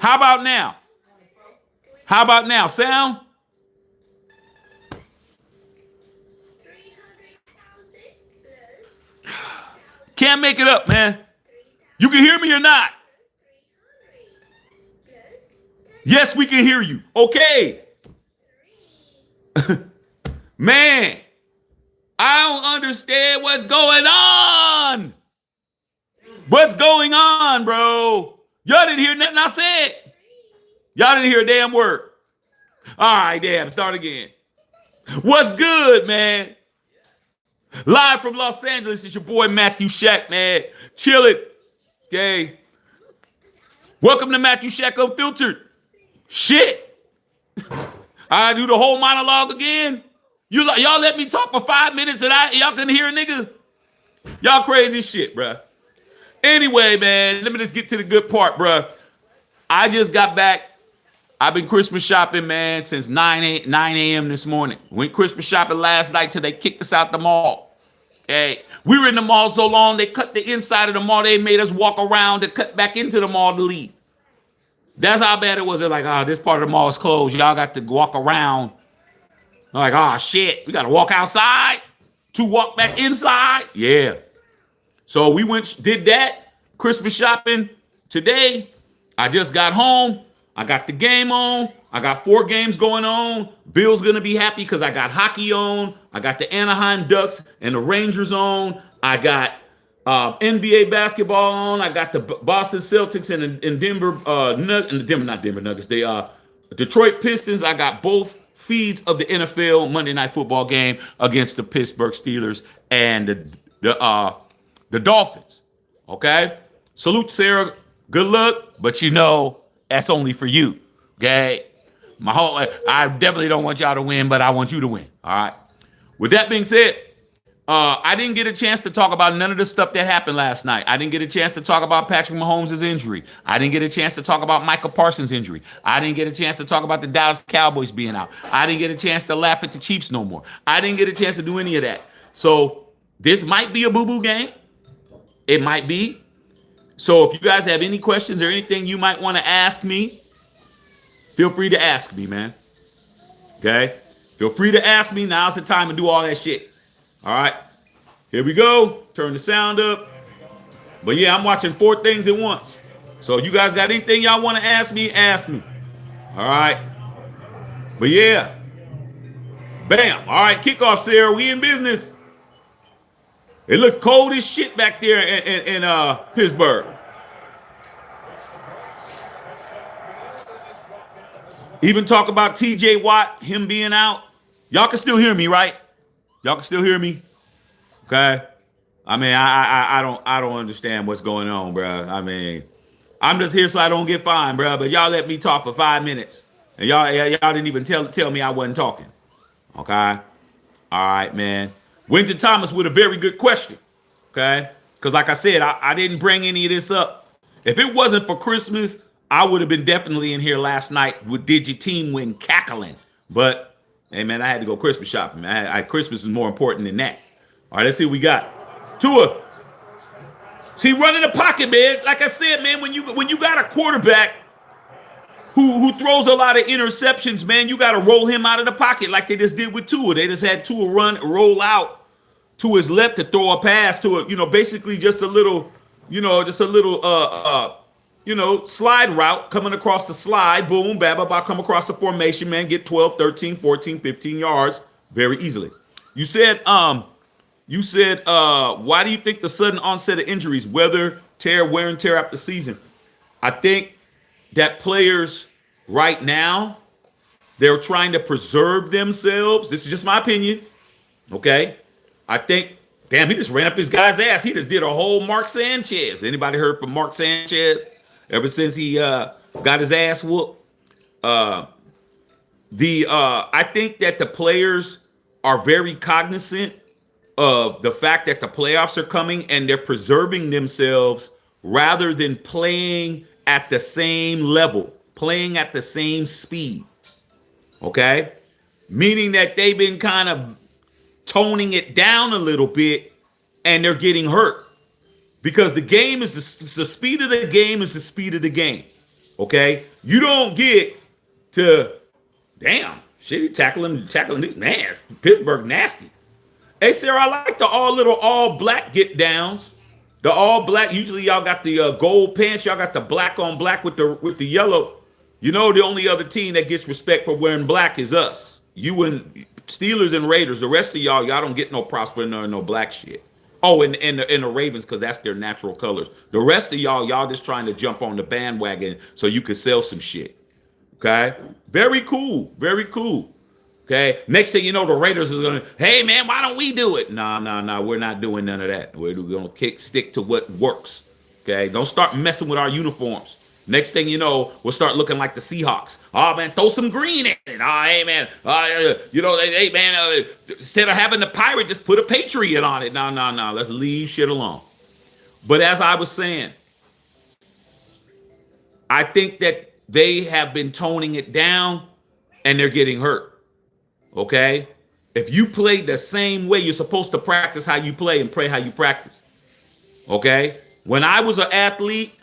How about now? How about now? Sound? Can't make it up, man. You can hear me or not? Yes, we can hear you. Okay. Man, I don't understand what's going on. What's going on, bro? Y'all didn't hear nothing I said. Y'all didn't hear a damn word. All right, damn, start again. What's good, man? Live from Los Angeles, it's your boy Matthew Shack, man. Chill it. Okay. Welcome to Matthew Shack Unfiltered. Shit. I do the whole monologue again. Y'all let me talk for 5 minutes and y'all couldn't hear a nigga? Y'all crazy shit, bruh. Anyway, man, let me just get to the good part, bruh. I just got back. I've been Christmas shopping, man, since 9 a.m. this morning. Went Christmas shopping last night till they kicked us out the mall. Okay. We were in the mall so long, they cut the inside of the mall. They made us walk around to cut back into the mall to leave. That's how bad it was. They're like, oh, this part of the mall is closed. Y'all got to walk around. I'm like, oh, shit. We got to walk outside to walk back inside. Yeah. So we did that. Christmas shopping today. I just got home. I got the game on. I got 4 games going on. Bill's going to be happy because I got hockey on. I got the Anaheim Ducks and the Rangers on. I got NBA basketball on. I got the Boston Celtics and Denver, not Denver Nuggets. They Detroit Pistons. I got both feeds of the NFL Monday Night Football game against the Pittsburgh Steelers and the Dolphins. Okay? Salute, Sarah. Good luck, but you know that's only for you. Okay? I definitely don't want y'all to win, but I want you to win. All right? With that being said, I didn't get a chance to talk about none of the stuff that happened last night. I didn't get a chance to talk about Patrick Mahomes' injury. I didn't get a chance to talk about Michael Parsons' injury. I didn't get a chance to talk about the Dallas Cowboys being out. I didn't get a chance to laugh at the Chiefs no more. I didn't get a chance to do any of that. So this might be a boo-boo game. It might be. So if you guys have any questions or anything you might want to ask me, feel free to ask me, man. Okay? Feel free to ask me. Now's the time to do all that shit. All right, here we go. Turn the sound up. But yeah, I'm watching 4 things at once. So you guys got anything y'all want to ask me, ask me. All right. But yeah. Bam. All right, kickoff, Sarah. We in business. It looks cold as shit back there in Pittsburgh. Even talk about TJ Watt, him being out. Y'all can still hear me, right? Y'all can still hear me? Okay. I mean, I don't understand what's going on, bro. I mean, I'm just here so I don't get fined, bro. But y'all let me talk for 5 minutes. And y'all didn't even tell me I wasn't talking. Okay. All right, man. Winter Thomas with a very good question. Okay. Because like I said, I didn't bring any of this up. If it wasn't for Christmas, I would have been definitely in here last night with Did Your Team Win cackling. But hey, man, I had to go Christmas shopping. Christmas is more important than that. All right, let's see what we got. Tua. See, running the pocket, man. Like I said, man, when you got a quarterback who throws a lot of interceptions, man, you got to roll him out of the pocket like they just did with Tua. They just had Tua roll out to his left to throw a pass to a, basically just a little, slide route coming across the slide, boom, come across the formation, man, get 12, 13, 14, 15 yards very easily. You said, why do you think the sudden onset of injuries, wear and tear after the season? I think that players right now, they're trying to preserve themselves. This is just my opinion. Okay. I think, damn, he just ran up his guy's ass. He just did a whole Mark Sanchez. Anybody heard from Mark Sanchez? Ever since he got his ass whooped, I think that the players are very cognizant of the fact that the playoffs are coming and they're preserving themselves rather than playing at the same level, playing at the same speed. Okay, meaning that they've been kind of toning it down a little bit, and they're getting hurt. Because the game is the speed of the game is the speed of the game. Okay, you don't get to damn shit. He tackling man. Pittsburgh nasty. Hey Sarah, I like the all black get downs. The all black. Usually y'all got the gold pants. Y'all got the black on black with the yellow. You know the only other team that gets respect for wearing black is us. You and Steelers and Raiders. The rest of y'all don't get no props for no black shit. Oh, and the Ravens, because that's their natural colors. The rest of y'all just trying to jump on the bandwagon so you can sell some shit. Okay? Very cool. Very cool. Okay? Next thing you know, the Raiders is going to, hey, man, why don't we do it? No. We're not doing none of that. We're going to stick to what works. Okay? Don't start messing with our uniforms. Next thing you know, we'll start looking like the Seahawks. Oh, man, throw some green in it. Oh, hey, man. Hey, man, instead of having the pirate, just put a patriot on it. No. Let's leave shit alone. But as I was saying, I think that they have been toning it down and they're getting hurt. Okay? If you play the same way, you're supposed to practice how you play and play how you practice. Okay? When I was an athlete,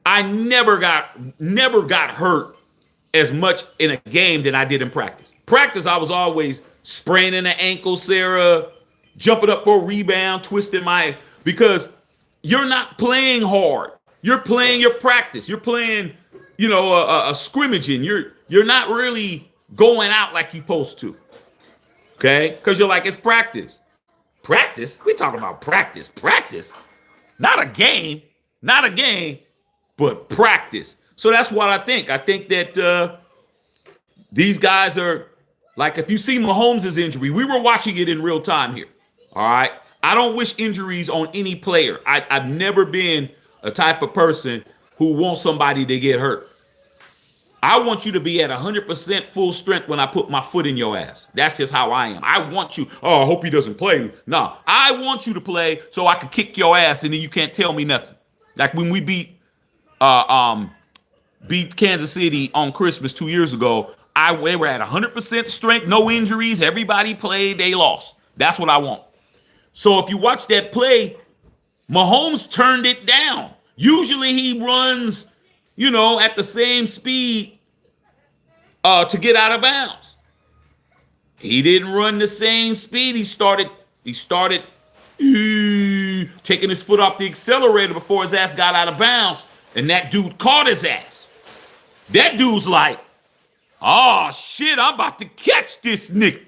I never got hurt as much in a game than I did in practice. Practice, I was always spraining the ankle, Sarah, jumping up for a rebound, twisting because you're not playing hard. You're playing your practice. You're playing, a scrimmaging. You're not really going out like you're supposed to. Okay? Because you're like, it's practice. Practice? We talking about practice. Practice? Not a game. But practice. So that's what I think. I think that these guys are, like, if you see Mahomes' injury, we were watching it in real time here. All right? I don't wish injuries on any player. I've never been a type of person who wants somebody to get hurt. I want you to be at 100% full strength when I put my foot in your ass. That's just how I am. I want you. Oh, I hope he doesn't play. No, I want you to play so I can kick your ass and then you can't tell me nothing. Like when we beat Kansas City on Christmas 2 years ago, we were at 100% strength, no injuries. Everybody played, they lost. That's what I want. So if you watch that play, Mahomes turned it down. Usually he runs, at the same speed to get out of bounds. He didn't run the same speed. He started taking his foot off the accelerator before his ass got out of bounds. And that dude caught his ass. That dude's like, oh, shit, I'm about to catch this nigga.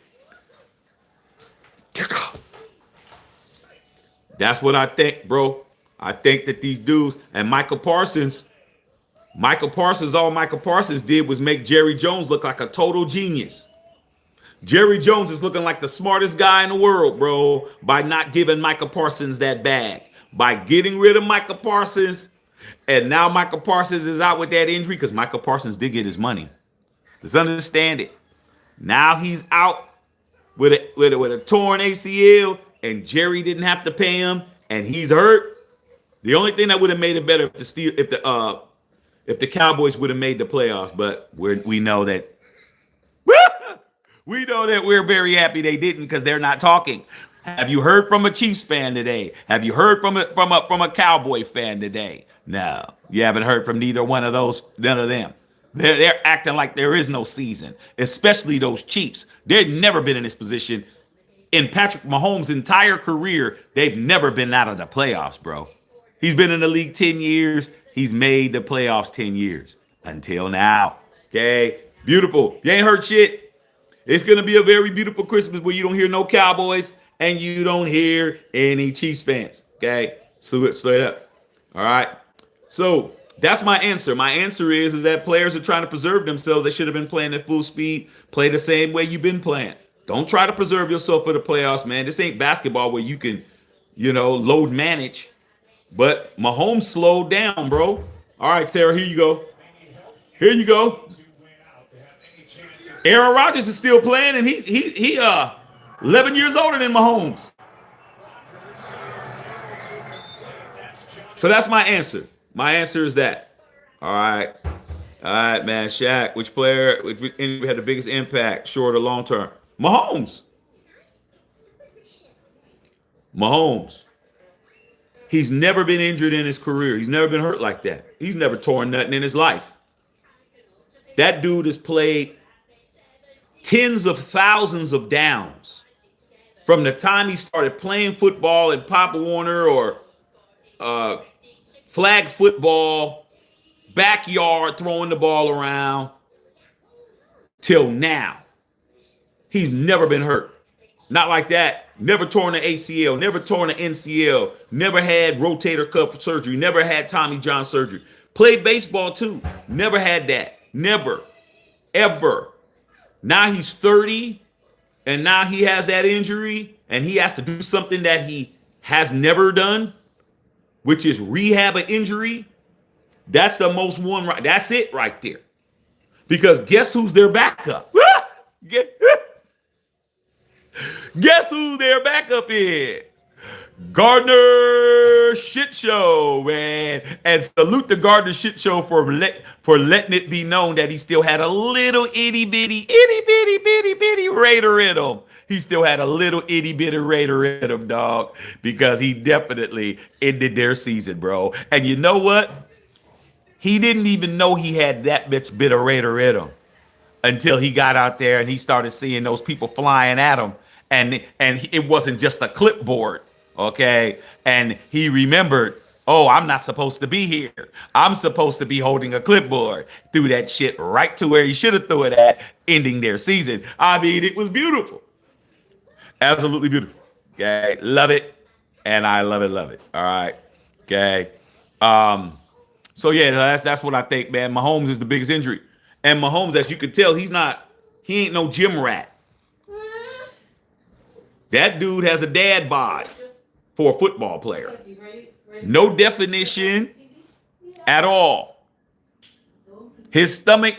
That's what I think, bro. I think that these dudes, and Michael Parsons, all Michael Parsons did was make Jerry Jones look like a total genius. Jerry Jones is looking like the smartest guy in the world, bro, by not giving Michael Parsons that bag. By getting rid of Michael Parsons, and now Michael Parsons is out with that injury because Michael Parsons did get his money. Let's understand it. Now he's out with a torn ACL, and Jerry didn't have to pay him, and he's hurt. The only thing that would have made it better if the Cowboys would have made the playoffs, but we know that we're very happy they didn't because they're not talking. Have you heard from a Chiefs fan today? Have you heard from a Cowboy fan today? No, you haven't heard from neither one of those. None of them. They're acting like there is no season, especially those Chiefs. They've never been in this position in Patrick Mahomes' entire career. They've never been out of the playoffs, bro. He's been in the league 10 years. He's made the playoffs 10 years until now. Okay, beautiful. You ain't heard shit. It's gonna be a very beautiful Christmas where you don't hear no Cowboys and you don't hear any Chiefs fans. Okay, straight up. All right. So that's my answer. My answer is that players are trying to preserve themselves. They should have been playing at full speed. Play the same way you've been playing. Don't try to preserve yourself for the playoffs, man. This ain't basketball where you can, load manage. But Mahomes slowed down, bro. All right, Sarah, here you go. Here you go. Aaron Rodgers is still playing, and he 11 years older than Mahomes. So that's my answer. My answer is that. All right, man. Shaq, which player had the biggest impact, short or long term? Mahomes. He's never been injured in his career. He's never been hurt like that. He's never torn nothing in his life. That dude has played tens of thousands of downs from the time he started playing football in Pop Warner or flag football, backyard throwing the ball around till now. He's never been hurt. Not like that. Never torn an ACL, never torn an NCL, never had rotator cuff surgery, never had Tommy John surgery. Played baseball too. Never had that. Never. Ever. Now he's 30 and now he has that injury and he has to do something that he has never done, which is rehab an injury. That's the most one right. That's it right there. Because guess who's their backup? Guess who their backup is? Gardner Shit Show, man. And salute the Gardner Shit Show for letting it be known that he still had a little itty bitty Raider in him. He still had a little itty bitty Raider in him, dog, because he definitely ended their season, bro. And you know what? He didn't even know he had that much bit of Raider in him until he got out there and he started seeing those people flying at him. And it wasn't just a clipboard, okay? And he remembered, oh, I'm not supposed to be here. I'm supposed to be holding a clipboard. Threw that shit right to where he should have threw it at, ending their season. I mean, it was beautiful. Absolutely beautiful. Okay, love it. And I love it. All right. Okay. So yeah, that's what I think, man. Mahomes is the biggest injury. And Mahomes, as you can tell, he ain't no gym rat. That dude has a dad bod for a football player. No definition at all. His stomach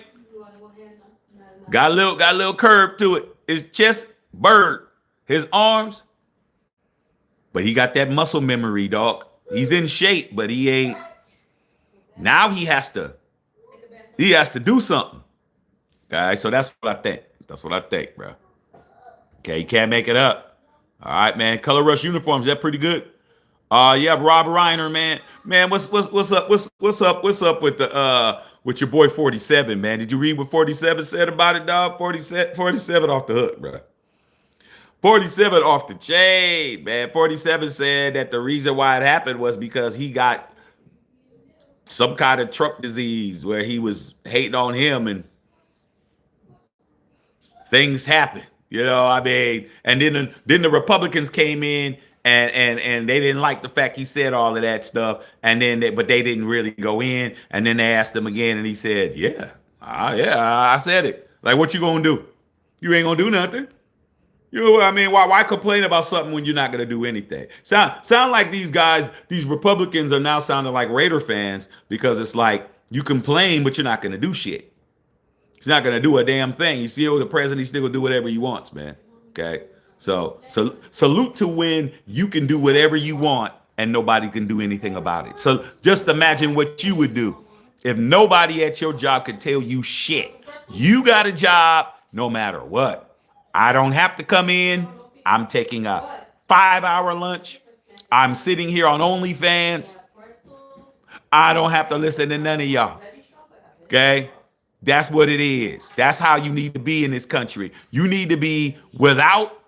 got a little curve to it. His chest bird. His arms. But he got that muscle memory, dog. He's in shape, but he ain't. Now he has to do something. Okay, so that's what I think. That's what I think, bro. Okay, you can't make it up. All right, man. Color Rush uniforms, they're pretty good. Yeah, Rob Reiner, man. Man, what's up? What's up with the with your boy 47, man? Did you read what 47 said about it, dog? 47 off the hook, bro. 47 off the chain, man. 47 said that the reason why it happened was because he got some kind of truck disease where he was hating on him and things happened. You know, I mean, and then the Republicans came in and they didn't like the fact he said all of that stuff. And then but they didn't really go in. And then they asked him again and he said, yeah, I said it. Like, what you gonna do? You ain't gonna do nothing. You know what I mean? Why complain about something when you're not gonna do anything? Sound like these guys, these Republicans are now sounding like Raider fans because it's like you complain, but you're not gonna do shit. He's not going to do a damn thing. You see, the president, he's still going to do whatever he wants, man. Okay? So salute to when you can do whatever you want and nobody can do anything about it. So just imagine what you would do if nobody at your job could tell you shit. You got a job no matter what. I don't have to come in. I'm taking a 5-hour lunch. I'm sitting here on OnlyFans. I don't have to listen to none of y'all. Okay? That's what it is. That's how you need to be in this country. You need to be without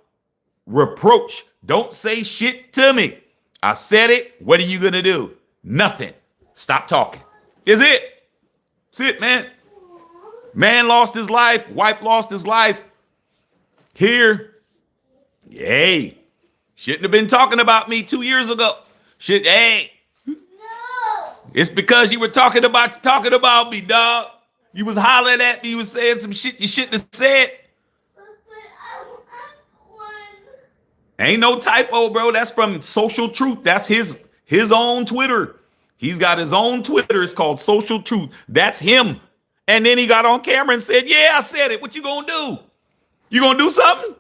reproach. Don't say shit to me. I said it. What are you going to do? Nothing. Stop talking. Is it? That's it, man. Man lost his life. Wife lost his life. Here. Hey. Shouldn't have been talking about me 2 years ago. Hey. No. It's because you were talking about me, dog. You was hollering at me. You was saying some shit you shouldn't have said. Ain't no typo, bro. That's from Social Truth. That's his own Twitter. He's got his own Twitter. It's called Social Truth. That's him. And then he got on camera and said, yeah, I said it. What you gonna do? You gonna do something?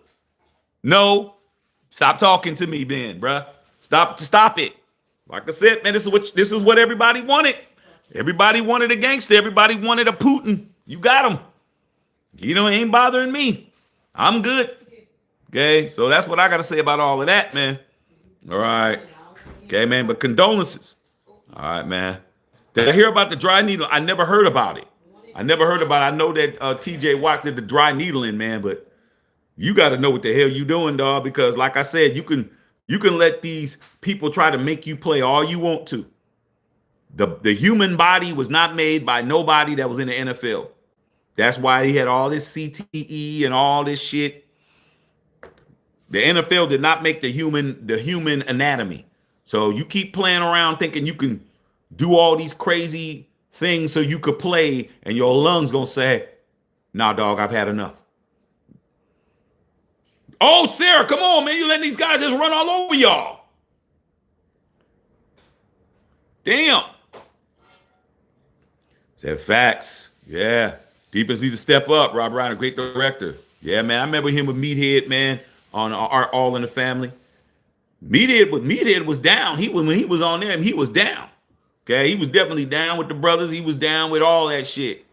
No. Stop talking to me, Ben, bruh. Stop it. Like I said, man, this is what everybody wanted. Everybody wanted a gangster. Everybody wanted a Putin. You got him. You know, it ain't bothering me. I'm good. Okay, so that's what I got to say about all of that, man. All right. Okay, man, but condolences. All right, man. Did I hear about the dry needle? I never heard about it. I know that TJ Watt did the dry needling, man, but you got to know what the hell you doing, dog, because like I said, you can let these people try to make you play all you want to. The human body was not made by nobody that was in the NFL. That's why he had all this CTE and all this shit. The NFL did not make the human anatomy. So you keep playing around thinking you can do all these crazy things so you could play, and your lungs gonna say, "Nah, dog, I've had enough." Oh, Sarah, come on, man. You letting these guys just run all over y'all. Damn. Said facts. Yeah. Defense needs to step up. Rob Ryan, a great director. Yeah, man. I remember him with Meathead, man, on our All in the Family. Meathead was down. When he was on there, he was down. Okay, he was definitely down with the brothers. He was down with all that shit.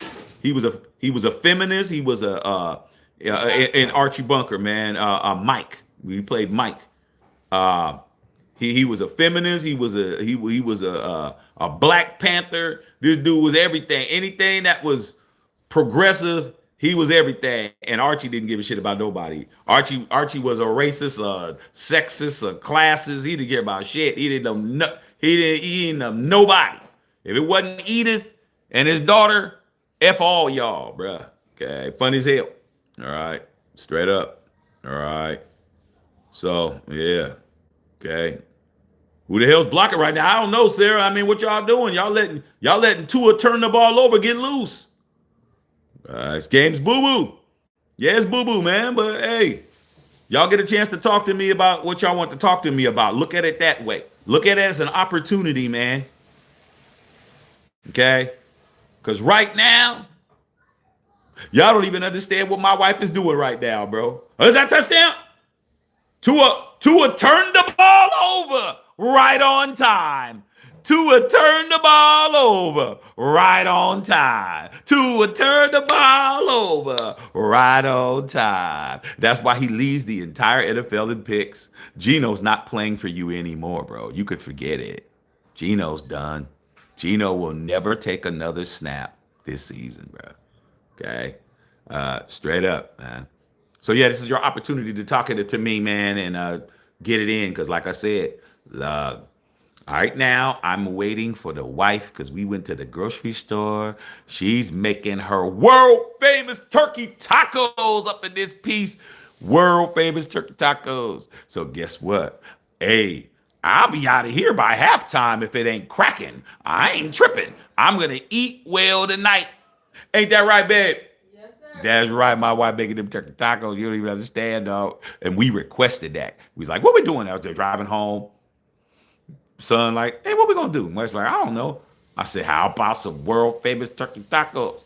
He was a feminist. He was an Archie Bunker, man. Mike. We played Mike. He was a feminist. He was a Black Panther. This dude was everything. Anything that was progressive, he was everything. And Archie didn't give a shit about nobody. Archie was a racist, sexist, a classist. He didn't care about shit. He didn't know nobody. If it wasn't Edith and his daughter, F all y'all, bruh. Okay, funny as hell. All right, straight up. All right. So yeah. Okay. Who the hell's blocking right now? I don't know, Sarah. I mean, what y'all doing? Y'all letting Tua turn the ball over, get loose. This game's boo-boo. Yeah, it's boo-boo, man. But hey, y'all get a chance to talk to me about what y'all want to talk to me about. Look at it that way. Look at it as an opportunity, man. Okay? Because right now, y'all don't even understand what my wife is doing right now, bro. Oh, is that touchdown? Tua turned the ball over right on time. Tua turned the ball over right on time. Tua turned the ball over right on time. That's why he leads the entire NFL in picks. Geno's not playing for you anymore, bro. You could forget it. Geno's done. Geno will never take another snap this season, bro. Okay? Straight up, man. So, yeah, this is your opportunity to talk it to me, man, and get it in. Because, like I said, right now, I'm waiting for the wife because we went to the grocery store. She's making her world-famous turkey tacos up in this piece. World-famous turkey tacos. So, guess what? Hey, I'll be out of here by halftime if it ain't cracking. I ain't tripping. I'm going to eat well tonight. Ain't that right, babe? That's right. My wife making them turkey tacos. You don't even understand, dog. And we requested that. We was like, what we doing out there driving home? Son, like, hey, what we going to do? Wife's like, I don't know. I said, how about some world famous turkey tacos?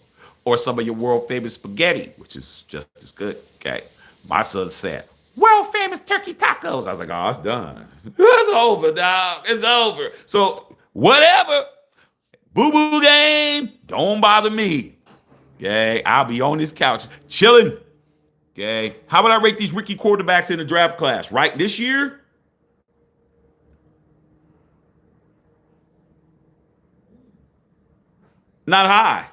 Or some of your world famous spaghetti, which is just as good. Okay. My son said, world famous turkey tacos. I was like, oh, it's done. It's over, dog. It's over. So whatever. Boo-boo game. Don't bother me. Okay, I'll be on this couch chilling. Okay, how about I rate these rookie quarterbacks in the draft class? Right this year, not high,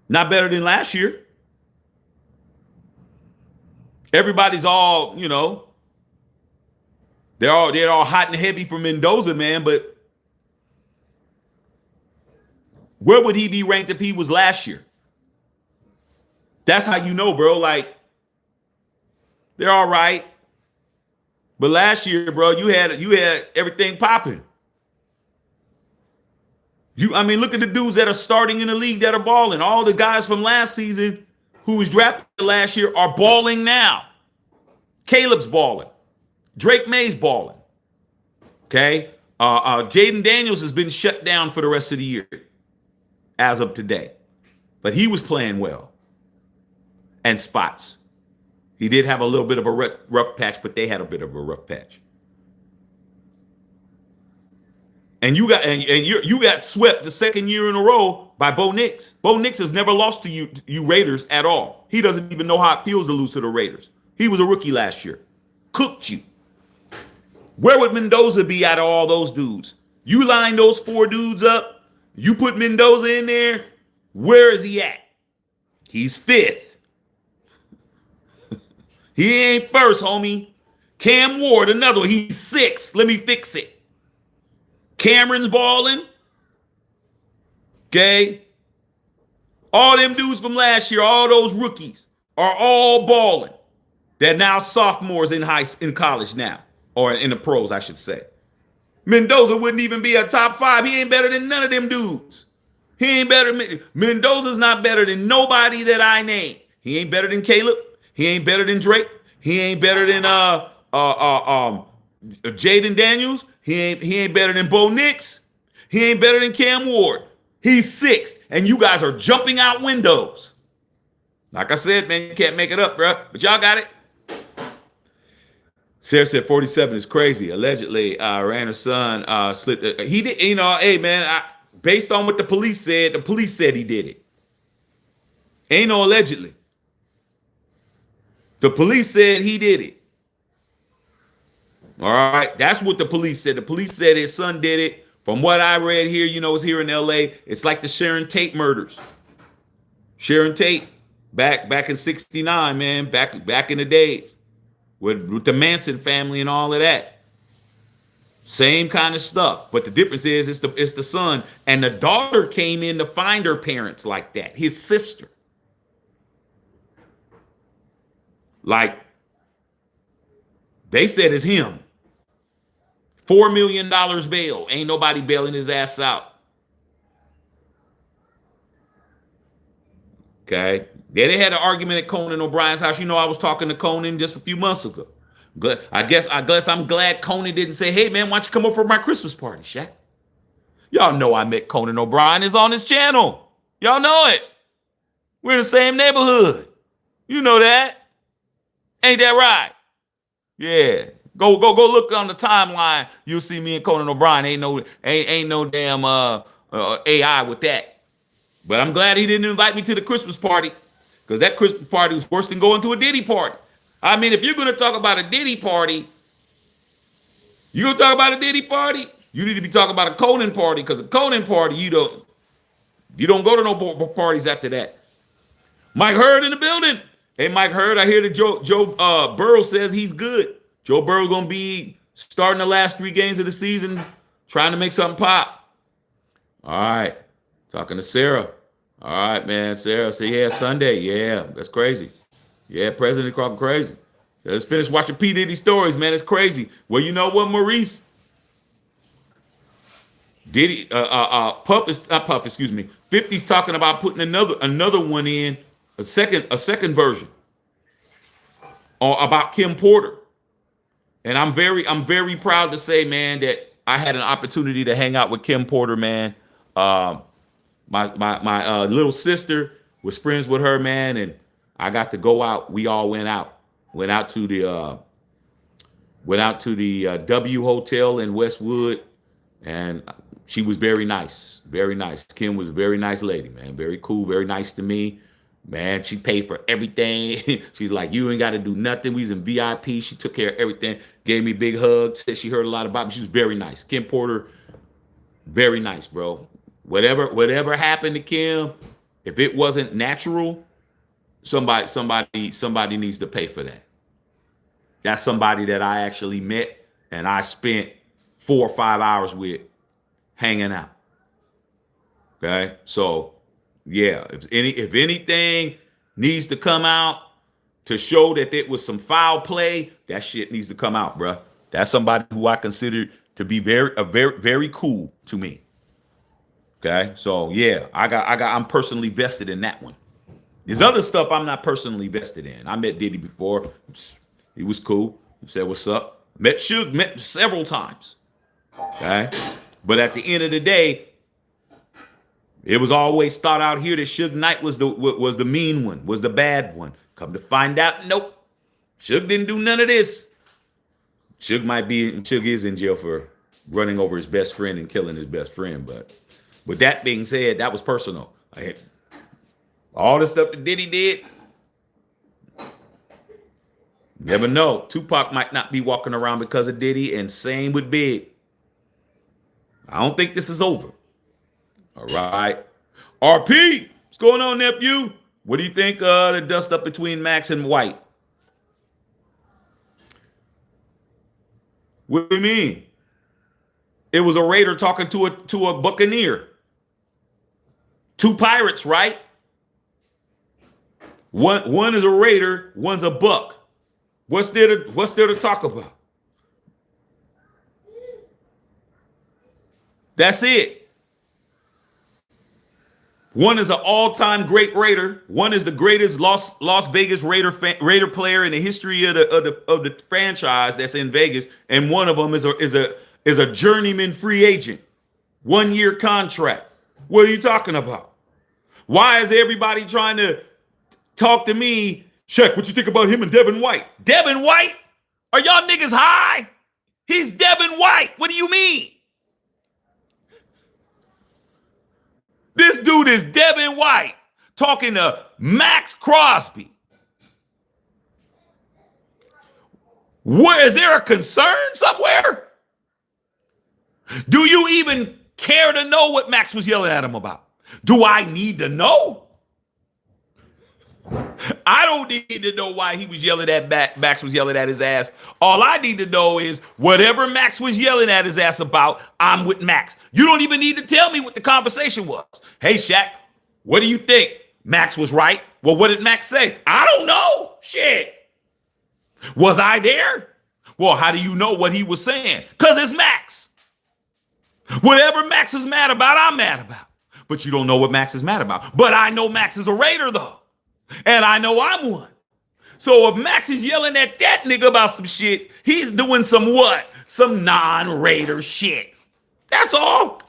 not better than last year. Everybody's all, they're all hot and heavy for Mendoza, man. But where would he be ranked if he was last year? That's how you know, bro. Like, they're all right. But last year, bro, you had everything popping. Look at the dudes that are starting in the league that are balling. All the guys from last season who was drafted last year are balling now. Caleb's balling. Drake May's balling. Okay? Jaden Daniels has been shut down for the rest of the year as of today. But he was playing well. And spots. He did have a little bit of a rough patch, but they had a bit of a rough patch. And you got swept the second year in a row by Bo Nix. Bo Nix has never lost to you Raiders at all. He doesn't even know how it feels to lose to the Raiders. He was a rookie last year. Cooked you. Where would Mendoza be out of all those dudes? You line those 4 dudes up, you put Mendoza in there, where is he at? He's 5th. He ain't first, homie. Cam Ward, another one, he's 6th. Let me fix it. Cameron's balling. Okay. All them dudes from last year, all those rookies are all balling. They're now sophomores in college now, or in the pros, I should say. Mendoza wouldn't even be a top 5. He ain't better than none of them dudes. He ain't better. Mendoza's not better than nobody that I name. He ain't better than Caleb. He ain't better than Drake. He ain't better than Jaden Daniels. He ain't better than Bo Nix. He ain't better than Cam Ward. He's 6th, and you guys are jumping out windows. Like I said, man, you can't make it up, bro. But y'all got it. Sarah said 47 is crazy. Allegedly, ran her son slipped. He did, hey, man, based on what the police said he did it. Ain't no allegedly. The police said he did it. All right, that's what the police said. The police said his son did it. From what I read here, it's here in LA. It's like the Sharon Tate murders. Sharon Tate, back in '69, man, back in the days. With the Manson family and all of that. Same kind of stuff. But the difference is it's the son. And the daughter came in to find her parents like that. His sister. Like, they said it's him. $4 million bail. Ain't nobody bailing his ass out. Okay. Yeah, they had an argument at Conan O'Brien's house. I was talking to Conan just a few months ago. I guess I'm glad Conan didn't say, hey, man, why don't you come over for my Christmas party, Shaq? Y'all know I met Conan O'Brien. Is on his channel. Y'all know it. We're in the same neighborhood. You know that. Ain't that right? Yeah. Go look on the timeline. You'll see me and Conan O'Brien. Ain't no damn AI with that. But I'm glad he didn't invite me to the Christmas party. Because that Christmas party was worse than going to a Diddy party. I mean, if you're going to talk about a Diddy party, you need to be talking about a Conan party. Because a Conan party, you don't go to no parties after that. Mike Hurd in the building. Hey, Mike Hurd, I hear that Joe Burrow says he's good. Joe Burrow going to be starting the last 3 games of the season, trying to make something pop. All right. Talking to Sarah. All right, man. Sarah say, yeah, Sunday. Yeah, that's crazy. Yeah, President Crocker crazy. Let's finish watching P. Diddy stories, man. It's crazy. Well, you know what, Maurice? Diddy, Puff is not Puff, excuse me. 50's talking about putting another one in, a second version, about Kim Porter. And I'm very proud to say, man, that I had an opportunity to hang out with Kim Porter, man. My little sister was friends with her, man, and I got to go out. We all went out to the W Hotel in Westwood, and she was very nice. Kim was a very nice lady, man. Very cool, very nice to me. Man, she paid for everything. She's like, you ain't got to do nothing. We was in VIP. She took care of everything. Gave me a big hug. Said she heard a lot about me. She was very nice. Kim Porter, very nice, bro. Whatever happened to Kim, if it wasn't natural, somebody needs to pay for that. That's somebody that I actually met and I spent 4 or 5 hours with hanging out. Okay, so yeah, if anything needs to come out to show that it was some foul play, that shit needs to come out, bro. That's somebody who I consider to be very cool to me. Okay, so yeah, I'm personally vested in that one. There's other stuff I'm not personally vested in. I met Diddy before. He was cool. He said, what's up? Met several times. Okay, but at the end of the day, it was always thought out here that Suge Knight was the mean one, was the bad one. Come to find out, nope. Suge didn't do none of this. Suge is in jail for running over his best friend and killing his best friend. But with that being said, that was personal. All the stuff that Diddy did, Never know. Tupac might not be walking around because of Diddy, and same with Big. I don't think this is over. All right. RP, what's going on, nephew? What do you think the dust up between Max and White? What do you mean? It was a Raider talking to a Buccaneer. Two pirates, right? One is a Raider, one's a Buck. What's there to talk about? That's it. One is an all-time great Raider. One is the greatest Las Vegas Raider player in the history of the franchise that's in Vegas, and one of them is a journeyman free agent, 1-year contract. What are you talking about? Why is everybody trying to talk to me? Shaq, what you think about him and Devin White? Devin White? Are y'all niggas high? He's Devin White. What do you mean? This dude is Devin White talking to Max Crosby. Where is there a concern somewhere? Do you even care to know what Max was yelling at him about? Do I need to know? I don't need to know why he was yelling at Max was yelling at his ass. All I need to know is whatever Max was yelling at his ass about, I'm with Max. You don't even need to tell me what the conversation was. Hey, Shaq, what do you think? Max was right. Well, what did Max say? I don't know. Shit. Was I there? Well, how do you know what he was saying? Because it's Max. Whatever Max is mad about, I'm mad about. But you don't know what Max is mad about. But I know Max is a Raider, though. And I know I'm one. So if Max is yelling at that nigga about some shit, he's doing some what? Some non-Raider shit. That's all.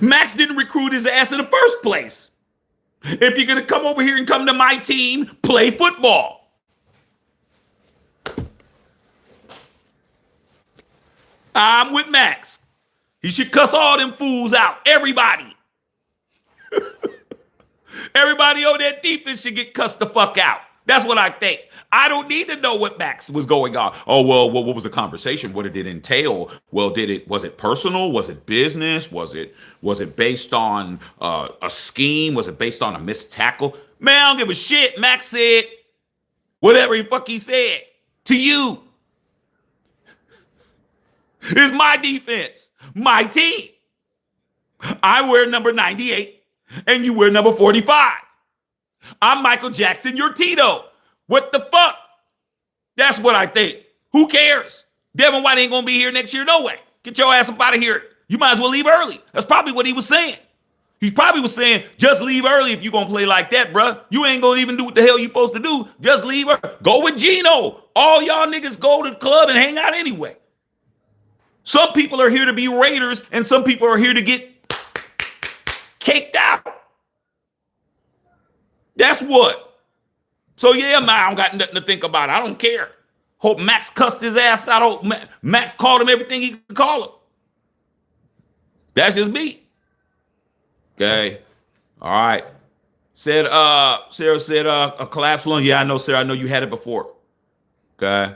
Max didn't recruit his ass in the first place. If you're going to come over here and come to my team, play football. I'm with Max. He should cuss all them fools out. Everybody. Everybody on that defense should get cussed the fuck out. That's what I think. I don't need to know what Max was going on. Oh, well, what was the conversation? What did it entail? Well, was it personal? Was it business? Was it based on a scheme? Was it based on a missed tackle? Man, I don't give a shit. Max said whatever the fuck he said to you. It's my defense. My team. I wear number 98 and you wear number 45. I'm Michael Jackson, you're Tito. What the fuck? That's what I think. Who cares? Devin White ain't gonna be here next year, no way. Get your ass up out of here. You might as well leave early. That's probably what he was saying. He probably was saying, just leave early if you're gonna play like that, bruh. You ain't gonna even do what the hell you supposed to do. Just leave early. Go with Gino. All y'all niggas go to the club and hang out anyway. Some people are here to be Raiders, and some people are here to get caked out. That's what. So yeah, man, I don't got nothing to think about. I don't care. Hope Max cussed his ass out. Hope Max called him everything he could call him. That's just me. Okay. All right. Sarah said a collapsed lung. Yeah, I know, Sarah. I know you had it before. Okay.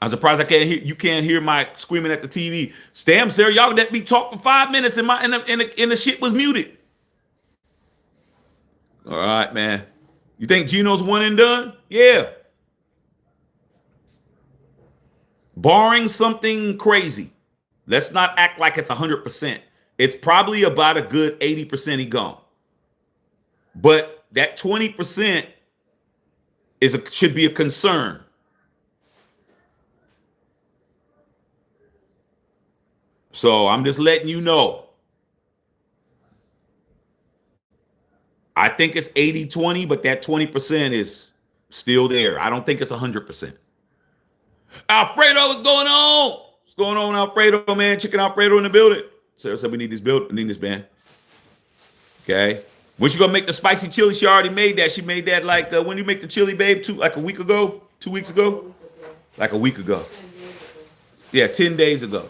I'm surprised you can't hear my screaming at the TV. Stam, Sarah, y'all let me talk for 5 minutes and the shit was muted. All right, man. You think Gino's one and done? Yeah. Barring something crazy. Let's not act like it's 100%. It's probably about a good 80% he gone. But that 20% should be a concern. So I'm just letting you know. I think it's 80-20, but that 20% is still there. I don't think it's 100%. Alfredo, what's going on? What's going on, Alfredo, man? Chicken Alfredo in the building. Sarah said we need this band. Okay. When she gonna make the spicy chili? She already made that. She made that like when you make the chili, babe, like a week ago, 2 weeks ago? Like a week ago. Yeah, 10 days ago.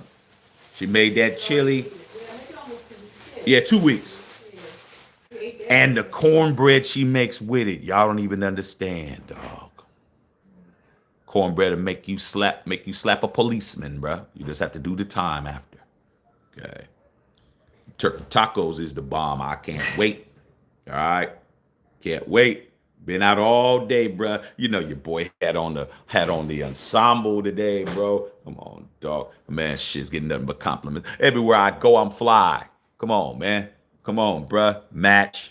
She made that chili. Yeah, 2 weeks. And the cornbread she makes with it, y'all don't even understand, dog. Cornbread will make you slap a policeman, bro. You just have to do the time after. Okay. Turkey tacos is the bomb. I can't wait. All right. Can't wait. Been out all day, bro. You know your boy had on the ensemble today, bro. Come on, dog. Man, shit's getting nothing but compliments. Everywhere I go, I'm fly. Come on, man. Come on, bro. Match.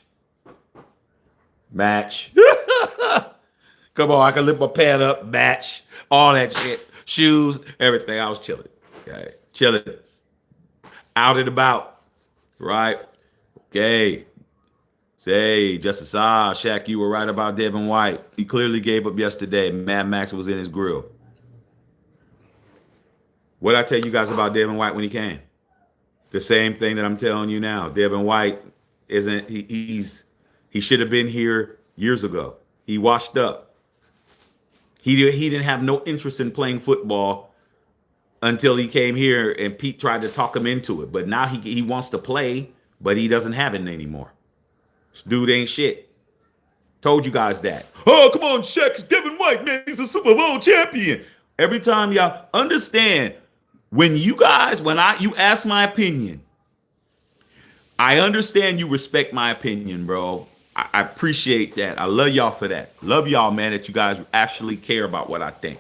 Come on, I can lift my pad up. Match. All that shit. Shoes, everything. I was chilling. Okay. Chilling. Out and about. Right? Okay. Say, Justice Shaq, you were right about Devin White. He clearly gave up yesterday. Mad Max was in his grill. What did I tell you guys about Devin White when he came? The same thing that I'm telling you now. Devin White isn't, he should have been here years ago. He washed up. He didn't have no interest in playing football until he came here and Pete tried to talk him into it. But now he wants to play, but he doesn't have it anymore. This dude ain't shit. Told you guys that. Oh, come on, Shaq. It's Devin White, man. He's a Super Bowl champion. Every time y'all understand, when you ask my opinion, I understand you respect my opinion, bro. I appreciate that. I love y'all for that. Love y'all, man, that you guys actually care about what I think.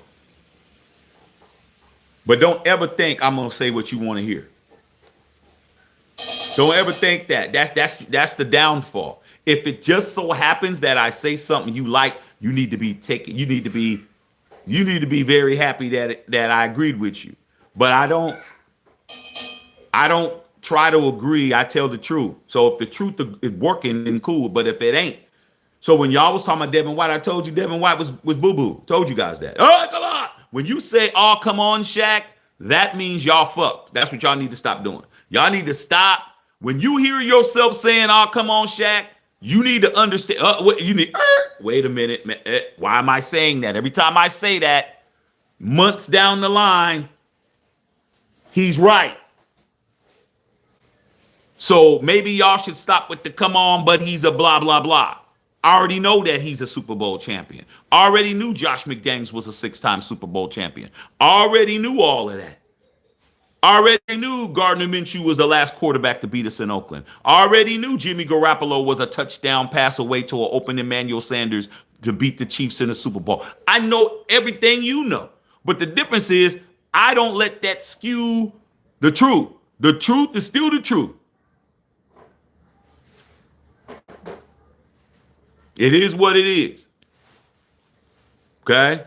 But don't ever think I'm going to say what you want to hear. Don't ever think that. That's the downfall. If it just so happens that I say something you like, you need to be very happy that I agreed with you. But I don't try to agree. I tell the truth. So if the truth is working, then cool. But if it ain't, so when y'all was talking about Devin White, I told you Devin White was boo-boo. Told you guys that. Oh, come on. When you say, oh, come on, Shaq, that means y'all fucked. That's what y'all need to stop doing. Y'all need to stop. When you hear yourself saying, oh, come on, Shaq, you need to understand. Wait a minute. Man, why am I saying that? Every time I say that, months down the line, he's right. So maybe y'all should stop with the come on, but he's a blah, blah, blah. I already know that he's a Super Bowl champion. Already knew Josh McDaniels was a 6-time Super Bowl champion. Already knew all of that. Already knew Gardner Minshew was the last quarterback to beat us in Oakland. Already knew Jimmy Garoppolo was a touchdown pass away to an open Emmanuel Sanders to beat the Chiefs in the Super Bowl. I know everything you know. But the difference is I don't let that skew the truth. The truth is still the truth. It is what it is. Okay?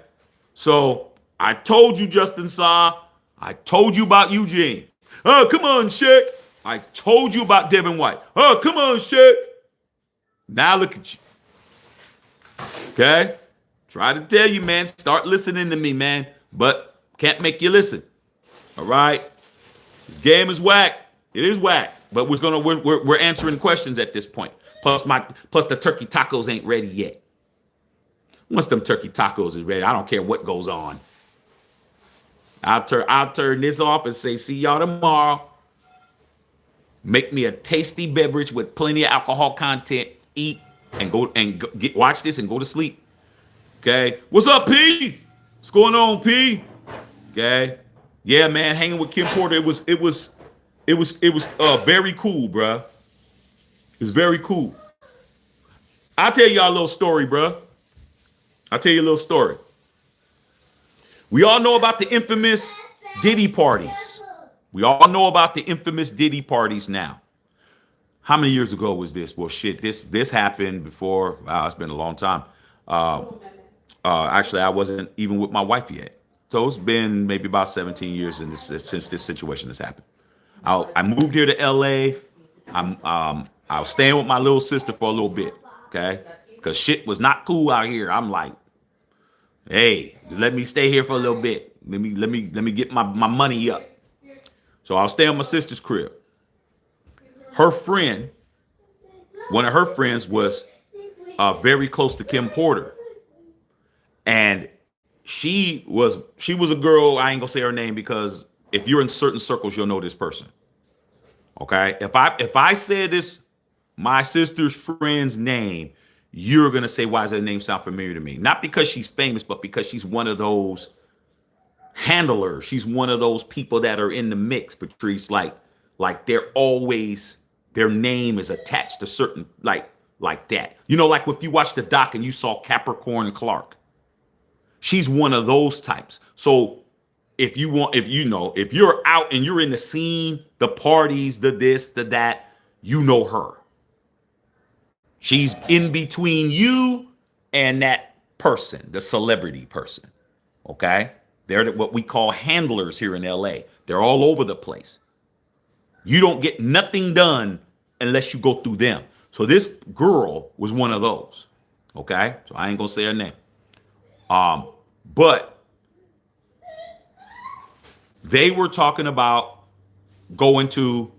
So I told you, Justin Saw. I told you about Eugene. Oh, come on, Shaq. I told you about Devin White. Oh, come on, Shaq. Now look at you. Okay? Try to tell you, man. Start listening to me, man. But can't make you listen. All right? This game is whack. It is whack. But we're answering questions at this point. Plus the turkey tacos ain't ready yet. Once them turkey tacos is ready, I don't care what goes on. I'll turn this off and say, see y'all tomorrow. Make me a tasty beverage with plenty of alcohol content. Eat and watch this and go to sleep. Okay. What's up, P? What's going on, P? Okay. Yeah, man. Hanging with Kim Porter. It was very cool, bruh. It's very cool. I'll tell y'all a little story, bruh. I'll tell you a little story. We all know about the infamous Diddy parties. We all know about the infamous Diddy parties now. How many years ago was this? Well, shit, this happened before. Wow, it's been a long time. Actually, I wasn't even with my wife yet. So it's been maybe about 17 years since this situation has happened. I moved here to LA. I was staying with my little sister for a little bit, okay? Because shit was not cool out here. I'm like, hey, let me stay here for a little bit. Let me get my money up. So I'll stay at my sister's crib. Her friend, one of her friends was very close to Kim Porter. And she was a girl, I ain't gonna say her name because if you're in certain circles, you'll know this person. Okay? If I said this my sister's friend's name, you're going to say, why does that name sound familiar to me? Not because she's famous, but because she's one of those handlers. She's one of those people that are in the mix, Patrice. Like they're always, their name is attached to certain, like that. You know, like if you watch the doc and you saw Capricorn Clark, she's one of those types. So if you're out and you're in the scene, the parties, the this, the that, you know her. She's in between you and that person, the celebrity person. Okay? They're what we call handlers here in LA. They're all over the place. You don't get nothing done unless you go through them. So this girl was one of those. Okay? So I ain't gonna say her name. But they were talking about going to,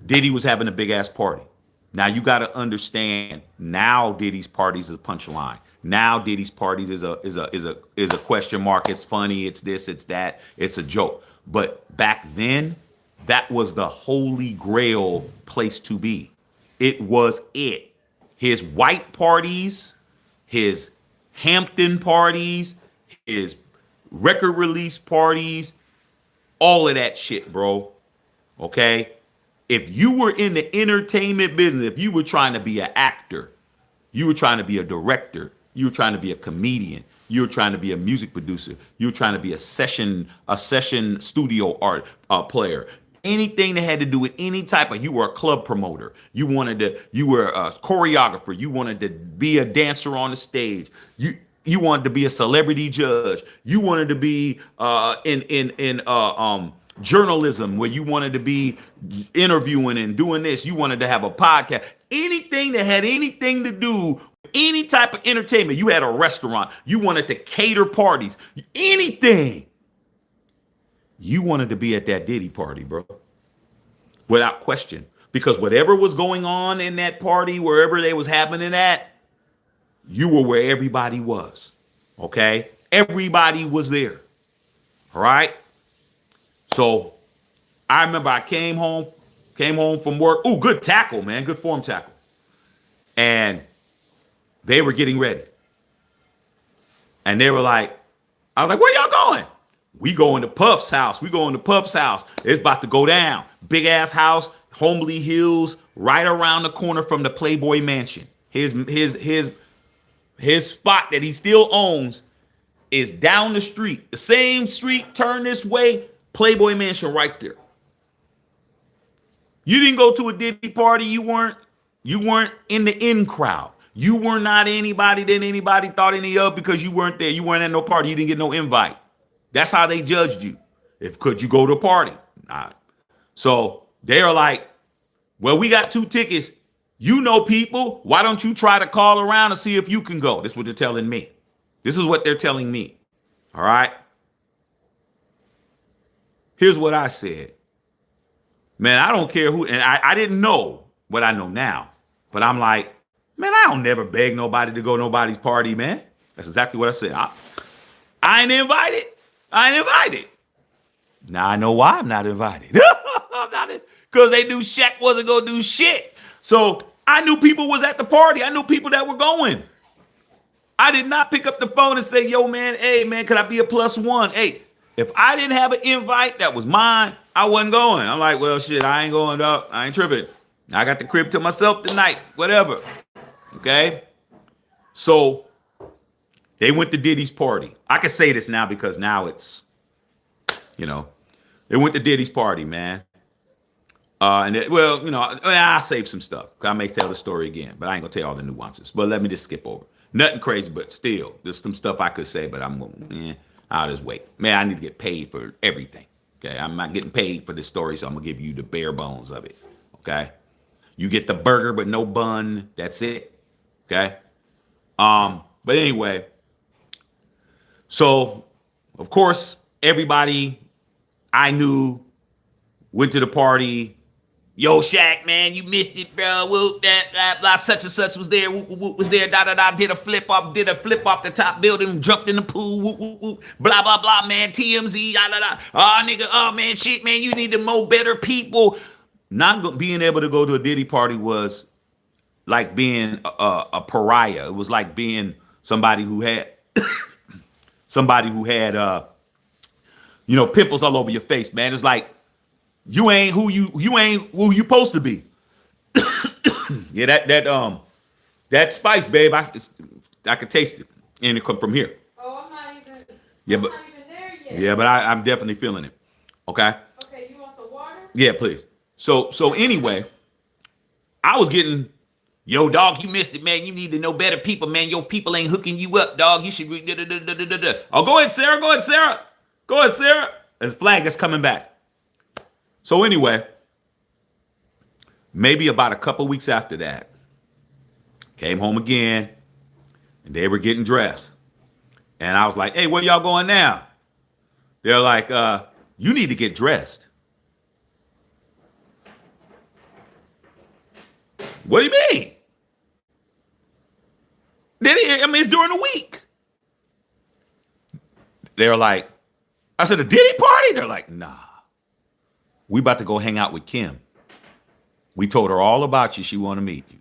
Diddy was having a big ass party. Now you got to understand. Now Diddy's parties is a punchline. Now Diddy's parties is a question mark. It's funny. It's this. It's that. It's a joke. But back then, that was the holy grail place to be. It was it. His white parties, his Hampton parties, his record release parties, all of that shit, bro. Okay? If you were in the entertainment business, if you were trying to be an actor, you were trying to be a director, you were trying to be a comedian, you were trying to be a music producer, you were trying to be a session studio art player, anything that had to do with any type of, you were a club promoter, you were a choreographer, you wanted to be a dancer on the stage, you wanted to be a celebrity judge, you wanted to be in journalism, where you wanted to be interviewing and doing this, you wanted to have a podcast, anything that had anything to do with any type of entertainment, you had a restaurant, you wanted to cater parties, anything, you wanted to be at that Diddy party, bro, without question. Because whatever was going on in that party, wherever they was happening at, you were where everybody was. Okay? Everybody was there. All right? So I remember I came home from work. Ooh, good tackle, man. Good form tackle. And they were getting ready. And they were like, I was like, where y'all going? We going to Puff's house. We going to Puff's house. It's about to go down. Big ass house, Homely Hills, right around the corner from the Playboy Mansion. His spot that he still owns is down the street. The same street, turn this way, Playboy Mansion right there. You didn't go to a Diddy party. You weren't in the in crowd. You were not anybody that anybody thought any of because you weren't there. You weren't at no party. You didn't get no invite. That's how they judged you. Could you go to a party? Nah. So they're like, well, we got 2 tickets. You know people. Why don't you try to call around and see if you can go? This is what they're telling me. This is what they're telling me. All right. Here's what I said. Man, I don't care who. And I didn't know what I know now. But I'm like, man, I don't never beg nobody to go to nobody's party, man. That's exactly what I said. I ain't invited. I ain't invited. Now I know why I'm not invited. Because they knew Shaq wasn't going to do shit. So I knew people was at the party. I knew people that were going. I did not pick up the phone and say, yo, man, hey, man, could I be a +1? Hey, if I didn't have an invite that was mine, I wasn't going. I'm like, well, shit, I ain't going up. I ain't tripping. I got the crib to myself tonight, whatever. Okay? So they went to Diddy's party. I can say this now because now it's, they went to Diddy's party, man. I'll save some stuff. I may tell the story again, but I ain't gonna tell all the nuances. But let me just skip over. Nothing crazy, but still, there's some stuff I could say, but I'll just wait. Man, I need to get paid for everything. Okay, I'm not getting paid for this story, so I'm gonna give you the bare bones of it. Okay, you get the burger but no bun. That's it. Okay. But anyway, so of course everybody I knew went to the party. Yo, Shaq, man, you missed it, bro. Whoop, that, blah, such and such was there. Whoop, whoop, was there. Da da da. Did a flip off the top building. Jumped in the pool. Whoop, whoop, whoop. Blah blah blah, man. TMZ. Da da da. Oh, nigga. Oh, man, shit, man. You need to know better people. Not being able to go to a Diddy party was like being a pariah. It was like being somebody who had pimples all over your face, man. It's like you ain't who you supposed to be. Yeah, that spice, babe. I could taste it, and it come from here. Oh, I'm not even. Yeah, I'm but not even there yet. yeah, but I'm definitely feeling it. Okay. Okay, you want some water? Yeah, please. So anyway, I was getting, yo, dog, you missed it, man. You need to know better people, man. Your people ain't hooking you up, dog. You should. Oh, go ahead, Sarah. Go ahead, Sarah. Go ahead, Sarah. And the flag is coming back. So anyway, maybe about a couple weeks after that, came home again, and they were getting dressed. And I was like, hey, where y'all going now? They're like, you need to get dressed. What do you mean? It's during the week. They're like, I said, a Diddy party? They're like, nah. We about to go hang out with Kim. We told her all about you. She want to meet you.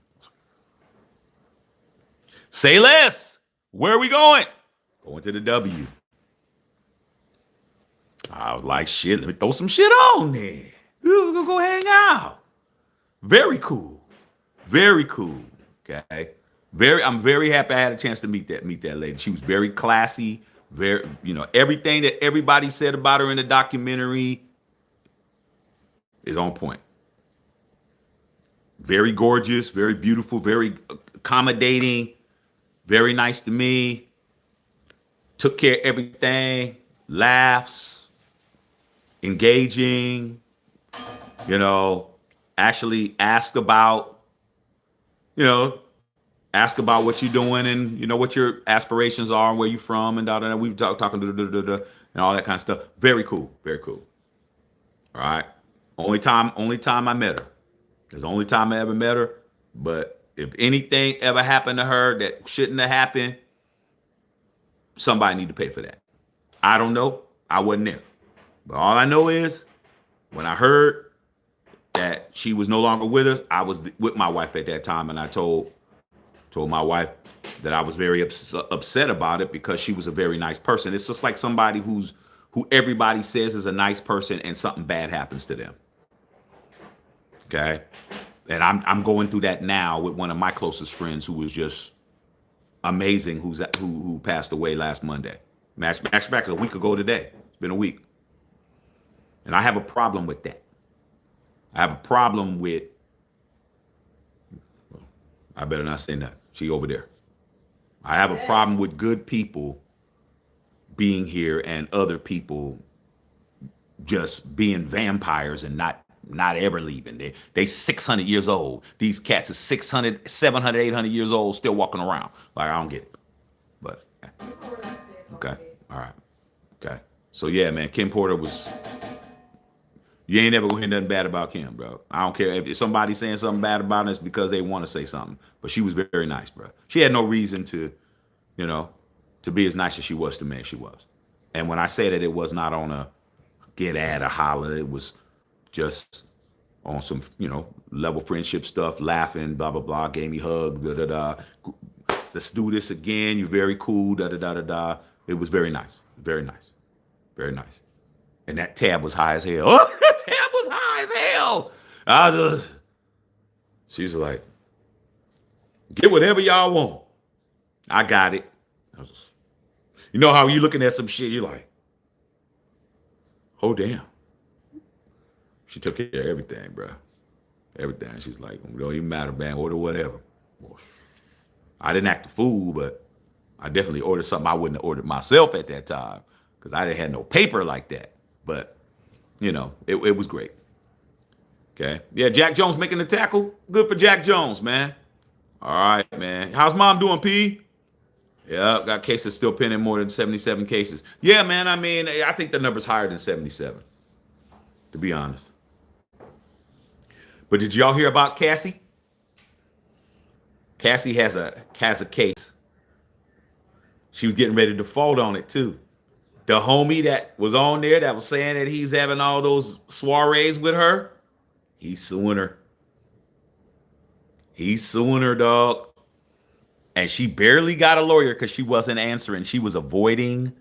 Say less. Where are we going? Going to the W. I was like, shit, let me throw some shit on there. We're going to go hang out. Very cool. Very cool. Okay. I'm very happy I had a chance to meet that lady. She was very classy. Very, everything that everybody said about her in the documentary is on point. Very gorgeous, very beautiful, very accommodating, very nice to me. Took care of everything, laughs, engaging, actually ask about what you're doing and, what your aspirations are and where you're from and da. We were talking and all that kind of stuff. Very cool. Very cool. All right. Only time I met her. It's the only time I ever met her. But if anything ever happened to her that shouldn't have happened, somebody need to pay for that. I don't know. I wasn't there. But all I know is when I heard that she was no longer with us, I was with my wife at that time, and I told my wife that I was very upset about it because she was a very nice person. It's just like somebody who everybody says is a nice person and something bad happens to them. Okay. And I'm going through that now with one of my closest friends who was just amazing, who passed away last Monday. Actually, back a week ago today. It's been a week. And I have a problem with that. I have a problem with, I better not say that. She over there. I have a problem with good people being here and other people just being vampires and not ever leaving. They 600 years old. These cats are 600, 700, 800 years old, still walking around. Like, I don't get it. But, okay. All right. Okay. So, yeah, man, Kim Porter was, you ain't never gonna hear nothing bad about Kim, bro. I don't care if somebody's saying something bad about her, it's because they want to say something. But she was very, very nice, bro. She had no reason to be as nice as she was to me as she was. And when I say that, it was not on a get at or holler. It was just on some, level friendship stuff, laughing, blah, blah, blah, gave me hugs, da, da, da. Let's do this again. You're very cool, da, da, da, da, da. It was very nice. Very nice. Very nice. And that tab was high as hell. Oh, that tab was high as hell. She's like, get whatever y'all want. I got it. You know how you looking at some shit, you're like, oh, damn. She took care of everything, bro. Everything. She's like, it don't even matter, man. Order whatever. Well, I didn't act a fool, but I definitely ordered something I wouldn't have ordered myself at that time because I didn't have no paper like that. But, it was great. Okay. Yeah, Jack Jones making the tackle. Good for Jack Jones, man. All right, man. How's mom doing, P? Yeah, got cases still pending, more than 77 cases. Yeah, man. I mean, I think the number's higher than 77, to be honest. But did y'all hear about Cassie? Cassie has a case. She was getting ready to default on it too. The homie that was on there that was saying that he's having all those soirees with her, he's suing her. He's suing her, dog. And she barely got a lawyer because she wasn't answering. She was avoiding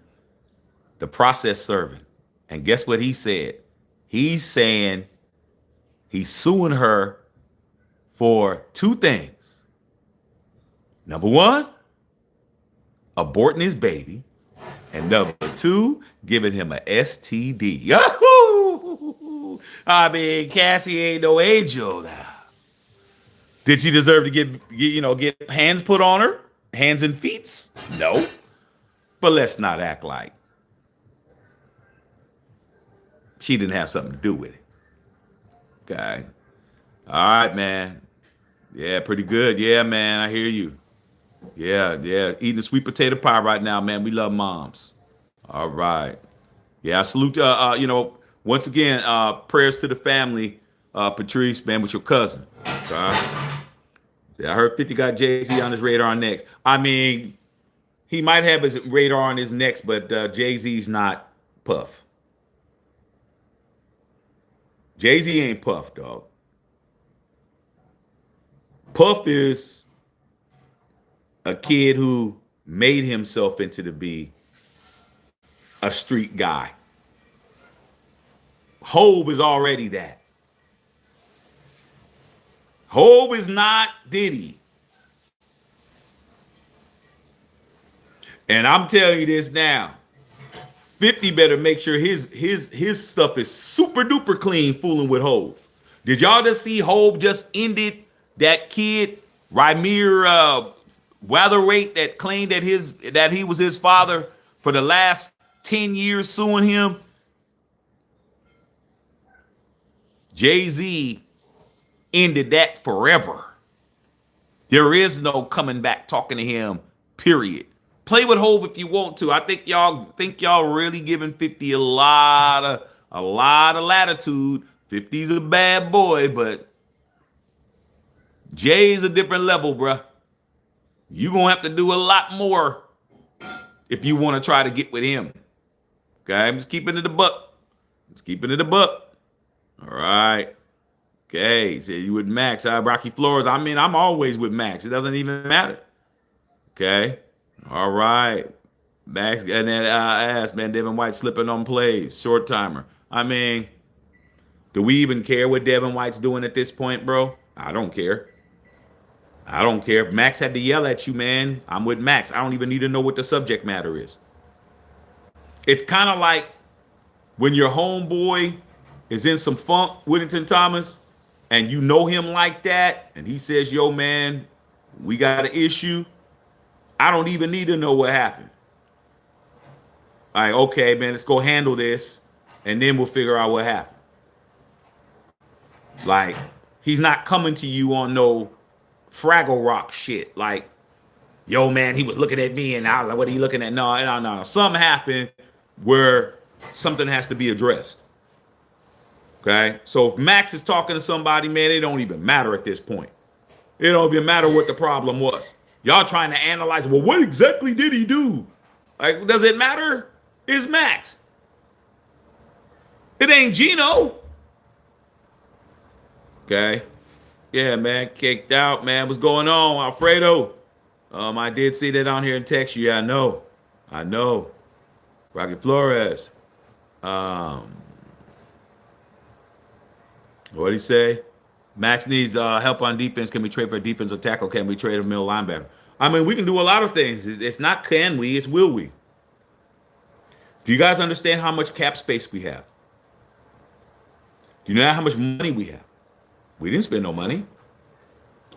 the process serving. And guess what he said? He's saying he's suing her for two things. Number one, aborting his baby. And number two, giving him a STD. Yahoo! I mean, Cassie ain't no angel now. Did she deserve to get hands put on her? Hands and feet? No. But let's not act like she didn't have something to do with it. Okay. All right, man. Yeah, pretty good. Yeah, man, I hear you. Yeah. Eating a sweet potato pie right now, man. We love moms. All right. Yeah, I salute, once again, prayers to the family, Patrice, man, with your cousin. Okay. Yeah, I heard 50 got Jay-Z on his radar next. I mean, he might have his radar on his next, but Jay-Z's not Puff. Jay-Z ain't Puff, dog. Puff is a kid who made himself into to be a street guy. Hove is already that. Hove is not Diddy. And I'm telling you this now. 50 better make sure his stuff is super duper clean fooling with Hove. Did y'all just see Hove just ended that kid, Rymir Watherweight, that claimed that he was his father for the last 10 years suing him? Jay-Z ended that forever. There is no coming back talking to him, period. Play with Hove if you want to. I think y'all really giving 50 a lot of latitude. 50's a bad boy, but Jay's a different level, bruh. You gonna have to do a lot more if you want to try to get with him. Okay, I'm just keeping it a buck. All right. Okay, so you with Max. Rocky Flores. I mean, I'm always with Max. It doesn't even matter. Okay. All right. Max, and then asked, man, Devin White slipping on plays. Short timer. I mean, do we even care what Devin White's doing at this point, bro? I don't care. If Max had to yell at you, man, I'm with Max. I don't even need to know what the subject matter is. It's kind of like when your homeboy is in some funk, Whittington Thomas, and you know him like that, and he says, yo, man, we got an issue. I don't even need to know what happened. All right, okay, man, let's go handle this, and then we'll figure out what happened. Like, he's not coming to you on no Fraggle Rock shit. Like, yo, man, he was looking at me, and I was like, what are you looking at? No. Something happened where something has to be addressed. Okay? So if Max is talking to somebody, man, it don't even matter at this point. It don't even matter what the problem was. Y'all trying to analyze, well, what exactly did he do? Like, does it matter? It's Max. It ain't Gino. Okay? Yeah, man, kicked out, man. What's going on, Alfredo? I did see that on here in text you. Yeah, I know. Rocky Flores. What'd he say? Max needs help on defense. Can we trade for a defensive tackle? Can we trade a middle linebacker? I mean, we can do a lot of things. It's not can we, it's will we. Do you guys understand how much cap space we have? Do you know how much money we have? We didn't spend no money.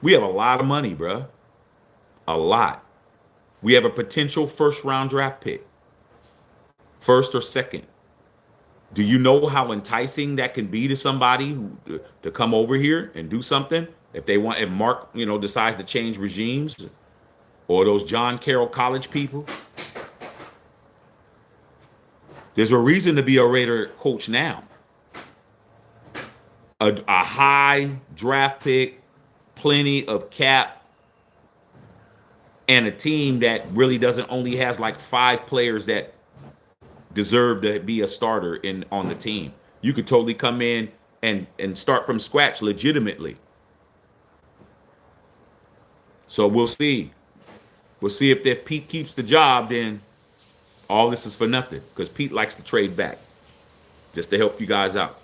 We have a lot of money, bro. A lot. We have a potential first-round draft pick. First or second. Do you know how enticing that can be to somebody to come over here and do something? If Mark, decides to change regimes, or those John Carroll College people. There's a reason to be a Raider coach now. A high draft pick, plenty of cap, and a team that really doesn't only has like 5 players that deserve to be a starter on the team. You could totally come in and start from scratch legitimately. So we'll see. We'll see if that Pete keeps the job, then all this is for nothing. Because Pete likes to trade back. Just to help you guys out.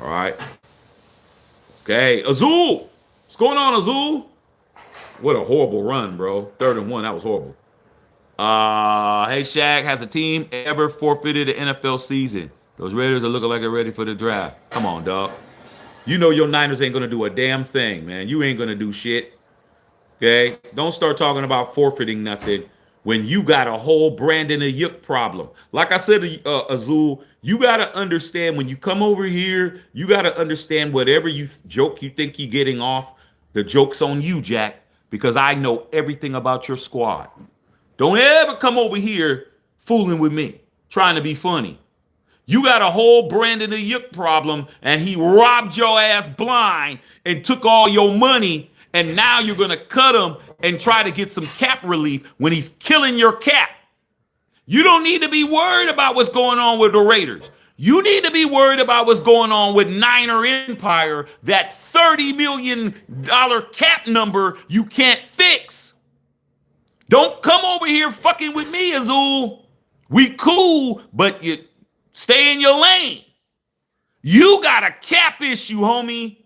All right. Okay. Azul. What's going on, Azul? What a horrible run, bro. 3rd and 1. That was horrible. Hey, Shaq, has a team ever forfeited an NFL season? Those Raiders are looking like they're ready for the draft. Come on, dog. You know your Niners ain't going to do a damn thing, man. You ain't going to do shit. Okay? Don't start talking about forfeiting nothing when you got a whole Brandon Ayuk problem. Like I said, Azul, you got to understand when you come over here, you got to understand whatever you joke you think you're getting off, the joke's on you, Jack, because I know everything about your squad. Don't ever come over here fooling with me, trying to be funny. You got a whole Brandon Ayuk problem, and he robbed your ass blind and took all your money, and now you're going to cut him and try to get some cap relief when he's killing your cap. You don't need to be worried about what's going on with the Raiders. You need to be worried about what's going on with Niner Empire, that $30 million cap number you can't fix. Don't come over here fucking with me, Azul. We cool, but you stay in your lane. You got a cap issue, homie.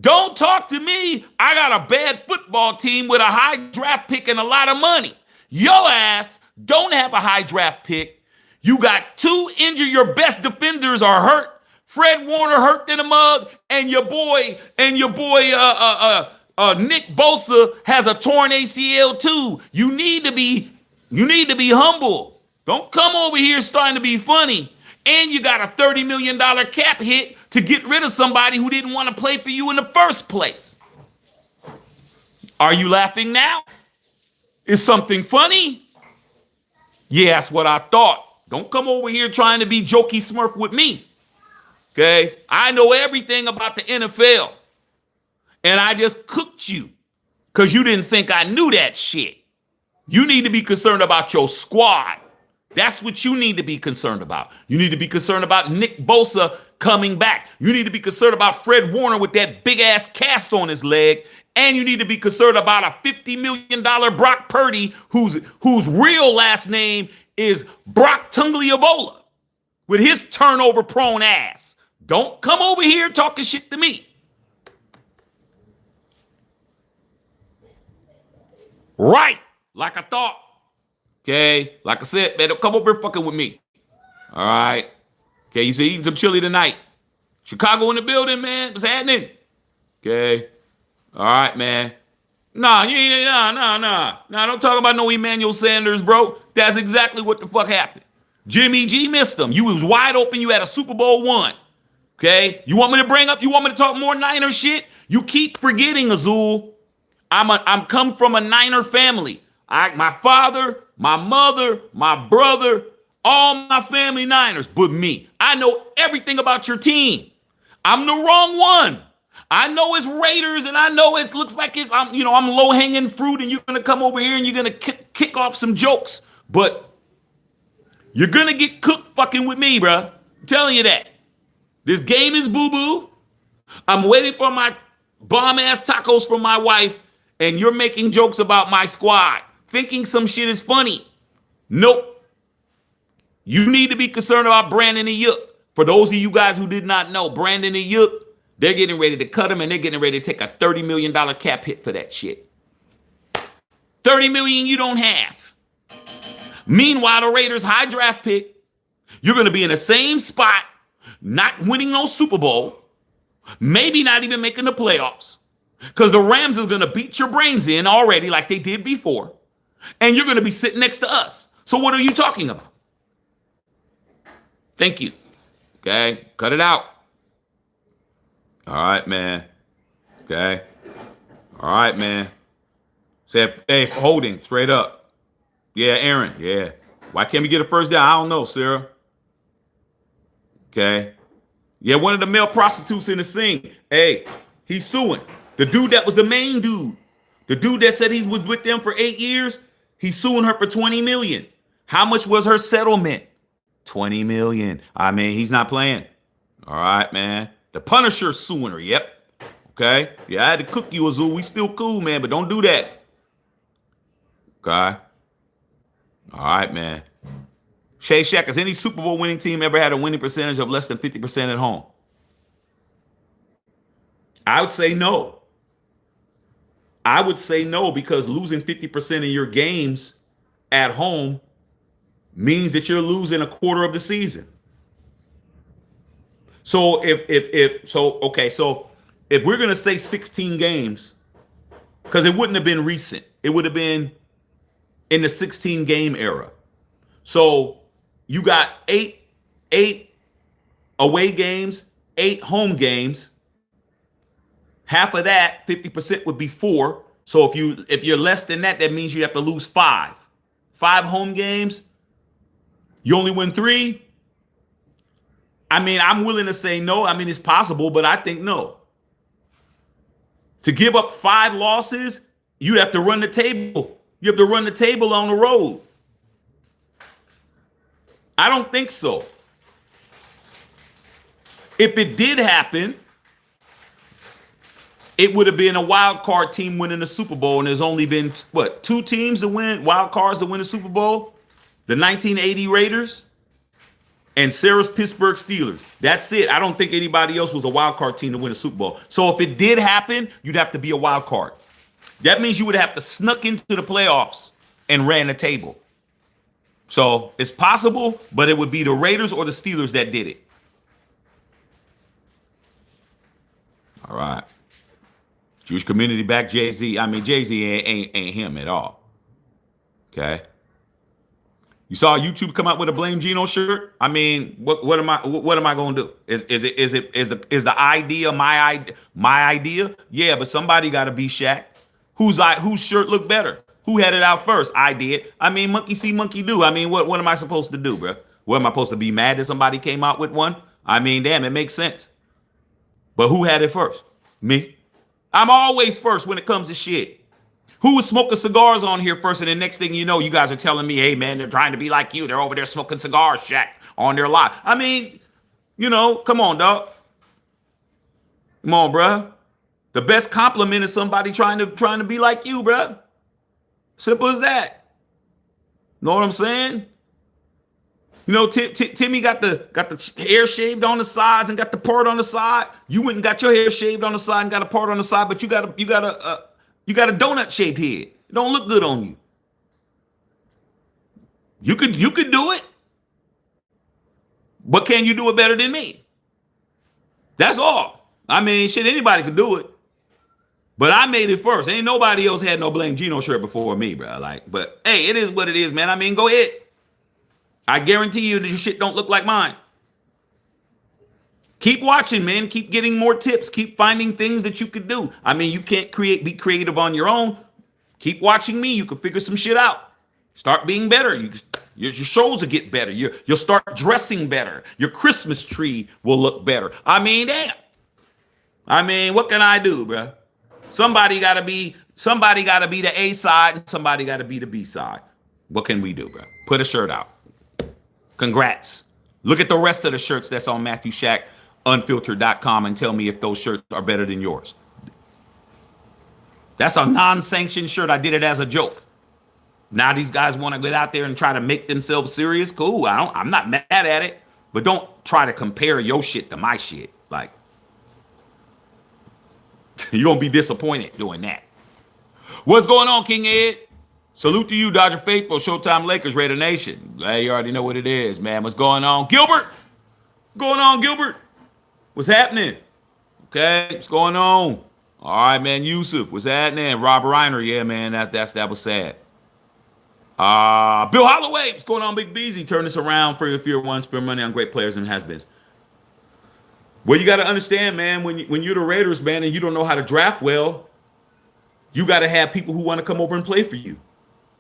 Don't talk to me. I got a bad football team with a high draft pick and a lot of money. Your ass don't have a high draft pick. You got 2 injured. Your best defenders are hurt. Fred Warner hurt in a mug, and your boy Nick Bosa has a torn ACL too. You need to be humble. Don't come over here starting to be funny. And you got a $30 million cap hit to get rid of somebody who didn't want to play for you in the first place. Are you laughing now? Is something funny? Yeah, that's what I thought. Don't come over here trying to be jokey smurf with me. Okay? I know everything about the NFL. And I just cooked you because you didn't think I knew that shit. You need to be concerned about your squad. That's what you need to be concerned about. You need to be concerned about Nick Bosa coming back. You need to be concerned about Fred Warner with that big-ass cast on his leg. And you need to be concerned about a $50 million Brock Purdy whose real last name is Brock Tungliavola with his turnover-prone ass. Don't come over here talking shit to me. Right, like I thought. Okay, like I said, man, don't come over here fucking with me. All right. Okay, you say eating some chili tonight. Chicago in the building, man. What's happening? Okay. All right, man. Nah, don't talk about no Emmanuel Sanders, bro. That's exactly what the fuck happened. Jimmy G missed him. You was wide open. You had a Super Bowl one. Okay? You want me to talk more Niner shit? You keep forgetting, Azul. I'm come from a Niner family. My father, my mother, my brother, all my family Niners, but me. I know everything about your team. I'm the wrong one. I know it's Raiders, and I know it looks like I'm low-hanging fruit, and you're gonna come over here and you're gonna kick off some jokes, but you're gonna get cooked fucking with me, bro. I'm telling you that. This game is boo-boo. I'm waiting for my bomb-ass tacos from my wife, and you're making jokes about my squad, thinking some shit is funny. Nope. You need to be concerned about Brandon Ayuk. For those of you guys who did not know, Brandon Ayuk, they're getting ready to cut him, and they're getting ready to take a $30 million cap hit for that shit. $30 million you don't have. Meanwhile, the Raiders' high draft pick, you're going to be in the same spot, not winning no Super Bowl, maybe not even making the playoffs, because the Rams are going to beat your brains in already like they did before, and you're going to be sitting next to us. So what are you talking about? Thank you. Okay, cut it out. All right, man. Okay. All right, man. Say, hey, holding straight up. Yeah, Aaron. Yeah. Why can't we get a first down? I don't know, Sarah. Okay. Yeah, one of the male prostitutes in the scene. Hey, he's suing. The dude that was the main dude. The dude that said he was with them for 8 years, he's suing her for $20 million. How much was her settlement? $20 million. I mean, he's not playing. All right, man. The Punisher's suing her. Yep. Okay. Yeah, I had to cook you, Azul. We still cool, man, but don't do that. Okay. All right, man. Shay Shack, has any Super Bowl winning team ever had a winning percentage of less than 50% at home? I would say no. I would say no, because losing 50% of your games at home means that you're losing a quarter of the season. So if we're gonna say 16 games, because it wouldn't have been recent, it would have been in the 16 game era. So you got eight away games, 8 home games. Half of that, 50% would be 4. So if you're less than that, that means you have to lose 5. 5 home games. You only win 3. I mean, I'm willing to say no. I mean, it's possible, but I think no. To give up 5 losses, you'd have to run the table. You have to run the table on the road. I don't think so. If it did happen, it would have been a wild card team winning the Super Bowl, and there's only been, 2 teams to win, wild cards to win the Super Bowl? The 1980 Raiders and Sarah's Pittsburgh Steelers. That's it. I don't think anybody else was a wild card team to win a Super Bowl. So if it did happen, you'd have to be a wild card. That means you would have to snuck into the playoffs and ran the table. So it's possible, but it would be the Raiders or the Steelers that did it. All right. Jewish community back Jay-Z. I mean, Jay-Z ain't him at all. Okay. You saw YouTube come out with a Blame Gino shirt. I mean, what am I going to do? Is the idea my idea? Yeah, but somebody got to be Shaq. Whose shirt looked better? Who had it out first? I did. I mean, monkey see, monkey do. I mean, what am I supposed to do, bro? What am I supposed to be mad that somebody came out with one? I mean, damn, it makes sense. But who had it first? Me. I'm always first when it comes to shit. Who was smoking cigars on here first? And the next thing you know, you guys are telling me, hey, man, they're trying to be like you. They're over there smoking cigars, Shaq, on their lot. I mean, come on, dog. Come on, bruh. The best compliment is somebody trying to be like you, bruh. Simple as that. Know what I'm saying? Timmy got the hair shaved on the sides and got the part on the side. You went and got your hair shaved on the side and got a part on the side, but you got a donut shaped head. It don't look good on you. You could do it, but can you do it better than me? That's all. I mean, shit, anybody could do it, but I made it first. Ain't nobody else had no Blame Gino shirt before me, bro. But hey, it is what it is, man. I mean, go ahead. I guarantee you that your shit don't look like mine. Keep watching, man. Keep getting more tips. Keep finding things that you could do. I mean, you can't be creative on your own. Keep watching me. You can figure some shit out. Start being better. Your shows will get better. You'll start dressing better. Your Christmas tree will look better. I mean, damn. I mean, what can I do, bro? Somebody gotta be the A side, and somebody gotta be the B side. What can we do, bro? Put a shirt out. Congrats. Look at the rest of the shirts that's on MatthewShackUnfiltered.com and tell me if those shirts are better than yours. That's a non-sanctioned shirt. I did it as a joke. Now these guys want to get out there and try to make themselves serious. Cool. I'm not mad at it. But don't try to compare your shit to my shit. Like, you're going to be disappointed doing that. What's going on, King Ed? Salute to you, Dodger Faithful, Showtime Lakers, Raider Nation. Glad you already know what it is, man. What's going on? Gilbert? What's going on, Gilbert? What's happening? Okay, what's going on? All right, man. Yusuf, what's happening? Rob Reiner, yeah, man. That was sad. Bill Holloway, what's going on, Big Beezy? Turn this around for your one. Spend money on great players and has-beens. Well, you got to understand, man, when you're the Raiders, man, and you don't know how to draft well, you got to have people who want to come over and play for you.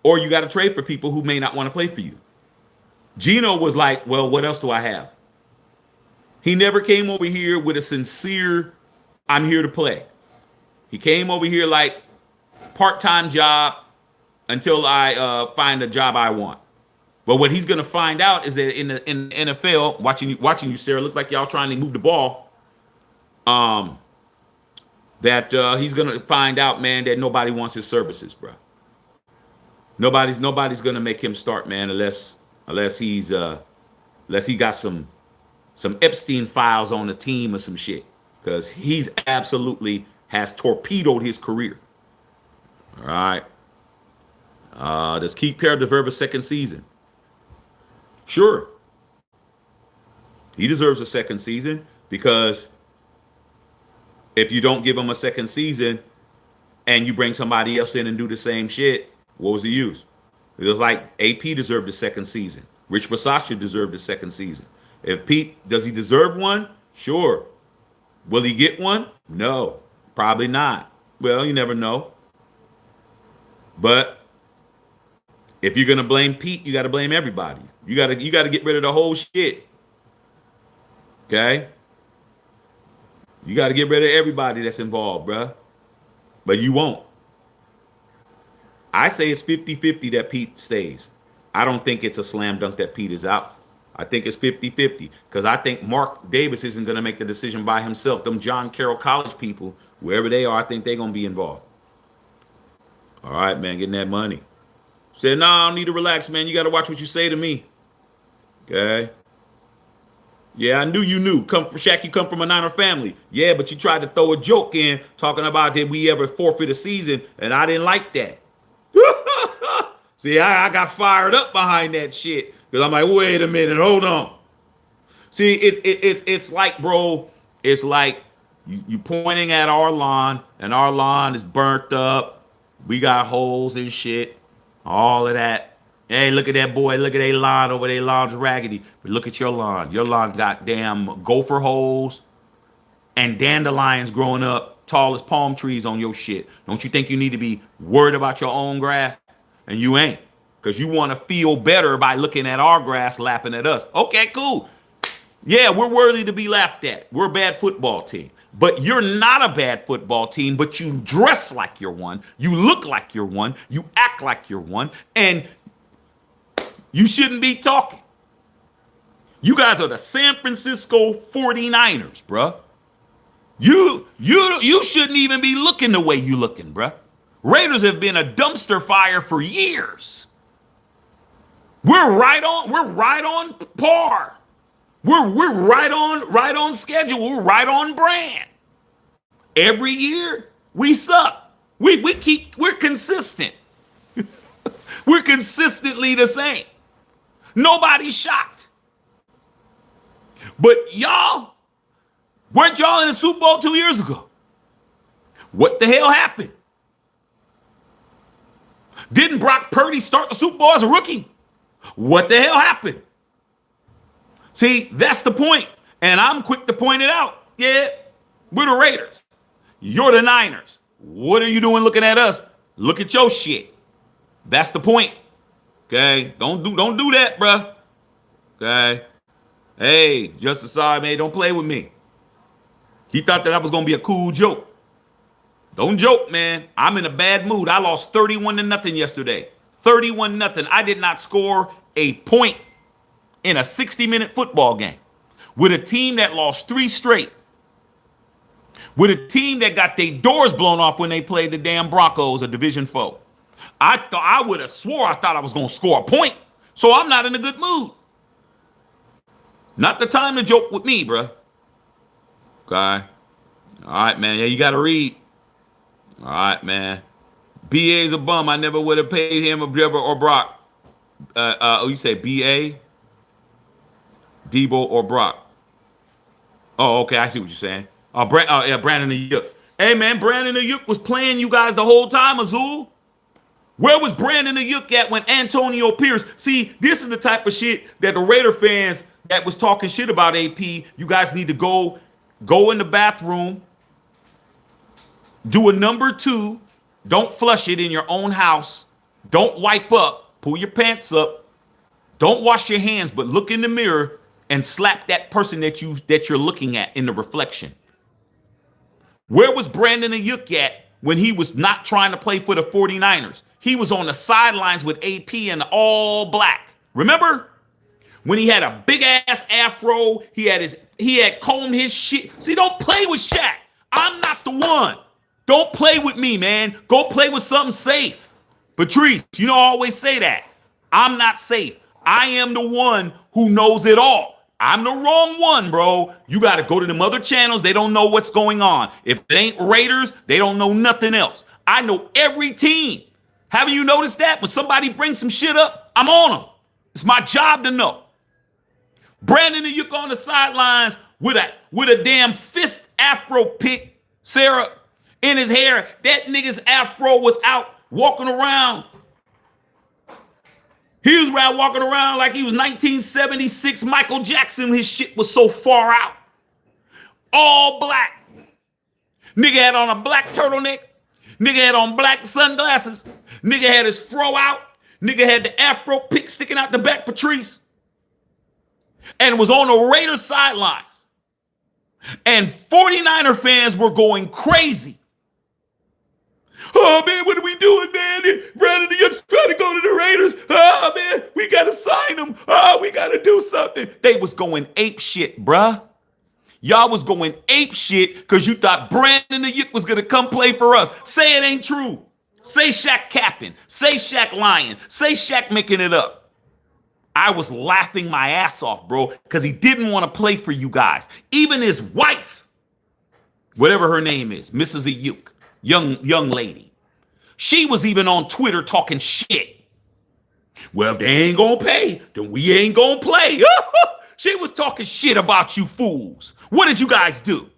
Or you got to trade for people who may not want to play for you. Gino was like, well, what else do I have? He never came over here with a sincere, I'm here to play. He came over here like part-time job until I find a job I want. But what he's going to find out is that in the NFL, watching you, Sarah, look like y'all trying to move the ball, that he's going to find out, man, that nobody wants his services, bro. Nobody's gonna make him start, man, unless he got some Epstein files on the team or some shit, because he's absolutely has torpedoed his career. All right. Does Keith Perry deserve a second season? Sure. He deserves a second season, because if you don't give him a second season and you bring somebody else in and do the same shit, what was the use? It was like AP deserved a second season. Rich Bisaccia deserved a second season. If Pete, does he deserve one? Sure. Will he get one? No, probably not. Well, you never know. But if you're gonna blame Pete, you got to blame everybody. You got to get rid of the whole shit. Okay? You got to get rid of everybody that's involved, bruh. But you won't. I say it's 50-50 that Pete stays. I don't think it's a slam dunk that Pete is out. I think it's 50-50, because I think Mark Davis isn't going to make the decision by himself. Them John Carroll College people, wherever they are, I think they're going to be involved. All right, man, getting that money. Said, no, I don't need to relax, man. You got to watch what you say to me. Okay? Yeah, I knew you knew. Come from Shaq, you come from a Niner family. Yeah, but you tried to throw a joke in talking about did we ever forfeit a season, and I didn't like that. See, I got fired up behind that shit, because I'm like, wait a minute, hold on. See, it's like, bro, it's like you pointing at our lawn, and our lawn is burnt up. We got holes and shit, all of that. Hey, look at that boy. Look at their lawn over there. Lawn's raggedy. But look at your lawn. Your lawn got damn gopher holes and dandelions growing up tall as palm trees on your shit. Don't you think you need to be worried about your own grass? And you ain't, because you want to feel better by looking at our grass laughing at us. Okay, cool. Yeah, we're worthy to be laughed at. We're a bad football team. But you're not a bad football team, but you dress like you're one. You look like you're one. You act like you're one. And you shouldn't be talking. You guys are the San Francisco 49ers, bruh. You shouldn't even be looking the way you looking, bruh. Raiders have been a dumpster fire for years. We're right on par. We're right on schedule. We're right on brand. Every year we suck. We're consistent. We're consistently the same. Nobody's shocked. But y'all, weren't y'all in the Super Bowl 2 years ago? What the hell happened? Didn't Brock Purdy start the Super Bowl as a rookie? What the hell happened? See, that's the point. And I'm quick to point it out. Yeah, we're the Raiders. You're the Niners. What are you doing looking at us? Look at your shit. That's the point. Okay? Don't do that, bruh. Okay? Hey, Justice Side, man, don't play with me. He thought that was going to be a cool joke. Don't joke, man. I'm in a bad mood. I lost 31-0 yesterday. 31-0. I did not score a point in a 60-minute football game with a team that lost 3 straight. With a team that got their doors blown off when they played the damn Broncos, a division foe. I would have swore I thought I was going to score a point. So I'm not in a good mood. Not the time to joke with me, bruh. Okay. All right, man. Yeah, you got to read. All right, man. BA's a bum. I never would have paid him a Debo or Brock. You say BA, Debo or Brock. Oh, okay. I see what you're saying. Brandon Ayuk. Hey, man, Brandon Ayuk was playing you guys the whole time, Azul. Where was Brandon Ayuk at when Antonio Pierce? See, this is the type of shit that the Raider fans that was talking shit about AP, you guys need to go in the bathroom, do a number 2, don't flush it in your own house, don't wipe up, pull your pants up, don't wash your hands, but look in the mirror and slap that person that you're looking at in the reflection. Where was Brandon Ayuk at when he was not trying to play for the 49ers? He was on the sidelines with AP and all black. Remember? When he had a big ass afro, he had combed his shit. See, don't play with Shaq. I'm not the one. Don't play with me, man. Go play with something safe. Patrice, you know, I always say that. I'm not safe. I am the one who knows it all. I'm the wrong one, bro. You got to go to them other channels. They don't know what's going on. If it ain't Raiders, they don't know nothing else. I know every team. Haven't you noticed that? When somebody brings some shit up, I'm on them. It's my job to know. Brandon Ayuk on the sidelines with a damn fist afro pick, Sarah, in his hair. That nigga's afro was out walking around. He was around walking around like he was 1976 Michael Jackson. His shit was so far out. All black. Nigga had on a black turtleneck. Nigga had on black sunglasses. Nigga had his fro out. Nigga had the afro pick sticking out the back, Patrice. And was on the Raiders sidelines. And 49er fans were going crazy. Oh, man, what are we doing, man? Brandon Ayuk's trying to go to the Raiders. Oh, man, we got to sign him. Oh, we got to do something. They was going ape shit, bruh. Y'all was going ape shit because you thought Brandon Ayuk was going to come play for us. Say it ain't true. Say Shaq capping. Say Shaq lying. Say Shaq making it up. I was laughing my ass off, bro, because he didn't want to play for you guys. Even his wife, whatever her name is, Mrs. Ayuk, young lady, she was even on Twitter talking shit. Well, if they ain't gonna pay, then we ain't gonna play. She was talking shit about you fools. What did you guys do?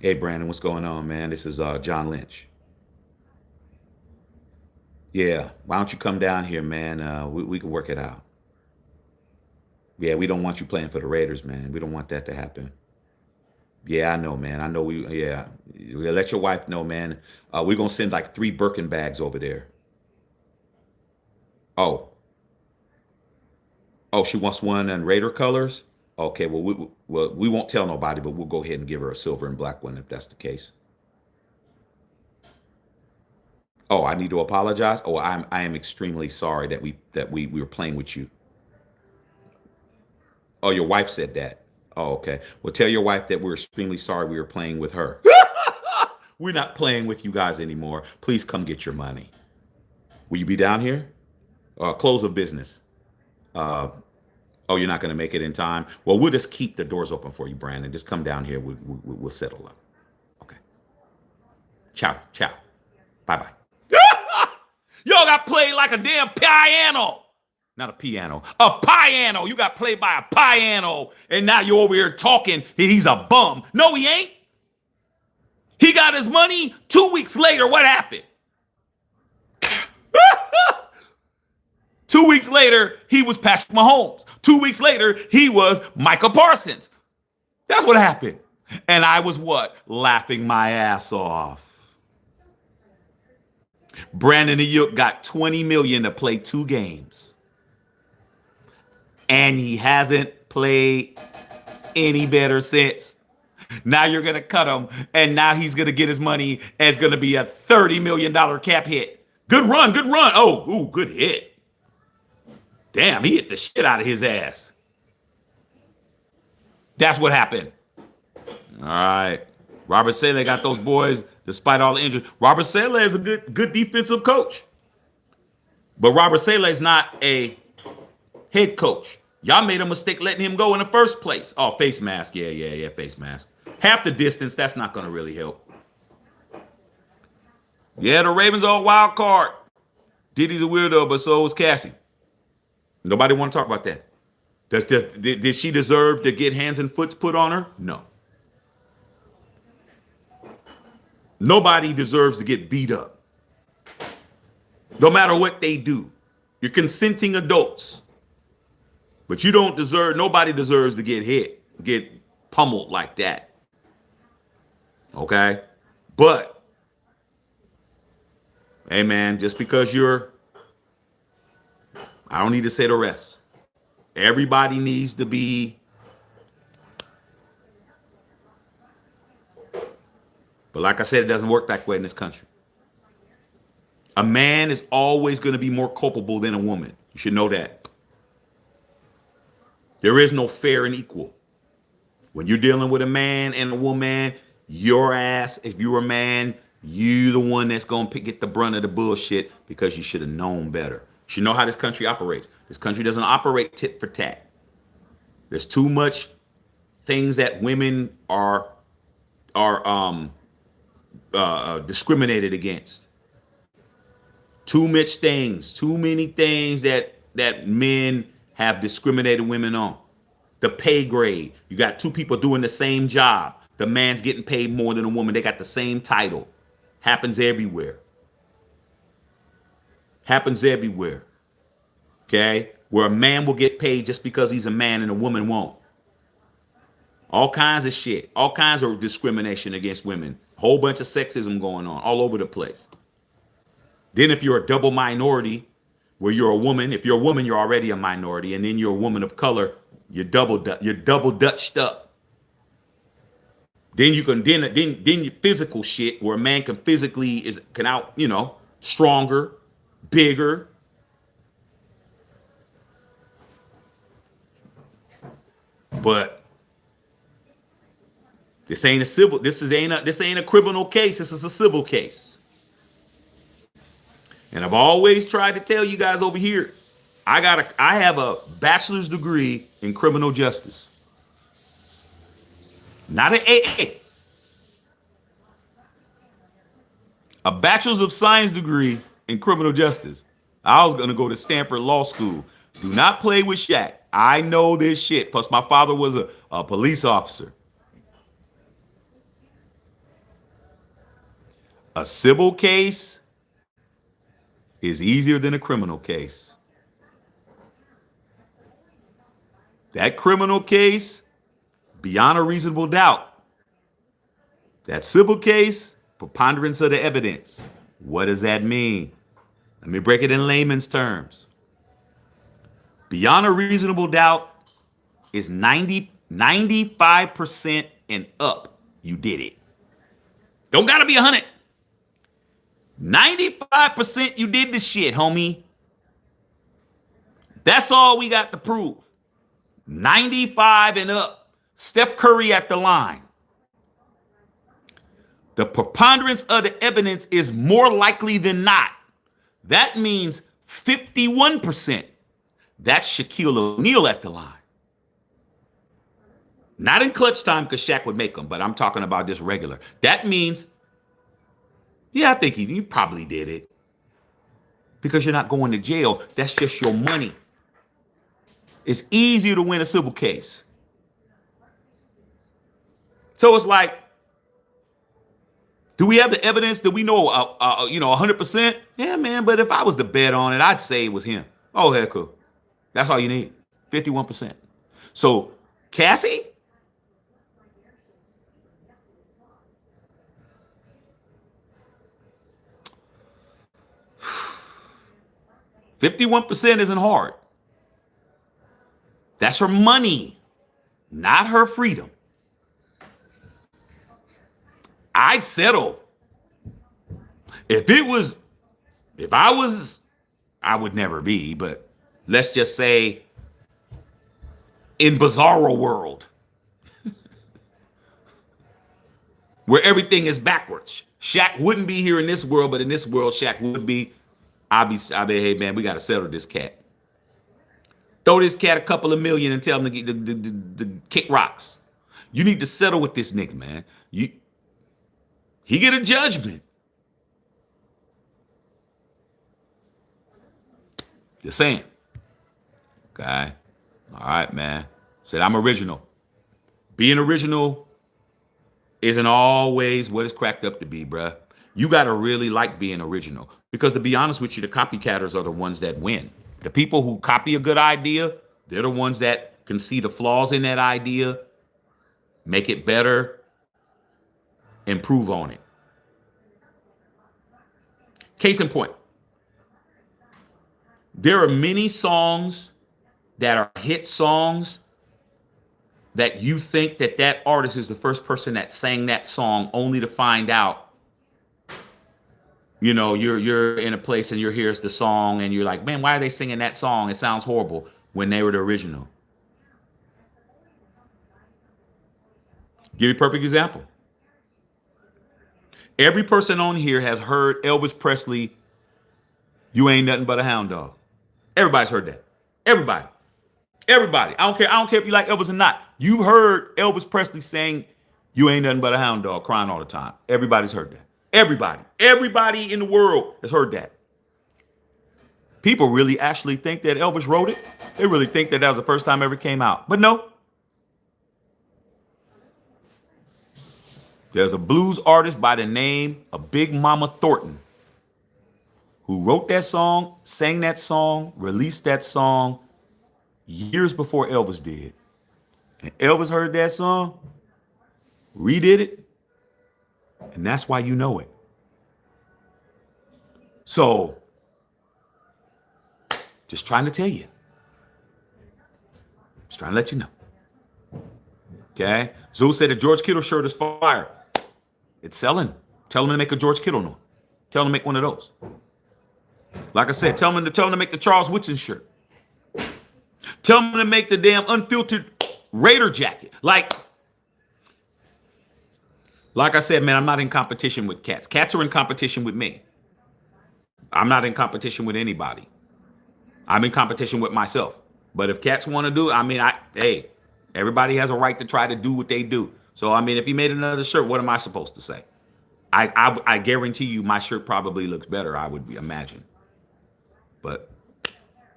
Hey, Brandon, what's going on, man? This is John Lynch. Yeah, why don't you come down here, man? We can work it out. Yeah, we don't want you playing for the Raiders, man. We don't want that to happen. Yeah, I know, man. I know yeah. We'll let your wife know, man. We're going to send like 3 Birkin bags over there. Oh, she wants one in Raider colors? Okay, well, we won't tell nobody, but we'll go ahead and give her a silver and black one if that's the case. Oh, I need to apologize. Oh, I am extremely sorry that we were playing with you. Oh, your wife said that. Oh, okay. Well, tell your wife that we're extremely sorry we were playing with her. We're not playing with you guys anymore. Please come get your money. Will you be down here? Close of business. Oh, you're not going to make it in time? Well, we'll just keep the doors open for you, Brandon. Just come down here. We'll settle up. Okay. Ciao. Bye-bye. Y'all got played like a damn piano. Not a piano, a piano. You got played by a piano, and now you're over here talking that he's a bum. No, he ain't. He got his money 2 weeks later. What happened? 2 weeks later, he was Patrick Mahomes. 2 weeks later, he was Micah Parsons. That's what happened. And I was what? Laughing my ass off. Brandon Ayuk got $20 million to play 2 games. And he hasn't played any better since. Now you're going to cut him, and now he's going to get his money, and it's going to be a $30 million cap hit. Good run. Oh, ooh, good hit. Damn, he hit the shit out of his ass. That's what happened. All right. Robert Saleh got those boys despite all the injuries. Robert Saleh is a good defensive coach. But Robert Saleh is not a head coach. Y'all made a mistake letting him go in the first place. Oh, face mask. Yeah, face mask. Half the distance, that's not going to really help. Yeah, the Ravens are a wild card. Diddy's a weirdo, but so is Cassie. Nobody want to talk about that. Did she deserve to get hands and foots put on her? No. Nobody deserves to get beat up. No matter what they do. You're consenting adults. But nobody deserves to get hit, get pummeled like that. Okay? But, hey man, just because I don't need to say the rest. Everybody needs to be, but like I said, it doesn't work that way in this country. A man is always going to be more culpable than a woman. You should know that. There is no fair and equal. When you're dealing with a man and a woman, your ass, if you're a man, you the one that's going to get the brunt of the bullshit because you should have known better. You should know how this country operates. This country doesn't operate tit for tat. There's too much things that women are discriminated against. Too much things, too many things that men have discriminated women on. The pay grade. You got two people doing the same job. The man's getting paid more than a woman. They got the same title. Happens everywhere. Happens everywhere. Okay? Where a man will get paid just because he's a man and a woman won't. All kinds of shit. All kinds of discrimination against women. Whole bunch of sexism going on all over the place. Then if you're a double minority, where you're a woman, if you're a woman, you're already a minority, and then you're a woman of color, you're double dutched up. Then you can then your physical shit where a man can physically can out, stronger, bigger. But this ain't a criminal case. This is a civil case. And I've always tried to tell you guys over here, I have a bachelor's degree in criminal justice. Not an AA. A bachelor's of science degree in criminal justice. I was going to go to Stanford Law School. Do not play with Shaq. I know this shit. Plus, my father was a police officer. A civil case is easier than a criminal case. That criminal case, beyond a reasonable doubt. That civil case, preponderance of the evidence. What does that mean? Let me break it in layman's terms. Beyond a reasonable doubt is 95% and up. You did it. Don't gotta be 100. 95% you did the shit, homie. That's all we got to prove. 95 and up. Steph Curry at the line. The preponderance of the evidence is more likely than not. That means 51%. That's Shaquille O'Neal at the line. Not in clutch time because Shaq would make them, but I'm talking about just regular. That means, yeah, I think you probably did it. Because you're not going to jail. That's just your money. It's easier to win a civil case. So it's like, do we have the evidence that we know, 100%? Yeah, man, but if I was to bet on it, I'd say it was him. Oh, hell, cool. That's all you need. 51%. So, Cassie? $51% isn't hard. That's her money, not her freedom. I'd settle. I would never be, but let's just say in bizarro world where everything is backwards. Shaq wouldn't be here in this world, but in this world, Shaq would be. I'll be, hey man, we got to settle this cat. Throw this cat a couple of million and tell him to kick rocks. You need to settle with this nigga, man. He get a judgment. Just saying. Okay. All right, man. Said I'm original. Being original isn't always what it's cracked up to be, bruh. You got to really like being original. Because to be honest with you, the copycatters are the ones that win. The people who copy a good idea, they're the ones that can see the flaws in that idea, make it better, improve on it. Case in point, there are many songs that are hit songs that you think that artist is the first person that sang that song, only to find out, you're in a place and here's the song and you're like, man, why are they singing that song? It sounds horrible, when they were the original. Give you a perfect example. Every person on here has heard Elvis Presley, "You ain't nothing but a hound dog." Everybody's heard that. Everybody. Everybody. I don't care. I don't care if you like Elvis or not. You've heard Elvis Presley saying, "You ain't nothing but a hound dog," crying all the time. Everybody's heard that. Everybody. Everybody in the world has heard that. People really actually think that Elvis wrote it. They really think that that was the first time it ever came out. But no. There's a blues artist by the name of Big Mama Thornton who wrote that song, sang that song, released that song years before Elvis did. And Elvis heard that song, redid it, and that's why you know it. So, just trying to tell you. Just trying to let you know. Okay? Zeus said the George Kittle shirt is fire. It's selling. Tell them to make a George Kittle one. Tell them to make one of those. Like I said, tell them to make the Charles Woodson shirt. Tell them to make the damn unfiltered Raider jacket. Like I said, man, I'm not in competition with cats. Cats are in competition with me. I'm not in competition with anybody. I'm in competition with myself. But if cats want to do it, hey, everybody has a right to try to do what they do. So, if he made another shirt, what am I supposed to say? I guarantee you my shirt probably looks better, I would imagine. But,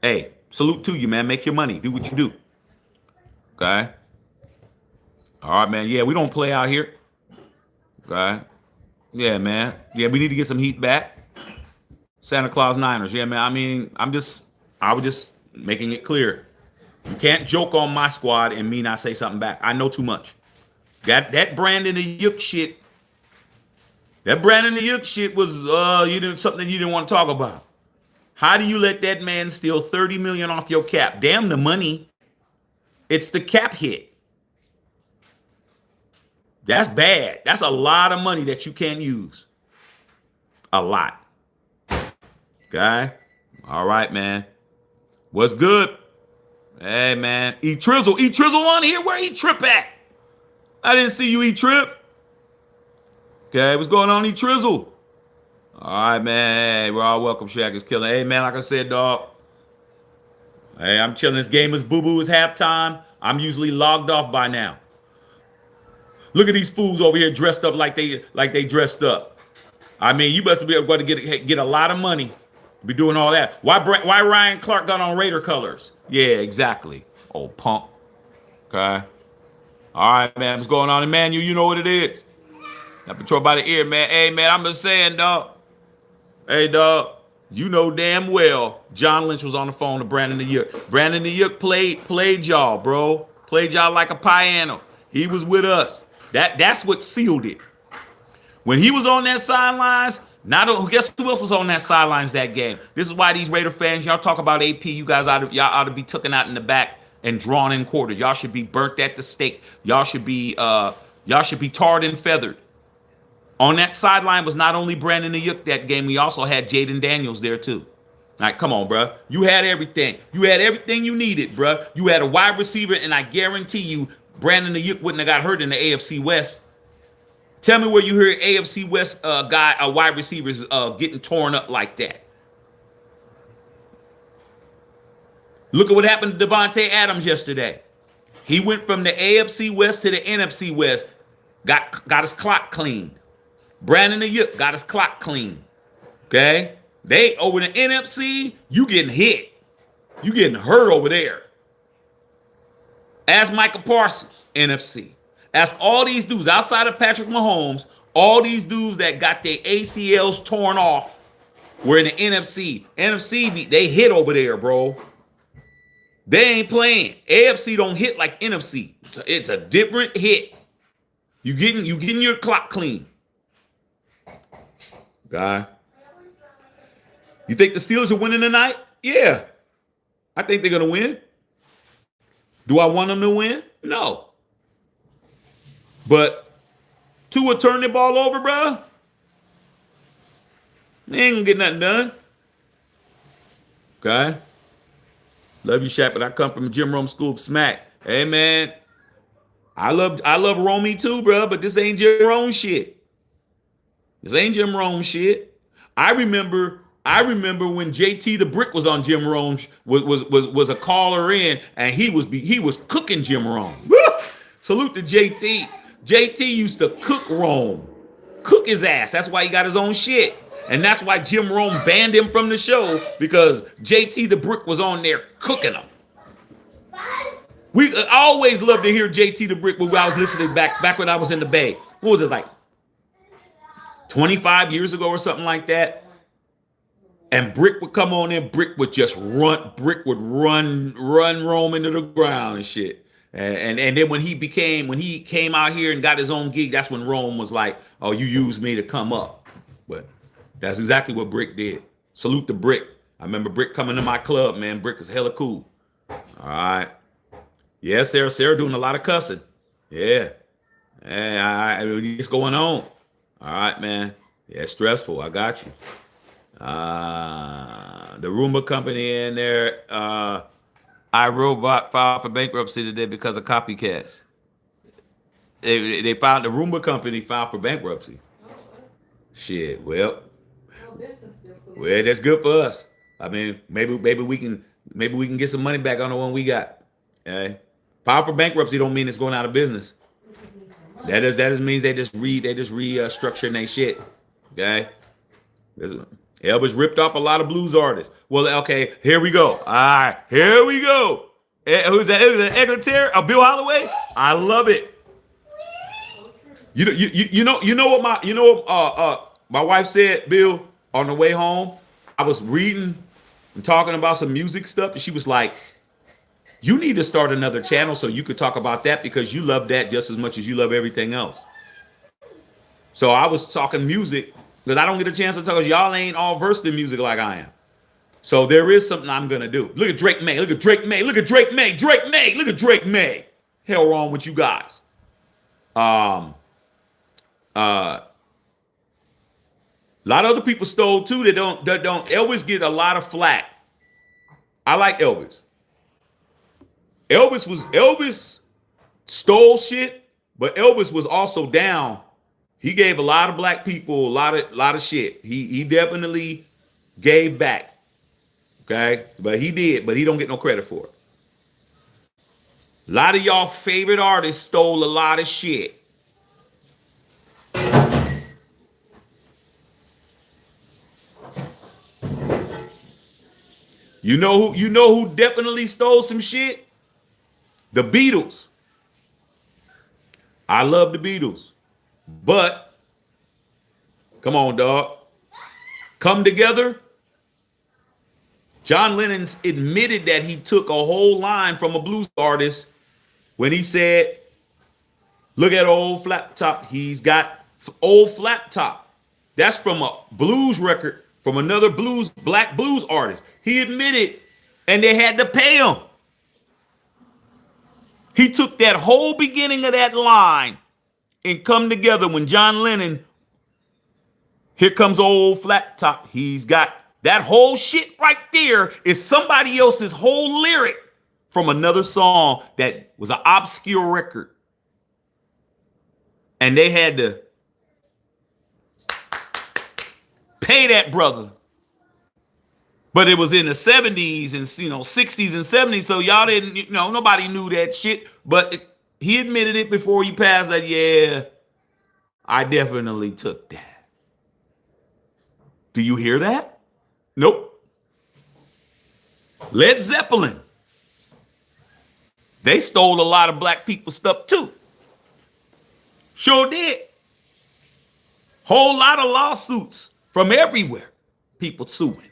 hey, salute to you, man. Make your money. Do what you do. Okay? All right, man. Yeah, we don't play out here. Okay? Yeah, man. Yeah, we need to get some heat back. Santa Claus Niners. Yeah, man. I was just making it clear. You can't joke on my squad and me not say something back. I know too much. That Brandon the Yuk shit. That Brandon the Yuk shit was something you didn't want to talk about. How do you let that man steal $30 million off your cap? Damn the money. It's the cap hit. That's bad. That's a lot of money that you can't use. A lot. Okay? All right, man. What's good? Hey, man. E-Trizzle. E-Trizzle on here? Where E-Trip at? I didn't see you, E-Trip. Okay, what's going on, E-Trizzle? All right, man. Hey, we're all welcome. Shaq is killing. Hey, man, like I said, dog. Hey, I'm chilling. This game is boo-boo. It's halftime. I'm usually logged off by now. Look at these fools over here dressed up like they dressed up. You must be able to get a lot of money to be doing all that. Why Ryan Clark got on Raider colors? Yeah, exactly. Old punk. Okay. All right, man. What's going on, Emmanuel? You know what it is. That patrol by the ear, man. Hey, man, I'm just saying, dog. Hey, dog. You know damn well John Lynch was on the phone to Brandon the Yuk. Brandon the Yuk played y'all, bro. Played y'all like a piano. He was with us. That's what sealed it. When he was on that sidelines, guess who else was on that sidelines that game? This is why these Raider fans, y'all talk about AP, y'all ought to be taken out in the back and drawn and quartered. Y'all should be burnt at the stake. Y'all should be tarred and feathered. On that sideline was not only Brandon the Yuk that game, we also had Jaden Daniels there too. All right, come on, bro. You had everything. You had everything you needed, bro. You had a wide receiver, and I guarantee you, Brandon the Yuk wouldn't have got hurt in the AFC West. Tell me where you heard AFC West wide receivers getting torn up like that. Look at what happened to Devontae Adams yesterday. He went from the AFC West to the NFC West, got his clock cleaned. Brandon the Yuk got his clock clean. Okay? They over the NFC, you getting hit. You getting hurt over there. Ask Michael Parsons, NFC. Ask all these dudes outside of Patrick Mahomes, all these dudes that got their ACLs torn off were in the NFC. NFC, they hit over there, bro. They ain't playing. AFC don't hit like NFC. It's a different hit. You getting your clock clean. Guy. You think the Steelers are winning tonight? Yeah. I think they're going to win. Do I want them to win? No. But Tua turn the ball over, bro. They ain't going to get nothing done. Okay. Love you, Shaq, but I come from Jim Rome School of Smack. Hey, man. I love Romy too, bro, but this ain't Jim Rome shit. This ain't Jim Rome shit. I remember when JT the Brick was on Jim Rome, was a caller in, and he was cooking Jim Rome. Woo! Salute to JT. JT used to cook Rome, cook his ass. That's why he got his own shit. And that's why Jim Rome banned him from the show, because JT the Brick was on there cooking him. I always loved to hear JT the Brick when I was listening back when I was in the Bay. What was it, like 25 years ago or something like that? And Brick would come on in, Brick would run Rome into the ground and shit. And then when he came out here and got his own gig, that's when Rome was like, oh, you used me to come up. But that's exactly what Brick did. Salute to Brick. I remember Brick coming to my club, man. Brick was hella cool. All right. Yeah, Sarah doing a lot of cussing. Yeah. And what's going on? All right, man. Yeah, it's stressful. I got you. The Roomba company in there, iRobot filed for bankruptcy today because of copycats. They filed, the Roomba company filed for bankruptcy. Shit, well, that's good for us. I mean, maybe we can get some money back on the one we got. Okay? File for bankruptcy don't mean it's going out of business. That just means they just restructuring their shit. Okay? Elvis ripped off a lot of blues artists. Well, okay, here we go. All right, here we go. Who's that? Edgar Terry? Bill Holloway? I love it. You know what my wife said, Bill, on the way home. I was reading and talking about some music stuff, and she was like, you need to start another channel so you could talk about that, because you love that just as much as you love everything else. So I was talking music, because I don't get a chance to talk, because y'all ain't all versed in music like I am. So there is something I'm going to do. Look at Drake May. Look at Drake May. Look at Drake May. Drake May. Look at Drake May. Hell wrong with you guys. A lot of other people stole too. That don't. Elvis get a lot of flack. I like Elvis. Elvis stole shit, but Elvis was also down. He gave a lot of black people a lot of shit. He definitely gave back. Okay, but he did, but he don't get no credit for it. A lot of y'all favorite artists stole a lot of shit. You know who definitely stole some shit? The Beatles. I love the Beatles. But come on, dog. Come Together. John Lennon admitted that he took a whole line from a blues artist when he said, look at old flat top. He's got old flat top. That's from a blues record from another black blues artist. He admitted, and they had to pay him. He took that whole beginning of that line and Come Together when John Lennon, here comes old flat top. He's got that whole shit right there is somebody else's whole lyric from another song that was an obscure record. And they had to pay that brother. But it was in the 70s and 60s and 70s, so y'all didn't, nobody knew that shit. But he admitted it before he passed that, yeah, I definitely took that. Do you hear that? Nope. Led Zeppelin. They stole a lot of black people's stuff too. Sure did. Whole lot of lawsuits from everywhere. People suing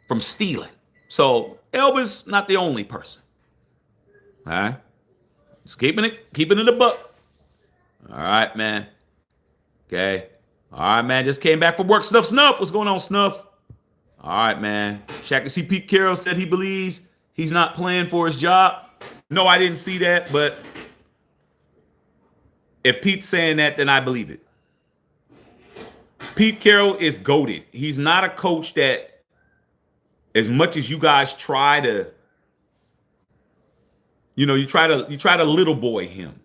from stealing. So Elvis, not the only person. All right. Just keeping it a buck. All right, man. Okay. All right, man. Just came back from work. Snuff. What's going on, Snuff? All right, man. See, Pete Carroll said he believes he's not playing for his job. No, I didn't see that, but if Pete's saying that, then I believe it. Pete Carroll is goated. He's not a coach that, as much as you guys try to, you try to little boy him.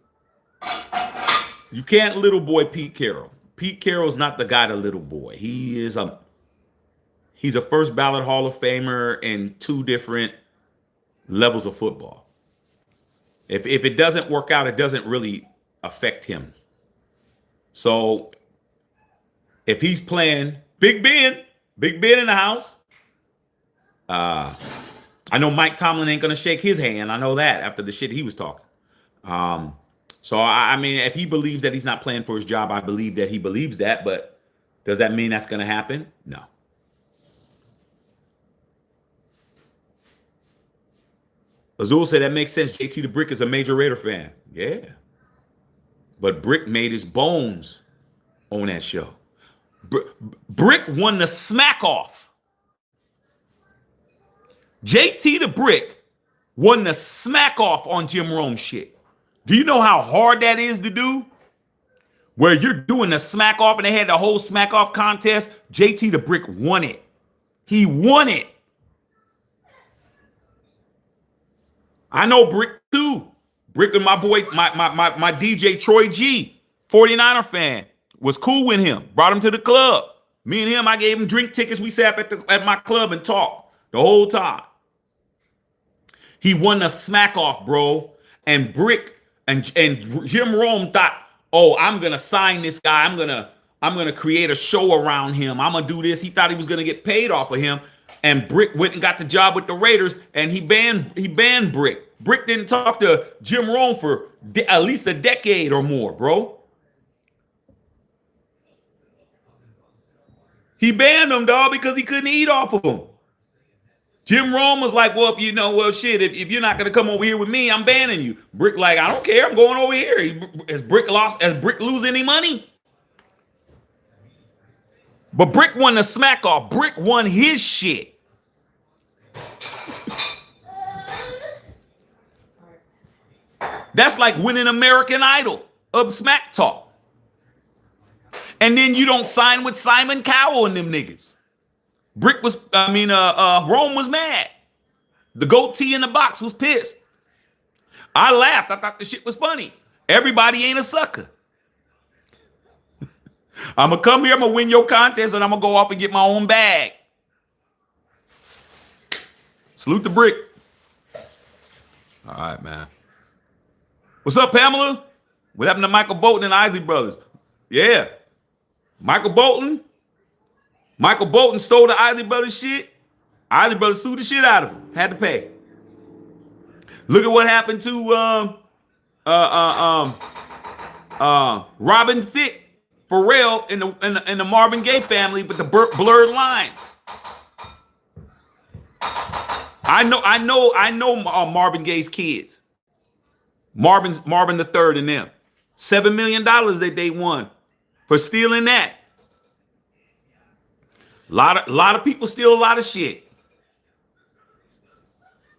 You can't little boy Pete Carroll. Pete Carroll's not the guy to little boy. He's a first ballot Hall of Famer in 2 different levels of football. If it doesn't work out, it doesn't really affect him. So if he's playing Big Ben in the house, I know Mike Tomlin ain't gonna shake his hand. I know that after the shit he was talking. So I mean, if he believes that he's not playing for his job, I believe that he believes that. But does that mean that's gonna happen? No. Azul said that makes sense. JT the Brick is a major Raider fan. Yeah. But Brick made his bones on that show. Brick won the smack off. JT the Brick won the smack off on Jim Rome shit. Do you know how hard that is to do? Where you're doing the smack off and they had the whole smack off contest. JT the Brick won it. He won it. I know Brick too. Brick and my boy, my DJ Troy G, 49er fan, was cool with him. Brought him to the club. Me and him, I gave him drink tickets. We sat at my club and talked the whole time. He won the smack off, bro. And Brick and Jim Rome thought, oh, I'm gonna sign this guy. I'm gonna create a show around him. I'm gonna do this. He thought he was gonna get paid off of him. And Brick went and got the job with the Raiders, and he banned Brick. Brick didn't talk to Jim Rome for at least a decade or more, bro. He banned him, dog, because he couldn't eat off of him. Jim Rome was like, well, if you're not gonna come over here with me, I'm banning you. Brick like, I don't care, I'm going over here. Has Brick lose any money? But Brick won the smack off. Brick won his shit. That's like winning American Idol of smack talk. And then you don't sign with Simon Cowell and them niggas. Rome was mad. The goatee in the box was pissed. I laughed. I thought the shit was funny. Everybody ain't a sucker. I'm going to come here, I'm going to win your contest, and I'm going to go off and get my own bag. Salute the Brick. All right, man. What's up, Pamela? What happened to Michael Bolton and Isley Brothers? Yeah. Michael Bolton stole the Isley Brothers shit. Isley Brothers sued the shit out of him. Had to pay. Look at what happened to Robin Thicke, Pharrell, in the Marvin Gaye family with the blurred lines. I know Marvin Gaye's kids. Marvin the third and them. $7 million that they won for stealing that. A lot of people steal a lot of shit.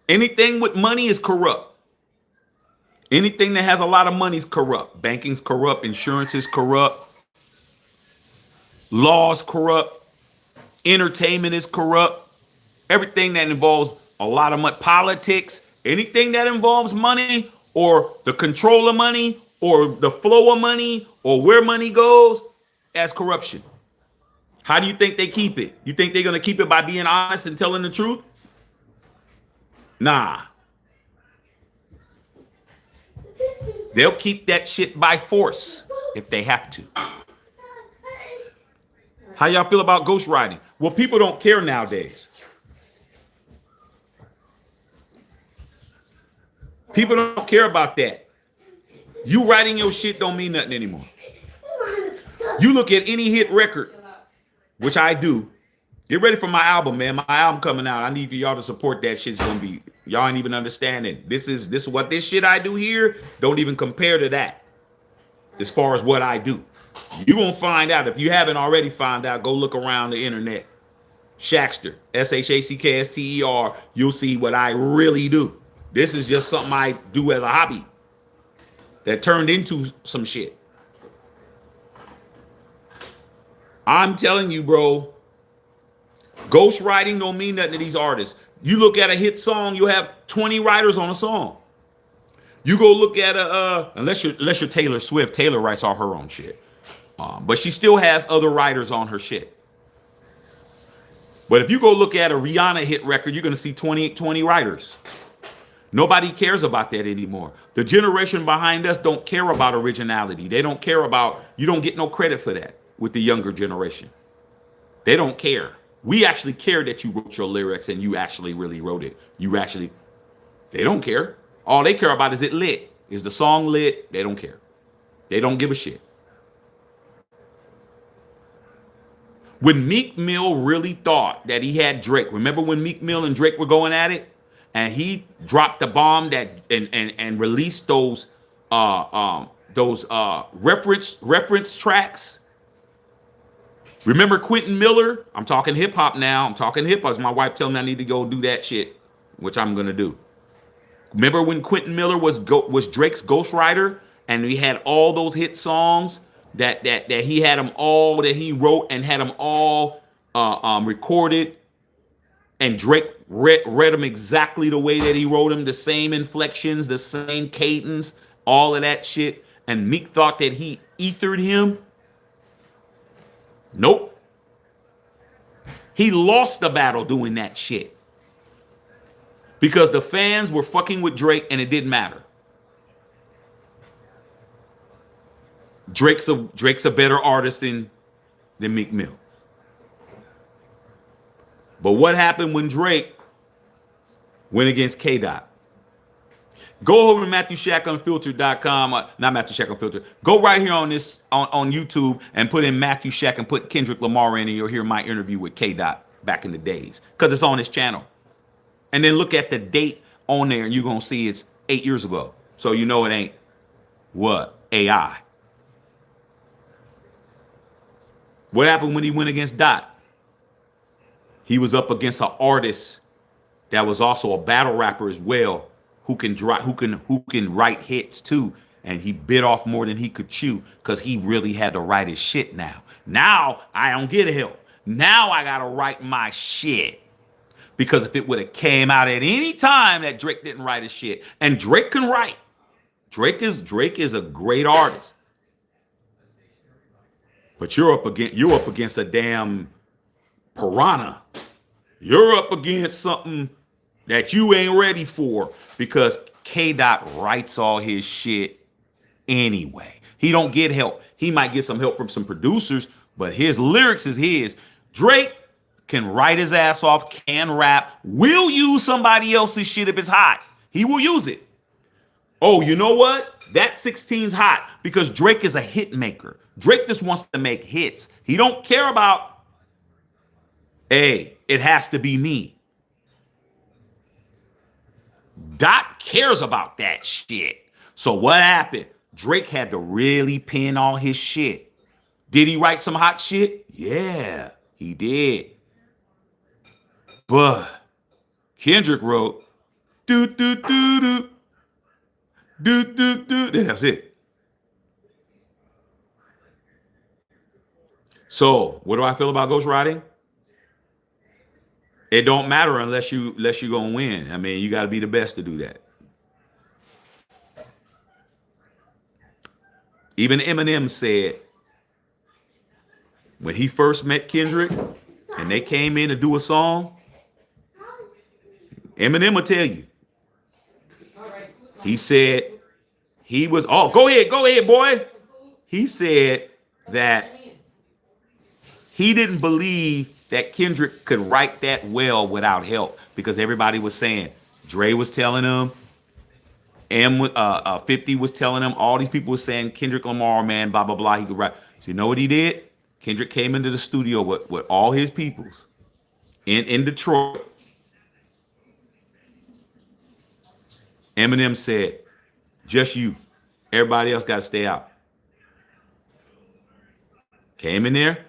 Anything with money is corrupt. Anything that has a lot of money is corrupt. Banking's corrupt. Insurance is corrupt. Law's corrupt. Entertainment is corrupt. Everything that involves a lot of money. Politics. Anything that involves money or the control of money or the flow of money or where money goes, that's corruption. How do you think they keep it? You think they're going to keep it by being honest and telling the truth? Nah. They'll keep that shit by force if they have to. How y'all feel about ghostwriting? Well, people don't care nowadays. People don't care about that. You writing your shit don't mean nothing anymore. You look at any hit record, which I do. Get ready for my album, man. My album coming out. I need for y'all to support that shit's gonna be. Y'all ain't even understanding. This is what this shit I do here don't even compare to that. As far as what I do. You gonna find out. If you haven't already found out, go look around the internet. Shackster, SHACKSTER. You'll see what I really do. This is just something I do as a hobby that turned into some shit. I'm telling you, bro, ghostwriting don't mean nothing to these artists. You look at a hit song, you have 20 writers on a song. You go look at unless you're Taylor Swift. Taylor writes all her own shit, but she still has other writers on her shit. But if you go look at a Rihanna hit record, you're gonna see 20 writers. Nobody cares about that anymore. The generation behind us don't care about originality. They don't care about, you don't get no credit for that with the younger generation. They don't care. We actually care that you wrote your lyrics and you actually really wrote it. They don't care. All they care about is it lit. Is the song lit? They don't care. They don't give a shit. When Meek Mill really thought that he had Drake, remember when Meek Mill and Drake were going at it? And he dropped the bomb that and released those reference tracks. Remember Quentin Miller? I'm talking hip hop now. I'm talking hip hop. My wife telling me I need to go do that shit, which I'm gonna do. Remember when Quentin Miller was Drake's ghostwriter, and we had all those hit songs that he had them all, that he wrote and had them all recorded. And Drake read them exactly the way that he wrote them, the same inflections, the same cadence, all of that shit. And Meek thought that he ethered him. Nope. He lost the battle doing that shit. Because the fans were fucking with Drake and it didn't matter. Drake's a better artist than Meek Mill. But what happened when Drake went against K-Dot? Go over to MatthewShackUnfiltered.com. Not Matthew Shack Unfiltered. Go right here on YouTube and put in Matthew Shack and put Kendrick Lamar in, and you'll hear my interview with K-Dot back in the days, because it's on his channel. And then look at the date on there, and you're going to see it's 8 years ago. So you know it ain't what? AI. What happened when he went against Dot? He was up against an artist that was also a battle rapper as well, who can write hits too, and he bit off more than he could chew because he really had to write his shit now. Now I don't get help. Now I gotta write my shit. Because if it would have came out at any time that Drake didn't write his shit, and Drake can write. Drake is a great artist. But you're up against a damn piranha. You're up against something that you ain't ready for, because K-Dot writes all his shit anyway. He don't get help. He might get some help from some producers, but his lyrics is his. Drake can write his ass off, can rap, will use somebody else's shit if it's hot. He will use it. Oh, you know what? That 16's hot because Drake is a hit maker. Drake just wants to make hits. He don't care about, hey, it has to be me. Dot cares about that shit. So what happened? Drake had to really pin all his shit. Did he write some hot shit? Yeah, he did. But Kendrick wrote do do do do do do do. Then that's it. So what do I feel about ghostwriting? It don't matter unless you gonna win. I mean, you got to be the best to do that. Even Eminem said when he first met Kendrick and they came in to do a song, Eminem will tell you. He said he was, oh, go ahead, boy. He said that he didn't believe that Kendrick could write that well without help, because everybody was saying, Dre was telling him, 50 was telling him, all these people were saying Kendrick Lamar, man, blah, blah, blah, he could write. So you know what he did? Kendrick came into the studio with all his peoples in Detroit. Eminem said, just you. Everybody else got to stay out. Came in there,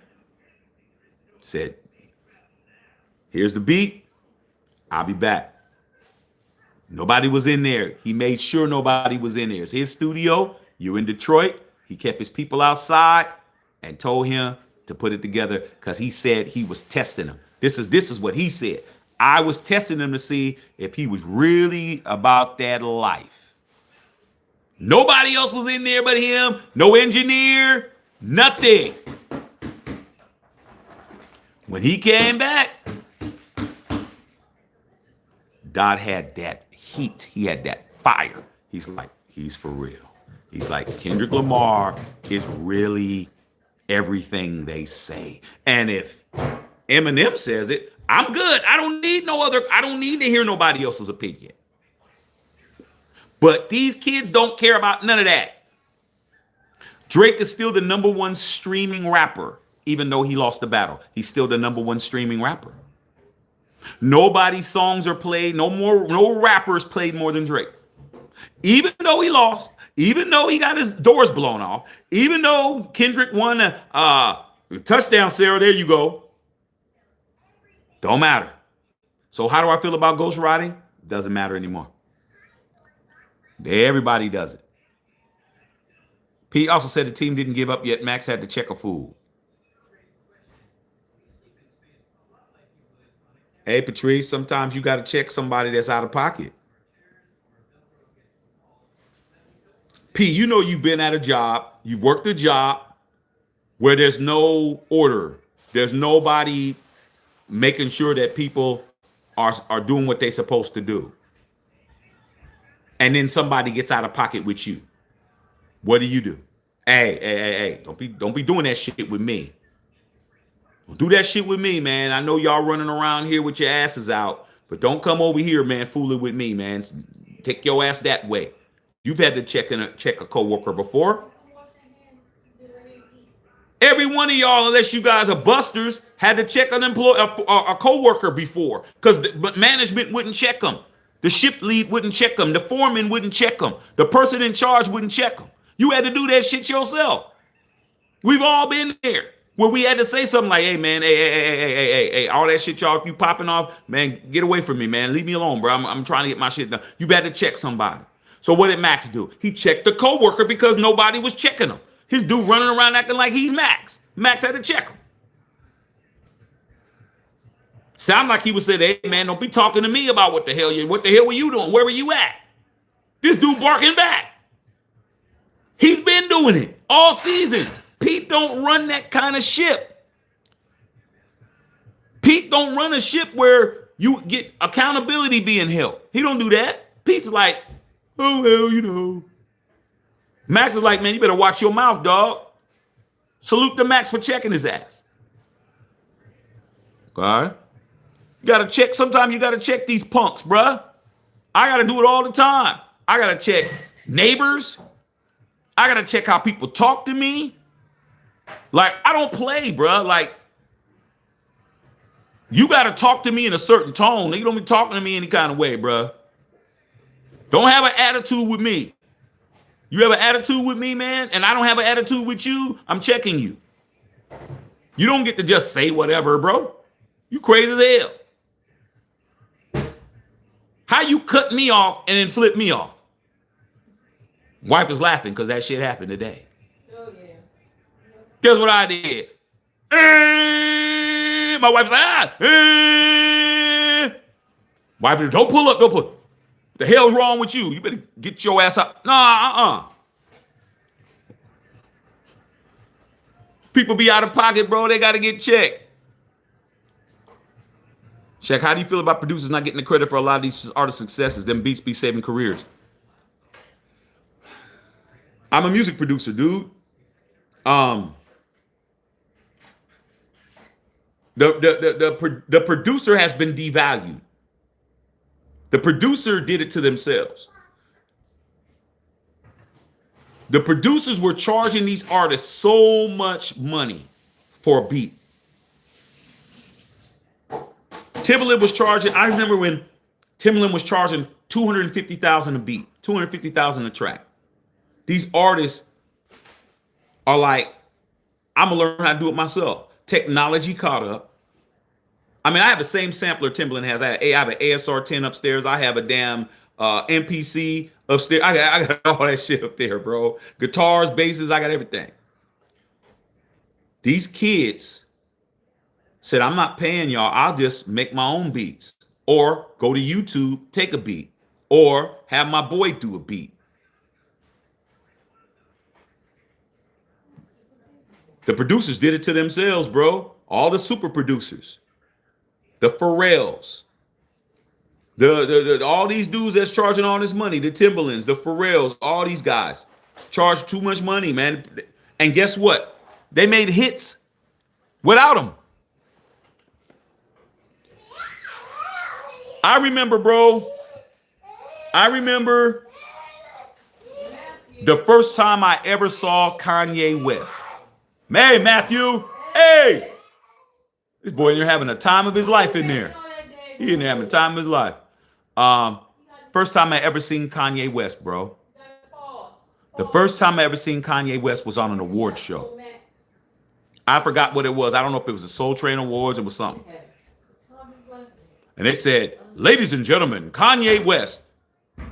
said, here's the beat. I'll be back. Nobody was in there. He made sure nobody was in there. It's his studio. You're in Detroit. He kept his people outside and told him to put it together, because he said he was testing them. This is what he said. I was testing him to see if he was really about that life. Nobody else was in there but him. No engineer, nothing. When he came back, Dot had that heat. He had that fire. He's like, he's for real. He's like, Kendrick Lamar is really everything they say. And if Eminem says it, I'm good. I don't need to hear nobody else's opinion. But these kids don't care about none of that. Drake is still the #1 streaming rapper, even though he lost the battle. He's still the #1 streaming rapper. Nobody's songs are played. No rappers played more than Drake. Even though he lost, even though he got his doors blown off, even though Kendrick won a touchdown, Sarah, there you go. Don't matter. So how do I feel about ghostwriting? Doesn't matter anymore. Everybody does it. Pete also said the team didn't give up yet. Max had to check a fool. Hey, Patrice, sometimes you got to check somebody that's out of pocket. Pete, you know you've been at a job. You worked a job where there's no order. There's nobody making sure that people are doing what they're supposed to do. And then somebody gets out of pocket with you. What do? Hey, don't be doing that shit with me. Don't do that shit with me, man. I know y'all running around here with your asses out, but don't come over here, man, fooling with me, man. Take your ass that way. You've had to check a coworker before. Every one of y'all, unless you guys are busters, had to check a coworker before, because management wouldn't check them. The shift lead wouldn't check them. The foreman wouldn't check them. The person in charge wouldn't check them. You had to do that shit yourself. We've all been there where we had to say something like, hey, man, hey, all that shit y'all, you popping off, man, get away from me, man. Leave me alone, bro. I'm trying to get my shit done. You had to check somebody. So what did Max do? He checked the coworker because nobody was checking him. His dude running around acting like he's Max. Max had to check him. Sound like he would say, hey, man, don't be talking to me about what the hell were you doing? Where were you at? This dude barking back. He's been doing it all season. Pete don't run that kind of ship. Pete don't run a ship where you get accountability being held. He don't do that. Pete's like, oh, hell, you know. Max is like, man, you better watch your mouth, dog. Salute to Max for checking his ass. All right. You got to check. Sometimes you got to check these punks, bruh. I got to do it all the time. I got to check neighbors. I got to check how people talk to me. Like, I don't play, bruh. Like, you got to talk to me in a certain tone. You don't be talking to me any kind of way, bruh. Don't have an attitude with me. You have an attitude with me, man, and I don't have an attitude with you, I'm checking you. You don't get to just say whatever, bro. You crazy as hell. How you cut me off and then flip me off? Wife is laughing because that shit happened today. Oh, yeah. Guess what I did? My wife's like, Wife, don't pull up, don't pull up. The hell's wrong with you? You better get your ass up. Nah, People be out of pocket, bro. They got to get checked. Shaq, how do you feel about producers not getting the credit for a lot of these artist successes? Them beats be saving careers. I'm a music producer, dude. The producer has been devalued. The producer did it to themselves. The producers were charging these artists so much money for a beat. Timbaland was charging, I remember when Timbaland was charging $250,000 a beat, $250,000 a track. These artists are like, I'm gonna learn how to do it myself. Technology caught up. I mean, I have the same sampler Timbaland has. I have an ASR 10 upstairs. I have a damn MPC upstairs. I got all that shit up there, bro. Guitars, basses, I got everything. These kids said, I'm not paying y'all. I'll just make my own beats. Or go to YouTube, take a beat. Or have my boy do a beat. The producers did it to themselves, bro. All the super producers, the Pharrells, the all these dudes that's charging all this money, the Timberlands, the Pharrells, all these guys charge too much money, man. And guess what? They made hits without them. I remember, bro. I remember the first time I ever saw Kanye West. Hey, Matthew. Hey. This boy in there having a time of his life in there. He in there having a time of his life. First time I ever seen Kanye West, bro. The first time I ever seen Kanye West was on an award show. I forgot what it was. I don't know if it was the Soul Train Awards or it was something. And they said, ladies and gentlemen, Kanye West.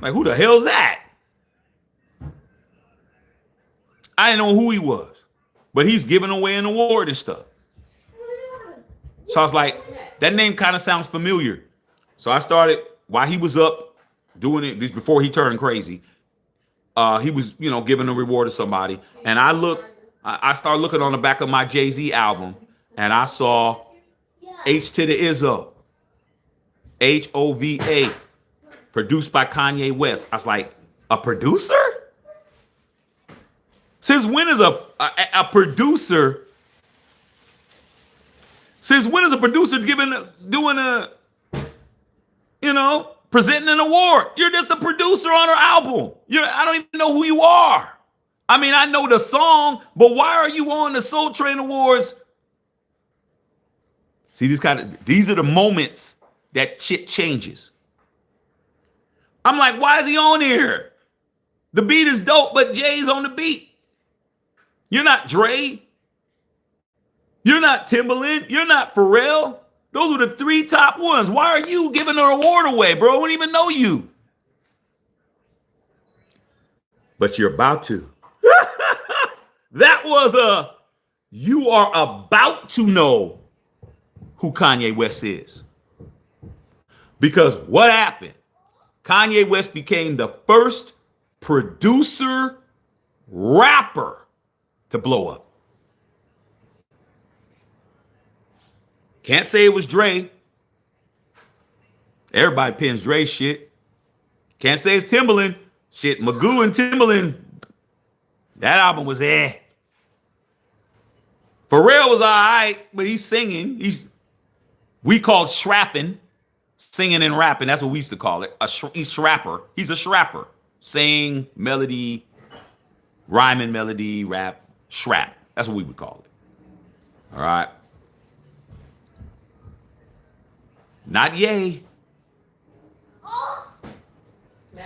Like, who the hell's that? I didn't know who he was. But he's giving away an award and stuff. So I was like, that name kind of sounds familiar. So I started, while he was up doing it, this before he turned crazy, he was, giving a reward to somebody. And I started looking on the back of my Jay-Z album, and I saw H to the Izzo, HOVA, produced by Kanye West. I was like, a producer? Since when is a producer? Since when is a producer presenting an award? You're just a producer on her album. I don't even know who you are. I mean, I know the song, but why are you on the Soul Train Awards? See, these are the moments that shit changes. I'm like, why is he on here? The beat is dope, but Jay's on the beat. You're not Dre. You're not Timberland. You're not Pharrell. Those are the 3 top ones. Why are you giving an award away, bro? I don't even know you. But you're about to. That was you are about to know who Kanye West is. Because what happened? Kanye West became the first producer rapper to blow up. Can't say it was Dre. Everybody pins Dre shit. Can't say it's Timberland. Shit, Magoo and Timberland. That album was eh. Pharrell was all right, but he's singing. We called shrapping. Singing and rapping. That's what we used to call it. He's shrapper. He's a shrapper. Sing, melody, rhyming melody, rap, shrap. That's what we would call it. All right. Not Ye.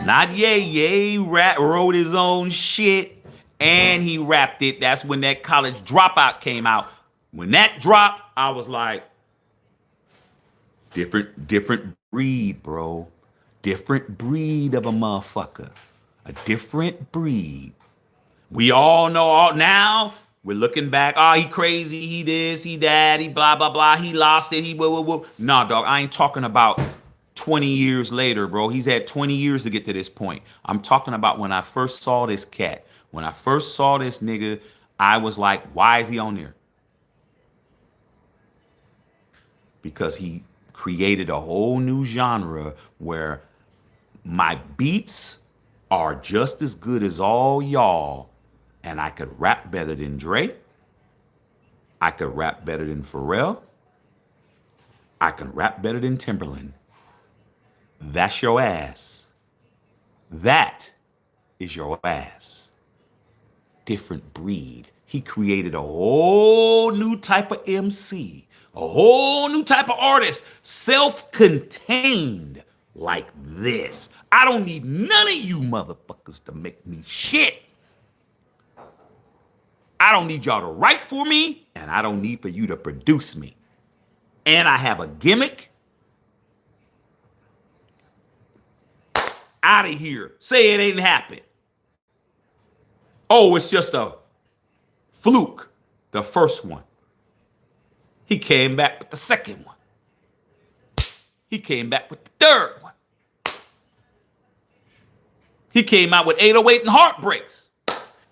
Not Ye. Ye wrote his own shit and he rapped it. That's when that College Dropout came out. When that dropped, I was like, different breed, bro. Different breed of a motherfucker. A different breed. We all know now. We're looking back. Oh, he crazy. He this, he that, he blah, blah, blah. He lost it. He whoa. Nah, dog. I ain't talking about 20 years later, bro. He's had 20 years to get to this point. I'm talking about when I first saw this cat. When I first saw this nigga, I was like, why is he on there? Because he created a whole new genre where my beats are just as good as all y'all. And I could rap better than Dre. I could rap better than Pharrell. I can rap better than Timberland. That's your ass. That is your ass. Different breed. He created a whole new type of MC. A whole new type of artist. Self-contained like this. I don't need none of you motherfuckers to make me shit. I don't need y'all to write for me, and I don't need for you to produce me. And I have a gimmick. Out of here. Say it ain't happened. Oh, it's just a fluke. The first one. He came back with the second one. He came back with the third one. He came out with 808 and Heartbreaks.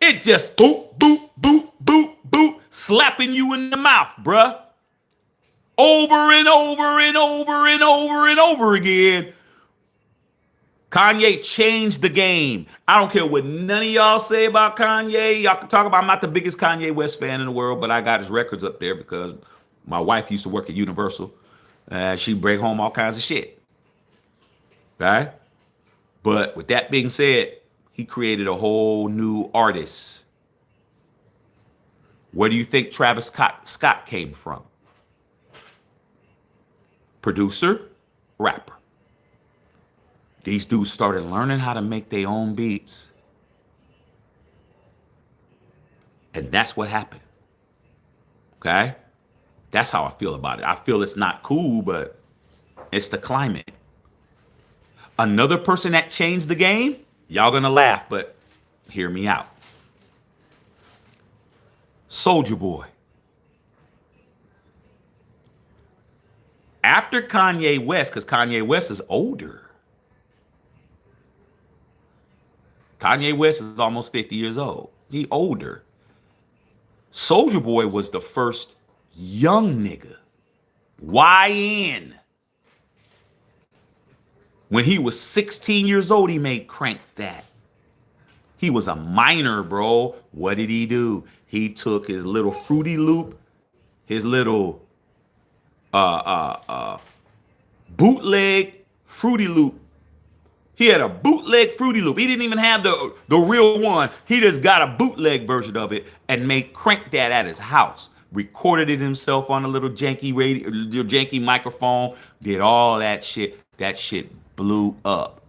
It just boop, boop, boop, boop, boop, slapping you in the mouth, bruh. Over and over and over and over and over again. Kanye changed the game. I don't care what none of y'all say about Kanye. Y'all can talk about, I'm not the biggest Kanye West fan in the world, but I got his records up there because my wife used to work at Universal. She'd bring home all kinds of shit. Right? But with that being said, he created a whole new artist. Where do you think Travis Scott came from? Producer, rapper. These dudes started learning how to make their own beats. And that's what happened. Okay? That's how I feel about it. I feel it's not cool, but it's the climate. Another person that changed the game, y'all gonna laugh, but hear me out. Soulja Boy. After Kanye West, because Kanye West is older. Kanye West is almost 50 years old. He older. Soulja Boy was the first young nigga. YN. When he was 16 years old, he made Crank That. He was a minor, bro. What did he do? He took his little Fruity Loop, his little bootleg Fruity Loop. He had a bootleg Fruity Loop. He didn't even have the real one. He just got a bootleg version of it and made Crank That at his house. Recorded it himself on a little janky radio, janky microphone. Did all that shit. That shit blew up.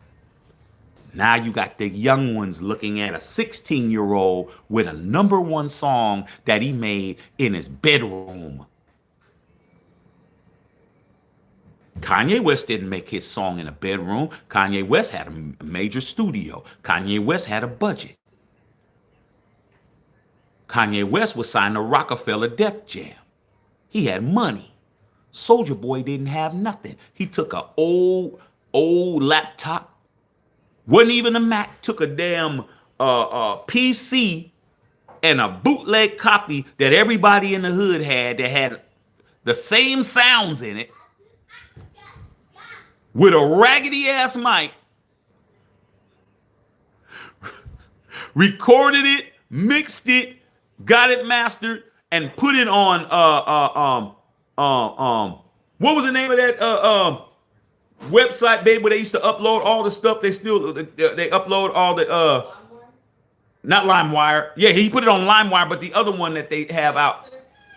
Now you got the young ones looking at a 16-year-old with a #1 song that he made in his bedroom. Kanye West didn't make his song in a bedroom. Kanye West had a major studio. Kanye West had a budget. Kanye West was signed to Rockefeller Def Jam. He had money. Soulja Boy didn't have nothing. He took an old laptop. Wasn't even a Mac. Took a damn PC and a bootleg copy that everybody in the hood had that had the same sounds in it with a raggedy ass mic. Recorded it, mixed it, got it mastered, and put it on what was the name of that website, babe, where they used to upload all the stuff. They upload all the not LimeWire. Yeah, he put it on LimeWire, but the other one that they have out.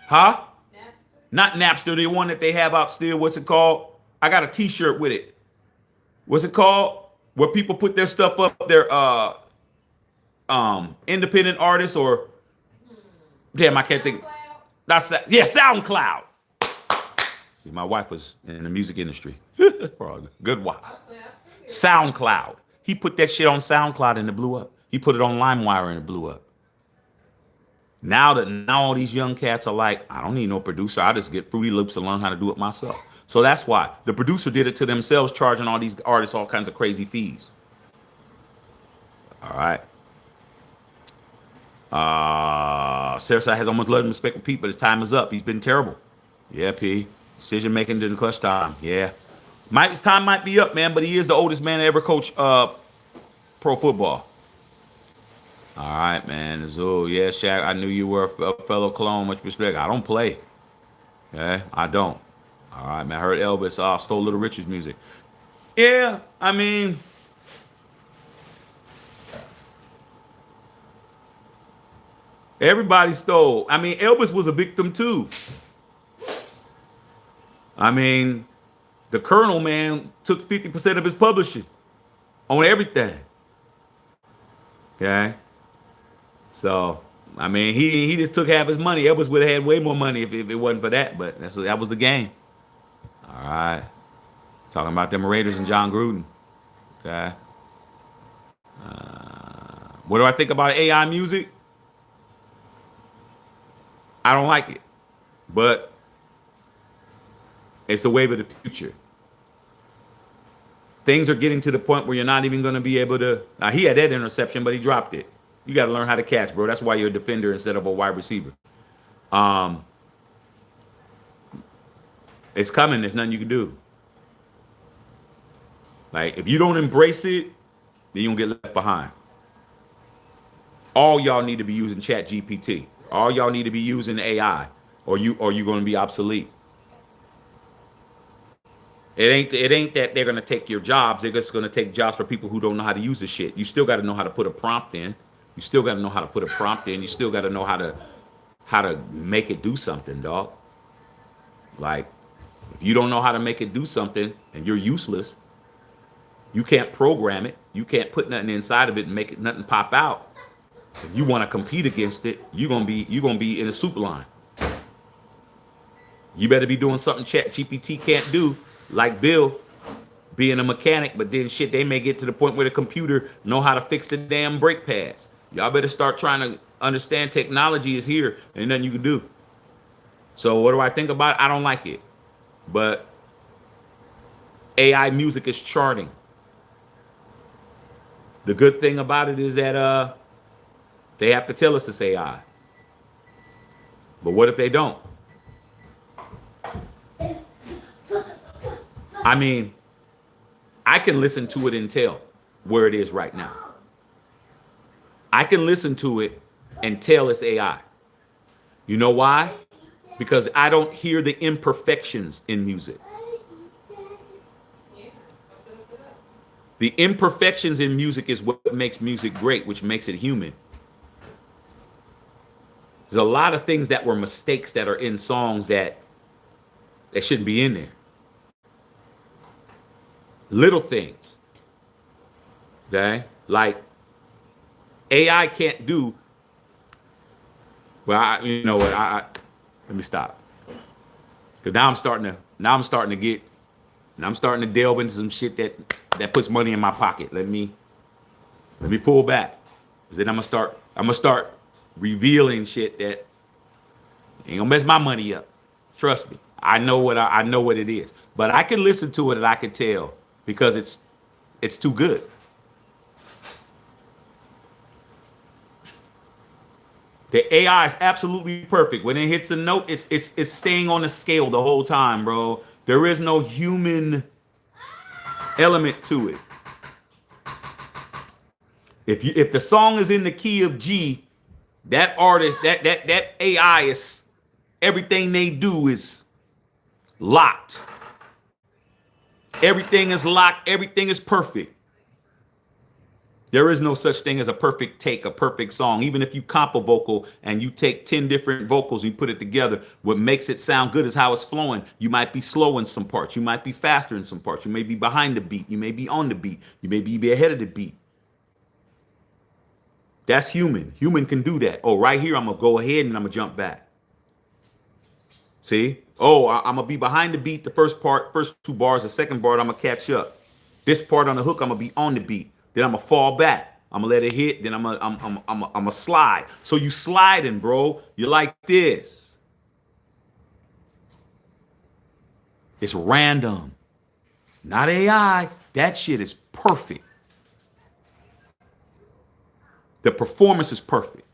Huh? Napster? Not Napster, the one that they have out still. What's it called? I got a t-shirt with it. What's it called? Where people put their stuff up, their independent artists or damn, I can't think. That's that. Yeah, SoundCloud. See, my wife was in the music industry for a good while. SoundCloud. He put that shit on SoundCloud and it blew up. He put it on LimeWire and it blew up. Now all these young cats are like, I don't need no producer. I just get Fruity Loops and learn how to do it myself. So that's why the producer did it to themselves, charging all these artists all kinds of crazy fees. All right. Sarah has almost loved him, respect for Pete, but his time is up. He's been terrible. Yeah, P. Decision making during the clutch time. Yeah. His time might be up, man, but he is the oldest man to ever coach pro football. All right, man. So, yeah, Shaq, I knew you were a fellow clone. Much respect. I don't play. Okay? I don't. All right, man. I heard Elvis stole Little Richard's music. Yeah, I mean, everybody stole. I mean, Elvis was a victim too. I mean, the Colonel, man, took 50% of his publishing on everything. Okay? So, I mean, he just took half his money. Elvis would have had way more money if it wasn't for that, but that was the game. All right. Talking about them Raiders and John Gruden. Okay. What do I think about AI music? I don't like it, but it's the wave of the future. Things are getting to the point where you're not even going to be able to. Now, he had that interception, but he dropped it. You got to learn how to catch, bro. That's why you're a defender instead of a wide receiver. Um, it's coming. There's nothing you can do. Like if you don't embrace it, then you don't get left behind. All y'all need to be using Chat GPT. All y'all need to be using AI, or you're going to be obsolete. It ain't that they're gonna take your jobs. They're just gonna take jobs for people who don't know how to use the shit. You still got to know how to put a prompt in. You still got to know how to put a prompt in. You still got to know how to make it do something, dog. Like if you don't know how to make it do something and you're useless, you can't program it. You can't put nothing inside of it and make it nothing pop out. If you want to compete against it, you're gonna be in a soup line. You better be doing something Chat GPT can't do, like Bill being a mechanic, but then shit, they may get to the point where the computer know how to fix the damn brake pads. Y'all better start trying to understand technology is here and ain't nothing you can do. So what do I think about it? I don't like it. But AI music is charting. The good thing about it is that they have to tell us it's AI. But what if they don't? I mean, I can listen to it and tell where it is right now. I can listen to it and tell it's AI. You know why? Because I don't hear the imperfections in music. The imperfections in music is what makes music great, which makes it human. There's a lot of things that were mistakes that are in songs that shouldn't be in there. Little things. Okay? Like AI can't do. Well, you know what? Let me stop. Because now I'm starting to delve into some shit that puts money in my pocket. Let me pull back. Because then I'm gonna start revealing shit that ain't gonna mess my money up. Trust me. I know what it is. But I can listen to it and I can tell because it's too good. The AI is absolutely perfect. When it hits a note, it's staying on the scale the whole time, bro. There is no human element to it. If the song is in the key of G, that artist, that AI is everything they do is locked. Everything is locked. Everything is perfect. There is no such thing as a perfect take, a perfect song. Even if you comp a vocal and you take 10 different vocals and you put it together, what makes it sound good is how it's flowing. You might be slow in some parts. You might be faster in some parts. You may be behind the beat. You may be on the beat. You may be ahead of the beat. That's human. Human can do that. Oh, right here, I'm going to go ahead and I'm going to jump back. See? Oh, I'm going to be behind the beat the first two bars. The second bar, I'm going to catch up. This part on the hook, I'm going to be on the beat. Then I'm gonna fall back. I'm gonna let it hit. Then I'm gonna slide. So you sliding, bro. You like this. It's random, not AI. That shit is perfect. The performance is perfect.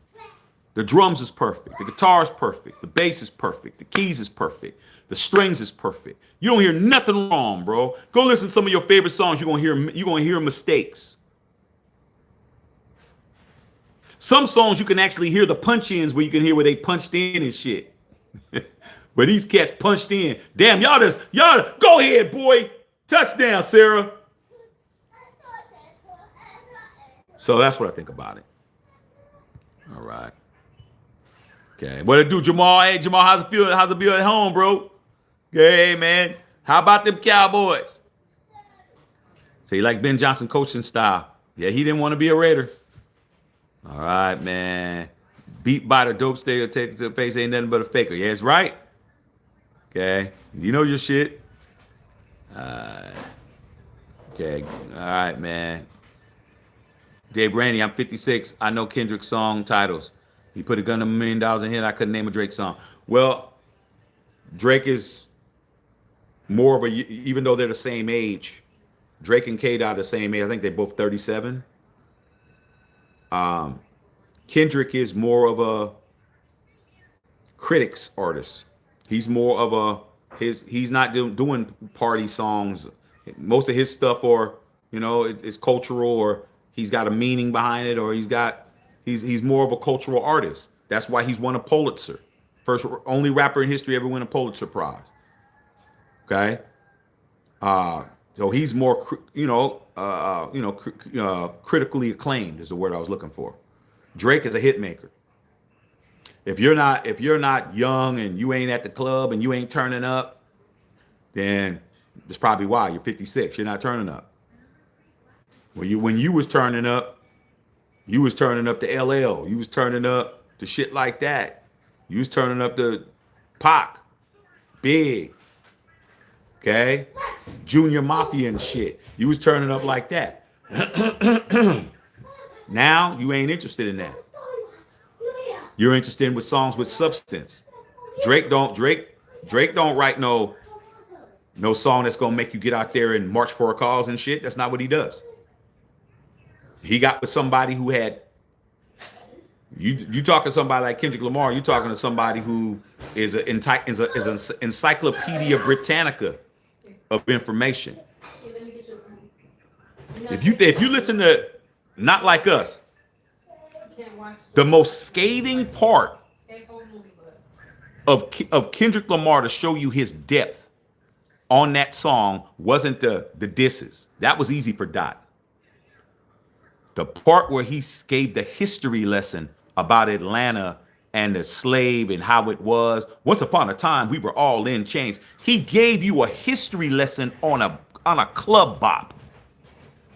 The drums is perfect. The guitar is perfect. The bass is perfect. The keys is perfect. The strings is perfect. You don't hear nothing wrong, bro. Go listen to some of your favorite songs. You're gonna hear mistakes. Some songs you can actually hear the punch-ins where you can hear where they punched in and shit. But these cats punched in. Damn, y'all go ahead, boy. Touchdown, Sarah. So that's what I think about it. All right. Okay. What it do, Jamal? Hey, Jamal, how's it feel? How's it feel at home, bro? Hey, man. How about them Cowboys? So you like Ben Johnson coaching style? Yeah, he didn't want to be a Raider. All right, man. Beat by the dope stereotype to the face ain't nothing but a faker. Yeah, it's right. Okay. You know your shit. Okay. All right, man. Dave Brandy, I'm 56. I know Kendrick's song titles. He put a gun to $1 million in here. I couldn't name a Drake song. Well, Drake is more of even though they're the same age, Drake and K-Dot are the same age. I think they're both 37. Kendrick is more of a critics artist. He's more of he's not doing party songs. Most of his stuff are, it's cultural, or he's got a meaning behind it, or he's more of a cultural artist. That's why he's won a Pulitzer. First only rapper in history ever win a Pulitzer Prize. Okay? So he's more, critically acclaimed is the word I was looking for. Drake is a hit maker. If you're not young and you ain't at the club and you ain't turning up, then that's probably why you're 56. You're not turning up. When you was turning up, you was turning up to LL. You was turning up to shit like that. You was turning up to Pac, Big, okay, Junior Mafia and shit. You was turning up like that. Now you ain't interested in that. You're interested in with songs with substance. Drake don't write no song that's gonna make you get out there and march for a cause and shit. That's not what he does. He got with somebody who had you talking to somebody like Kendrick Lamar. You talking to somebody who is an Encyclopedia Britannica of information. If you listen to Not Like Us, the most scathing part of Kendrick Lamar to show you his depth on that song wasn't the disses. That was easy for Dot. The part where he gave the history lesson about Atlanta and the slave and how it was. Once upon a time, we were all in chains. He gave you a history lesson on a club bop.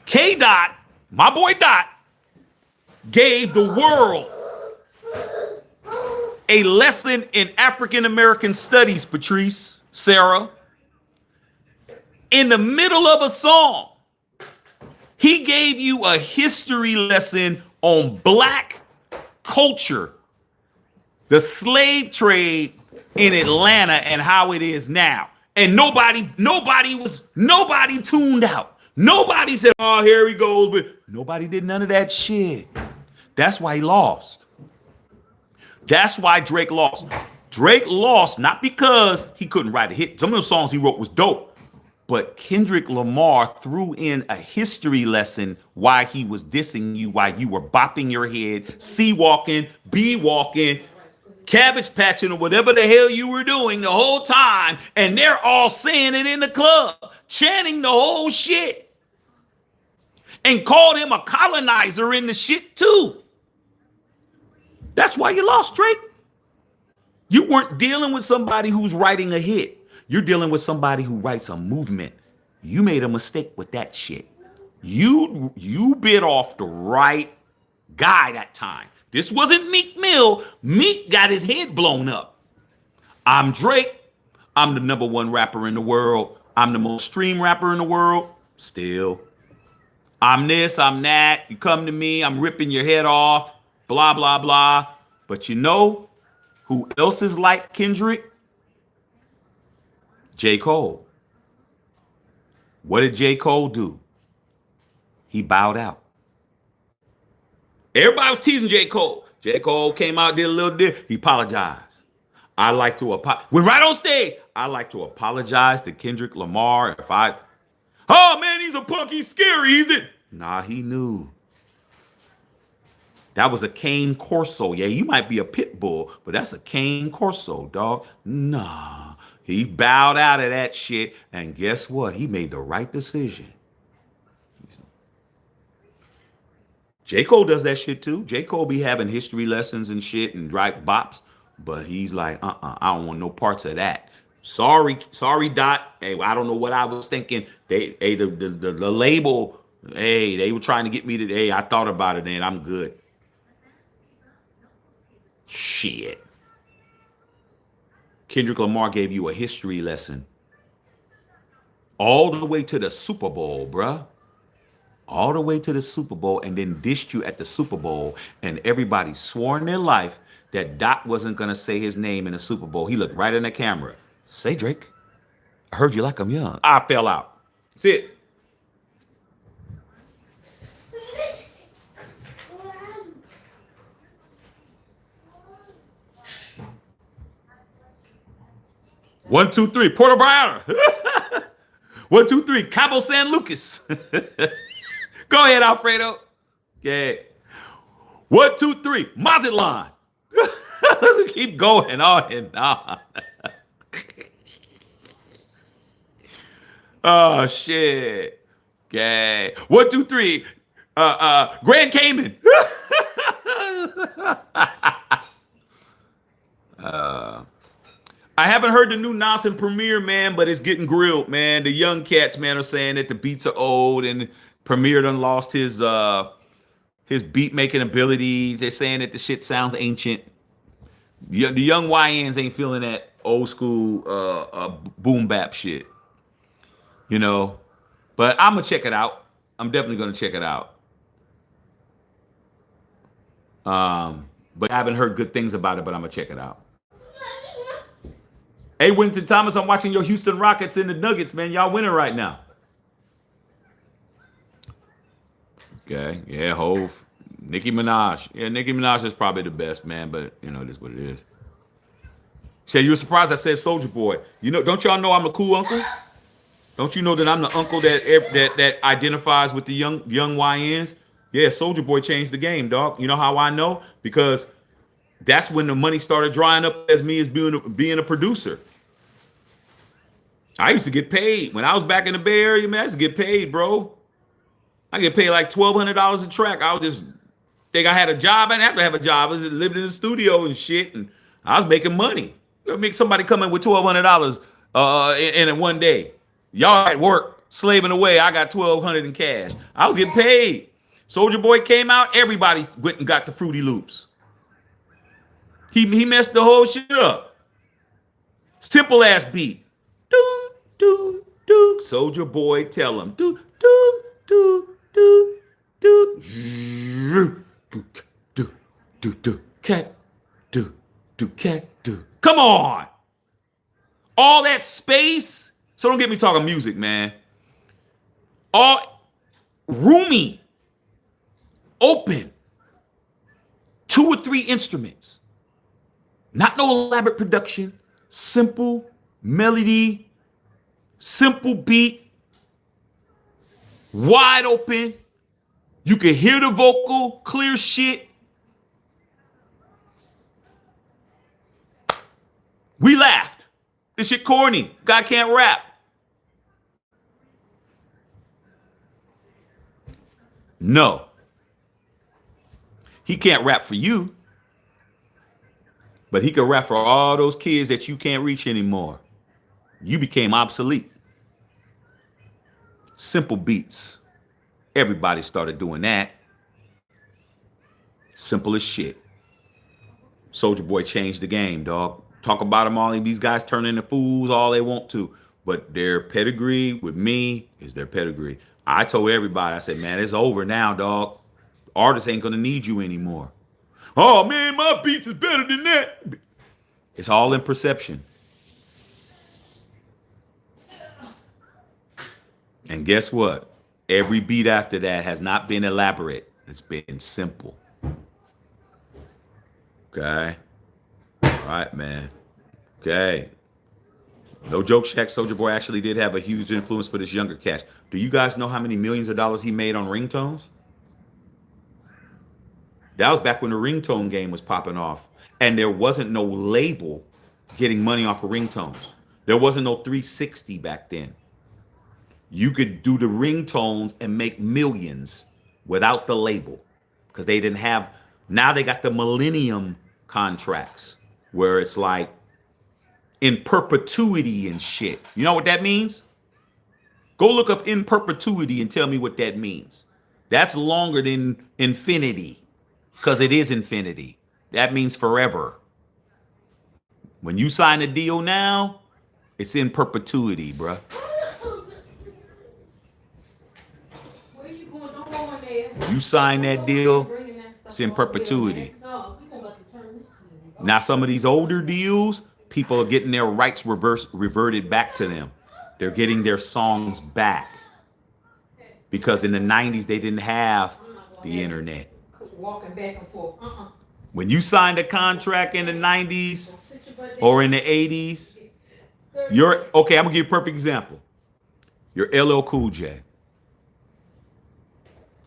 K. Dot, my boy Dot, gave the world a lesson in African American studies, Patrice, Sarah. In the middle of a song, he gave you a history lesson on black culture, the slave trade in Atlanta and how it is now. And nobody tuned out. Nobody said, oh, here he goes. But nobody did none of that shit. That's why he lost. That's why Drake lost. Drake lost not because he couldn't write a hit. Some of the songs he wrote was dope. But Kendrick Lamar threw in a history lesson why he was dissing you, why you were bopping your head, C-walking, B-walking, cabbage patching, or whatever the hell you were doing the whole time. And they're all saying it in the club, chanting the whole shit. And called him a colonizer in the shit too. That's why you lost, Drake. You weren't dealing with somebody who's writing a hit. You're dealing with somebody who writes a movement. You made a mistake with that shit. You bit off the right guy that time. This wasn't Meek Mill. Meek got his head blown up. I'm Drake. I'm the #1 rapper in the world. I'm the most streamed rapper in the world. Still. I'm this, I'm that. You come to me, I'm ripping your head off. Blah, blah, blah. But you know who else is like Kendrick? J. Cole. What did J. Cole do? He bowed out. Everybody was teasing J. Cole. J. Cole came out, did a little dip. He apologized. I like to apologize. Went right on stage. I like to apologize to Kendrick Lamar oh man, he's a punk, he's scary. Nah, he knew. That was a cane corso. Yeah, you might be a pit bull, but that's a cane corso, dog. Nah. He bowed out of that shit, and guess what? He made the right decision. J. Cole does that shit too. J. Cole be having history lessons and shit and write bops, but he's like, I don't want no parts of that. Sorry, Dot. Hey, I don't know what I was thinking. The label, hey, they were trying to get me to, hey, I thought about it and I'm good. Shit. Kendrick Lamar gave you a history lesson all the way to the Super Bowl, bruh. All the way to the Super Bowl, and then dished you at the Super Bowl, and everybody swore in their life that Doc wasn't going to say his name in the Super Bowl. He looked right in the camera. Say, Drake, I heard you like I'm young. I fell out. That's it. 1, 2, 3. Puerto Vallarta. 1, 2, 3. Cabo San Lucas. Go ahead, Alfredo. Okay. 1, 2, 3. Mazatlan. Let's keep going on and on. Oh shit. Okay. 1, 2, 3. Grand Cayman. I haven't heard the new Nas and Premier, man, but it's getting grilled, man. The young cats, man, are saying that the beats are old and Premier done lost his beat making abilities. They're saying that the shit sounds ancient. The young YNs ain't feeling that old school boom bap shit, you know. But I'm gonna check it out. I'm definitely gonna check it out. But I haven't heard good things about it. But I'm gonna check it out. Hey, Winston Thomas, I'm watching your Houston Rockets and the Nuggets, man. Y'all winning right now. Okay, yeah, Hove, Nicki Minaj. Yeah, Nicki Minaj is probably the best, man. But you know, it is what it is. Say, you were surprised I said Soldier Boy. You know, don't y'all know I'm a cool uncle? Don't you know that I'm the uncle that identifies with the young YNs? Yeah, Soldier Boy changed the game, dog. You know how I know? Because that's when the money started drying up as me as being a producer. I used to get paid when I was back in the Bay Area, man. I used to get paid, bro. I get paid like $1,200 a track. I was just think I had a job. I didn't have to have a job. I was just living in the studio and shit, and I was making money. Make somebody come in with $1,200 in one day. Y'all at work slaving away. I got $1,200 in cash. I was getting paid. Soldier Boy came out. Everybody went and got the Fruity Loops. He messed the whole shit up. Simple ass beat. Do do do. Soldier Boy, tell him. Do do do do do. Do do do do. Cat. Do do cat. Do. Come on. All that space. So don't get me talking music, man. All roomy, open, 2 or 3 instruments. Not no elaborate production, simple melody, simple beat, wide open. You can hear the vocal, clear shit. We laughed. This shit corny. Guy can't rap. No. He can't rap for you. But he can rap for all those kids that you can't reach anymore. You became obsolete. Simple beats. Everybody started doing that. Simple as shit. Soldier Boy changed the game, dog. Talk about them all. These guys turn into fools all they want to. But their pedigree with me is their pedigree. I told everybody, I said, man, it's over now, dog. Artists ain't going to need you anymore. Oh, man, my beats is better than that. It's all in perception. And guess what? Every beat after that has not been elaborate. It's been simple. Okay. All right, man. Okay. No joke, Shaq Soldier Boy actually did have a huge influence for this younger cast. Do you guys know how many millions of dollars he made on ringtones? That was back when the ringtone game was popping off. And there wasn't no label getting money off of ringtones. There wasn't no 360 back then. You could do the ringtones and make millions without the label. Because they didn't have, now they got the millennium contracts where it's like in perpetuity and shit. You know what that means? Go look up in perpetuity and tell me what that means. That's longer than infinity. Because it is infinity. That means forever. When you sign a deal now, it's in perpetuity, bruh. Where you going? Don't go in there. You sign that deal, it's in perpetuity. Now, some of these older deals, people are getting their rights reverted back to them. They're getting their songs back. Because in the 90s, they didn't have the internet. Walking back and forth. When you signed a contract in the 90s or in the 80s, Okay, I'm gonna give you a perfect example. You're LL Cool J.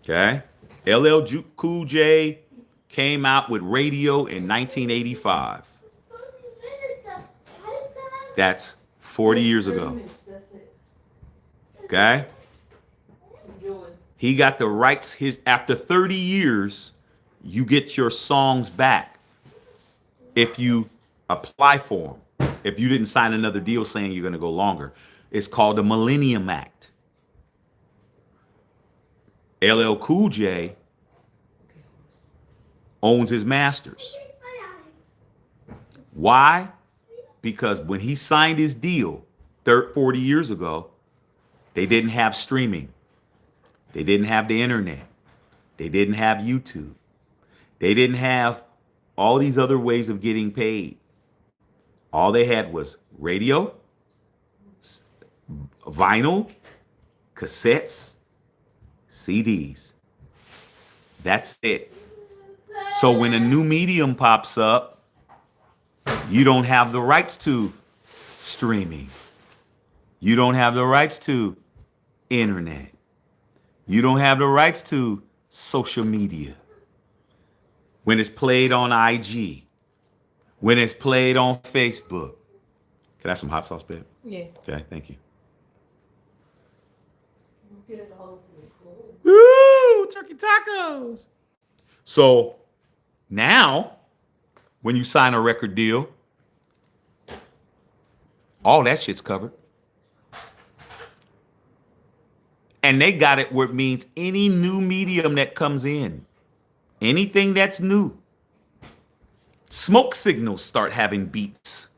Okay? Cool J came out with radio in 1985. That's 40 years 30 ago. minutes, that's it. Okay? Enjoy. He got the rights. After 30 years, you get your songs back if you apply for them. If you didn't sign another deal saying you're going to go longer, it's called the Millennium Act. LL Cool J owns his masters. Why? Because when he signed his deal 40 years ago, they didn't have streaming. They didn't have the internet. They didn't have YouTube. They didn't have all these other ways of getting paid. All they had was radio, vinyl, cassettes, CDs. That's it. So when a new medium pops up, you don't have the rights to streaming. You don't have the rights to internet. You don't have the rights to social media. When it's played on IG, when it's played on Facebook. Can I have some hot sauce, babe? Yeah. Okay, thank you. Get it all cool. Woo! Turkey tacos. So now, when you sign a record deal, all that shit's covered. And they got it where it means any new medium that comes in, anything that's new. Smoke signals start having beats.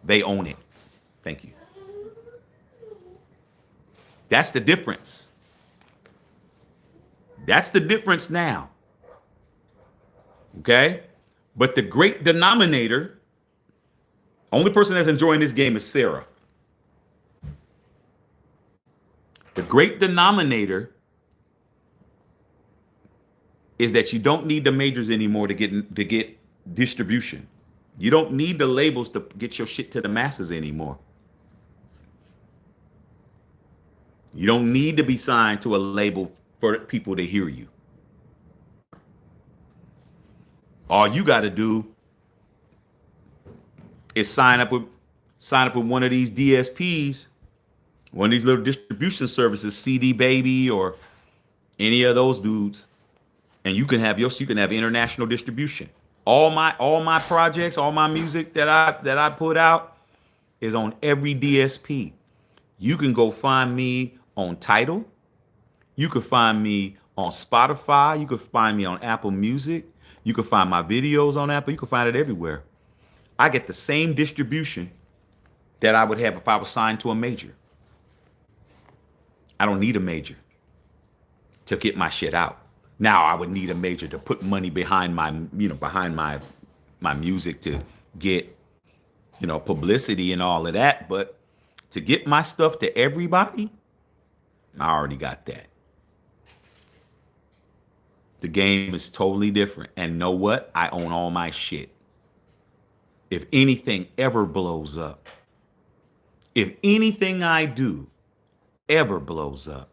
They own it. Thank you. That's the difference. That's the difference now. Okay? But the great denominator, only person that's enjoying this game is Sarah. The great denominator is that you don't need the majors anymore to get distribution. You don't need the labels to get your shit to the masses anymore. You don't need to be signed to a label for people to hear you. All you got to do is sign up with one of these DSPs, one of these little distribution services, CD Baby or any of those dudes, and you can have international distribution. All my projects, all my music that I put out is on every DSP. You can go find me on Tidal. You can find me on Spotify. You can find me on Apple Music. You can find my videos on Apple. You can find it everywhere. I get the same distribution that I would have if I was signed to a major. I don't need a major to get my shit out. Now I would need a major to put money behind my music to get, publicity and all of that. But to get my stuff to everybody, I already got that. The game is totally different. And know what? I own all my shit. If anything ever blows up, if anything I do ever blows up,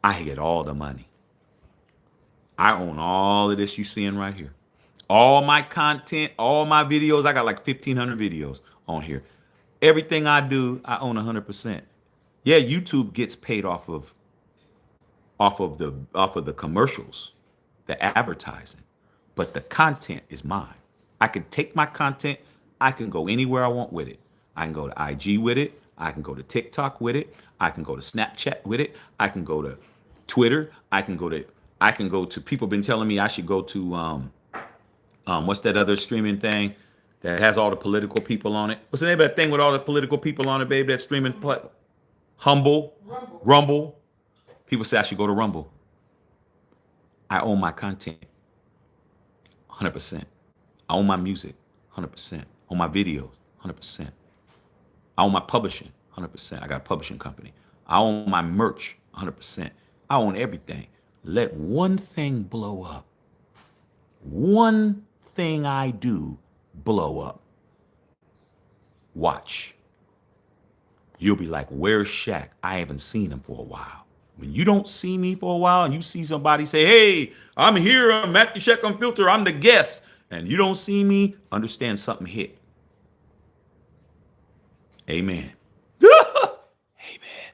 I get all the money. I own all of this you seeing right here. All my content, all my videos, I got like 1,500 videos on here. Everything I do, I own 100%. Yeah, YouTube gets paid off of the commercials, the advertising, but the content is mine. I can take my content, I can go anywhere I want with it. I can go to IG with it. I can go to TikTok with it. I can go to Snapchat with it. I can go to Twitter. I can go to people been telling me I should go to what's that other streaming thing that has all the political people on it? What's the name of that thing with all the political people on it, babe? That streaming Rumble. People say I should go to Rumble. I own my content 100%. I own my music 100%. I own my videos 100%. I own my publishing 100%. I got a publishing company. I own my merch 100%. I own everything. Let one thing blow up. One thing I do blow up. Watch. you'll be like, where's Shaq? I haven't seen him for a while. When you don't see me for a while and you see somebody say, hey, I'm here, I'm Matthew Shaq Unfiltered, I'm the guest, and you don't see me, understand something hit. Amen. Amen.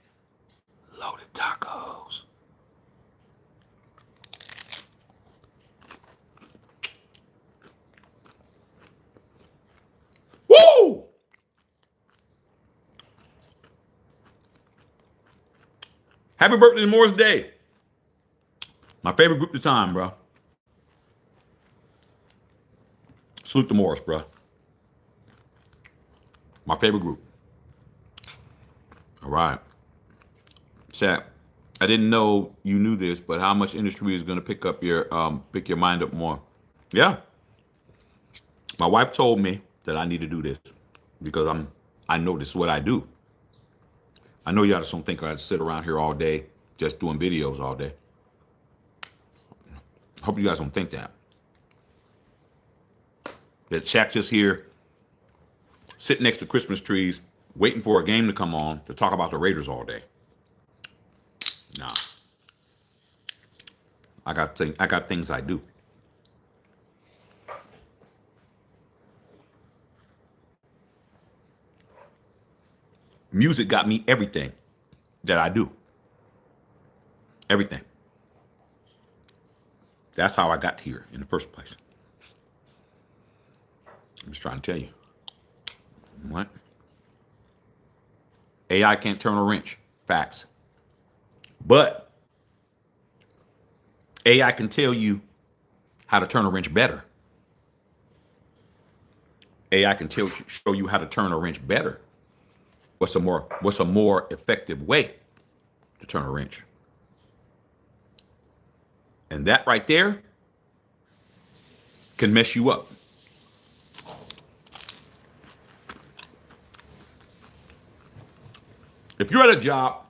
Loaded tacos. Woo! Happy birthday, Morris Day. My favorite group of the time, bro. Salute to Morris, bro. My favorite group. All right. Shaq, I didn't know you knew this, but how much industry is going to pick your mind up more? Yeah. My wife told me that I need to do this because I know this is what I do. I know y'all just don't think I sit around here all day just doing videos all day. Hope you guys don't think that. That Shaq just here, sitting next to Christmas trees, waiting for a game to come on to talk about the Raiders all day. Nah. I got things I do. Music got me everything that I do. Everything. That's how I got here in the first place. I'm just trying to tell you. What? AI can't turn a wrench. Facts. But AI can tell you how to turn a wrench better. AI can show you how to turn a wrench better. What's a more effective way to turn a wrench? And that right there can mess you up. If you're at a job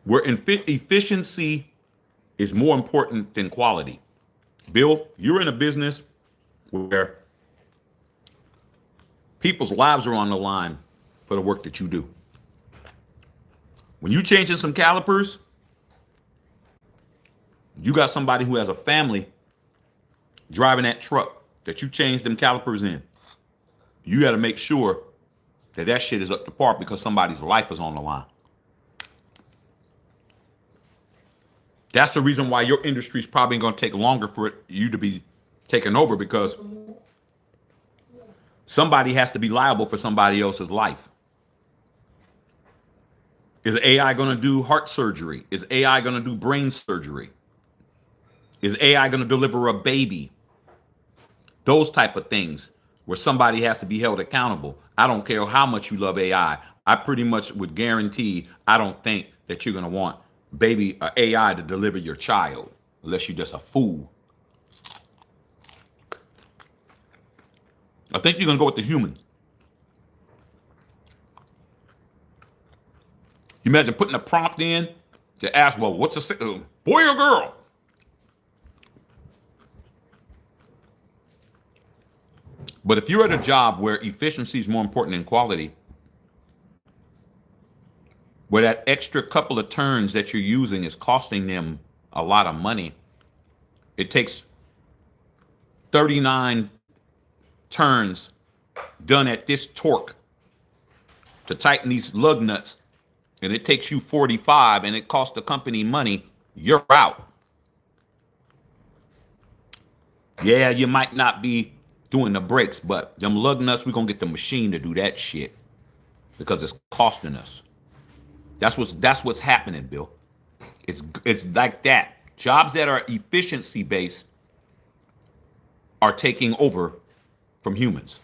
where efficiency is more important than quality, Bill, you're in a business where people's lives are on the line for the work that you do. When you changing some calipers, you got somebody who has a family driving that truck that you changed them calipers in. You got to make sure that shit is up to par because somebody's life is on the line. That's the reason why your industry is probably going to take longer for you to be taken over, because somebody has to be liable for somebody else's life. Is AI going to do heart surgery? Is AI going to do brain surgery? Is AI going to deliver a baby? Those type of things where somebody has to be held accountable. I don't care how much you love AI. I pretty much would guarantee I don't think that you're going to want AI to deliver your child unless you're just a fool. I think you're going to go with the human. You imagine putting a prompt in to ask, well, what's a boy or girl? But if you're at a job where efficiency is more important than quality, where that extra couple of turns that you're using is costing them a lot of money, it takes 39 turns done at this torque to tighten these lug nuts, and it takes you 45 and it costs the company money, you're out. Yeah, you might not be doing the brakes, but them lug nuts, we're going to get the machine to do that shit because it's costing us. That's what's happening, Bill. It's like that. Jobs that are efficiency based are taking over from humans.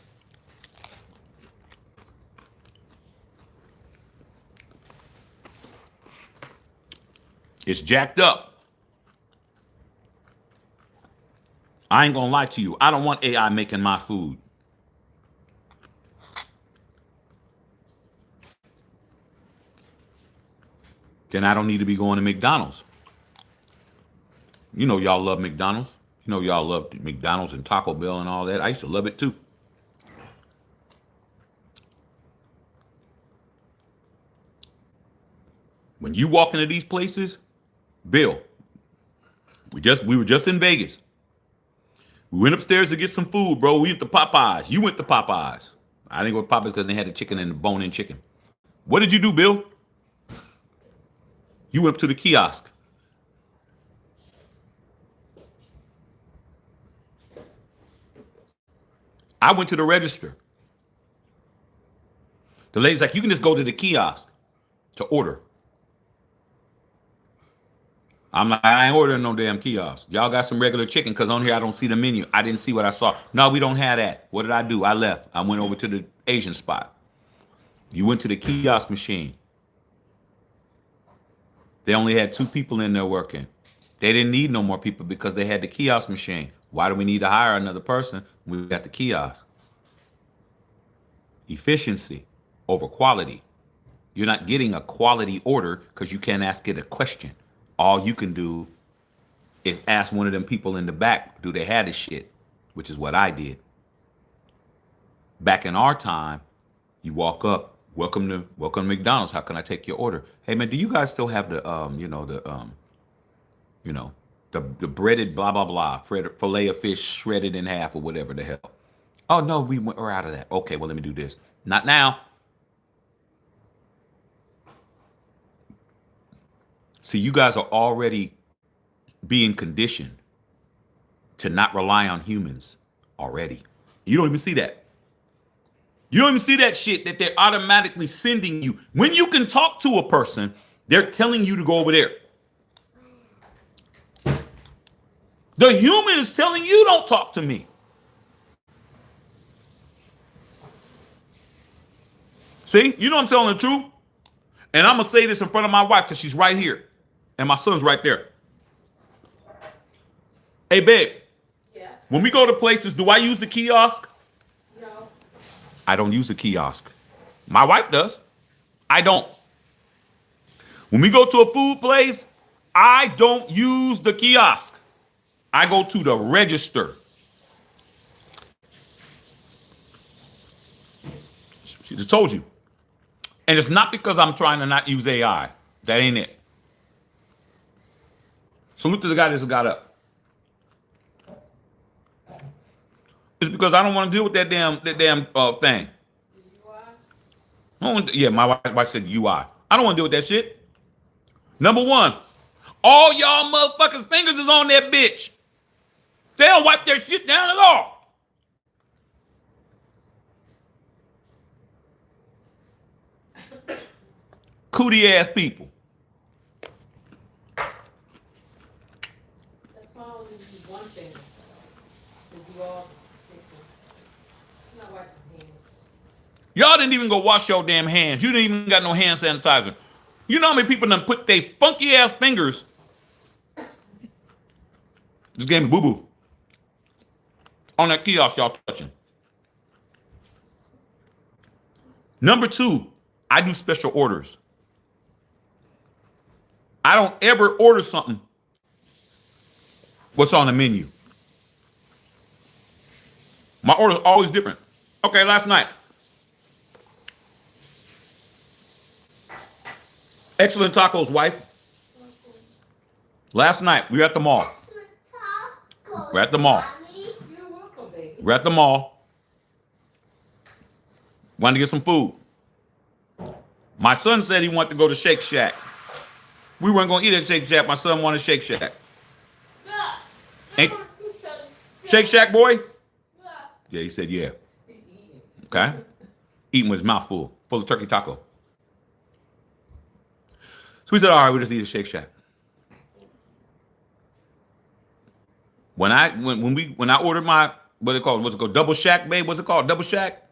It's jacked up. I ain't gonna lie to you. I don't want AI making my food. Then I don't need to be going to McDonald's. You know y'all love McDonald's. You know y'all love McDonald's and Taco Bell and all that. I used to love it too. When you walk into these places, Bill, we were just in Vegas. We went upstairs to get some food, bro. We went to Popeyes. You went to Popeyes. I didn't go to Popeyes because they had the chicken and the bone-in chicken. What did you do, Bill? You went up to the kiosk. I went to the register. The lady's like, you can just go to the kiosk to order. I'm like, I ain't ordering no damn kiosk. Y'all got some regular chicken because on here I don't see the menu. I didn't see what I saw. No, we don't have that. What did I do? I left. I went over to the Asian spot. You went to the kiosk machine. They only had 2 people in there working. They didn't need no more people because they had the kiosk machine. Why do we need to hire another person when we got the kiosk? Efficiency over quality. You're not getting a quality order because you can't ask it a question. All you can do is ask one of them people in the back, do they have this shit? Which is what I did. Back in our time, you walk up, welcome to McDonald's. How can I take your order? Hey man, do you guys still have the the breaded blah blah blah, fillet of fish shredded in half or whatever the hell? Oh no, we're out of that. Okay, well let me do this. Not now. See, you guys are already being conditioned to not rely on humans already. You don't even see that. You don't even see that shit that they're automatically sending you. When you can talk to a person, they're telling you to go over there. The human is telling you don't talk to me. See, you know I'm telling the truth. And I'm going to say this in front of my wife because she's right here. And my son's right there. Hey, babe. Yeah. When we go to places, do I use the kiosk? No. I don't use the kiosk. My wife does. I don't. When we go to a food place, I don't use the kiosk. I go to the register. She just told you. And it's not because I'm trying to not use AI. That ain't it. Salute to the guy that just got up. It's because I don't want to deal with that damn thing. Yeah, my wife said UI. I don't want to deal with that shit. Number one, all y'all motherfuckers' fingers is on that bitch. They don't wipe their shit down at all. Cootie ass people. That's why I only use one thing. You all not wiping hands. Y'all didn't even go wash your damn hands. You didn't even got no hand sanitizer. You know how many people done put their funky ass fingers. This game of boo-boo. On that kiosk y'all touching. Number 2, I do special orders. I don't ever order something what's on the menu. My order is always different. Okay, last night. Excellent tacos, wife. Last night, we were at the mall. We're at the mall. You're welcome, baby. We're at the mall. Wanted to get some food. My son said he wanted to go to Shake Shack. We weren't going to eat at Shake Shack. My son wanted Shake Shack. Ain't Shake Shack, boy? Yeah, he said, yeah. Okay? Eating with his mouth full of turkey taco. So we said, all right, we'll just eat at Shake Shack. When I ordered my, what's it called? Double Shack, babe? What's it called? Double Shack?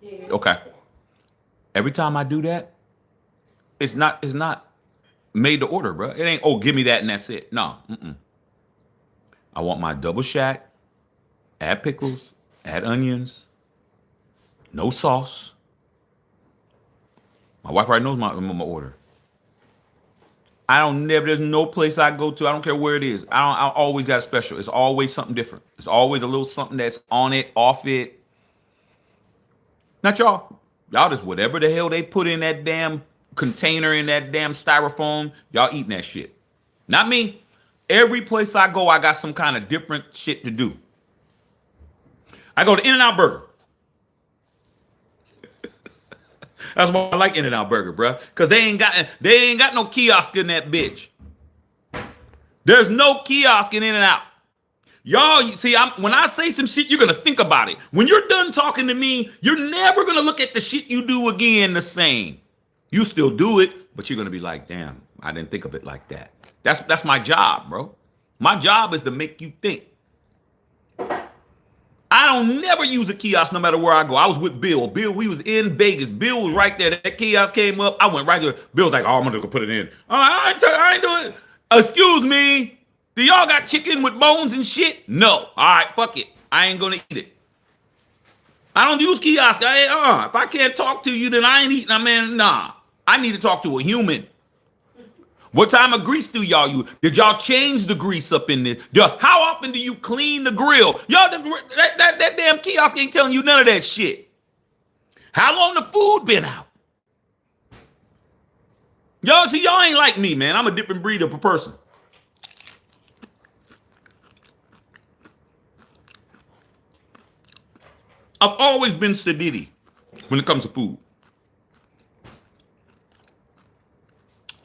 Yeah. Okay. Every time I do that, it's not made to order, bro. It ain't, oh, give me that and that's it. No. I want my Double Shack, add pickles, add onions, no sauce. My wife already knows my order. There's no place I go to, I don't care where it is. I always got a special. It's always something different. It's always a little something that's on it, off it. Not y'all. Y'all just whatever the hell they put in that damn container in that damn styrofoam. Y'all eating that shit. Not me. Every place I go, I got some kind of different shit to do. I go to In-N-Out Burger. That's why I like In-N-Out Burger, bro. Because they ain't got no kiosk in that bitch. There's no kiosk in In-N-Out. Y'all, see, when I say some shit, you're going to think about it. When you're done talking to me, you're never going to look at the shit you do again the same. You still do it, but you're going to be like, damn, I didn't think of it like that. That's my job, bro. My job is to make you think. I don't never use a kiosk no matter where I go. I was with Bill. Bill, we was in Vegas. Bill was right there. That kiosk came up. I went right there. Bill was like, oh, I'm going to go put it in. I ain't doing it. Excuse me. Do y'all got chicken with bones and shit? No. All right, fuck it. I ain't going to eat it. I don't use kiosks. If I can't talk to you, then I ain't eating. Nah. I need to talk to a human. What type of grease do y'all use? Did y'all change the grease up in there? How often do you clean the grill? Y'all, that damn kiosk ain't telling you none of that shit. How long the food been out? Y'all, see, y'all ain't like me, man. I'm a different breed of a person. I've always been sedity when it comes to food.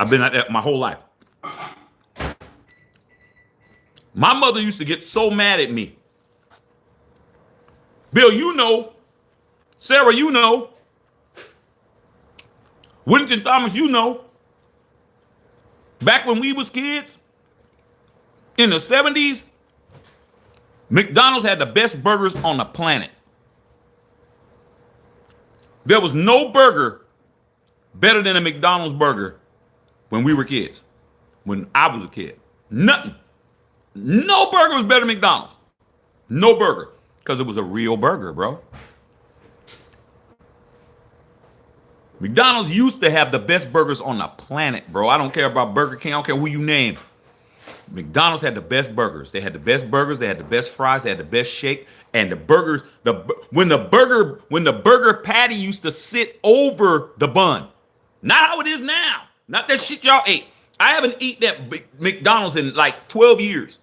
I've been like that my whole life. My mother used to get so mad at me. Bill, you know. Sarah, you know. Winston Thomas, you know. Back when we was kids, in the 70s, McDonald's had the best burgers on the planet. There was no burger better than a McDonald's burger when we were kids. When I was a kid. Nothing. No burger was better than McDonald's. No burger. Because it was a real burger, bro. McDonald's used to have the best burgers on the planet, bro. I don't care about Burger King. I don't care who you name. McDonald's had the best burgers. They had the best burgers. They had the best fries. They had the best shake. And the burgers, when the burger patty used to sit over the bun. Not how it is now. Not that shit y'all ate. I haven't eaten that McDonald's in like 12 years.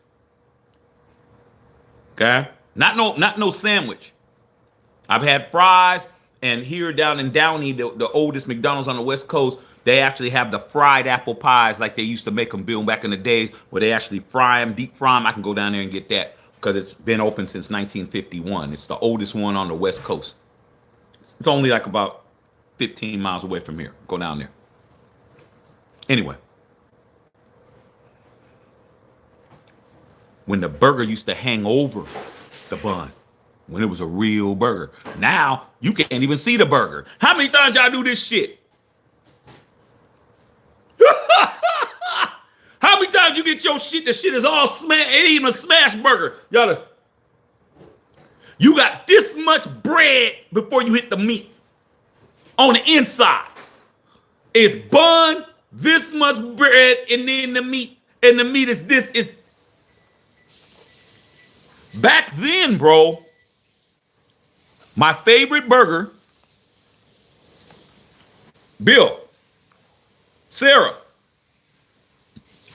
Okay? Not no sandwich. I've had fries, and here down in Downey, the oldest McDonald's on the West Coast, they actually have the fried apple pies like they used to make them, Bill, back in the days where they actually fry them, deep fry them. I can go down there and get that because it's been open since 1951. It's the oldest one on the West Coast. It's only like about 15 miles away from here. Go down there. Anyway. When the burger used to hang over the bun, when it was a real burger. Now, you can't even see the burger. How many times y'all do this shit? How many times you get your shit, the shit is all smashed, it ain't even a smash burger. You got this much bread before you hit the meat. On the inside, it's bun, this much bread, and then the meat. And the meat is this. Is back then, bro, my favorite burger, Bill, Sarah,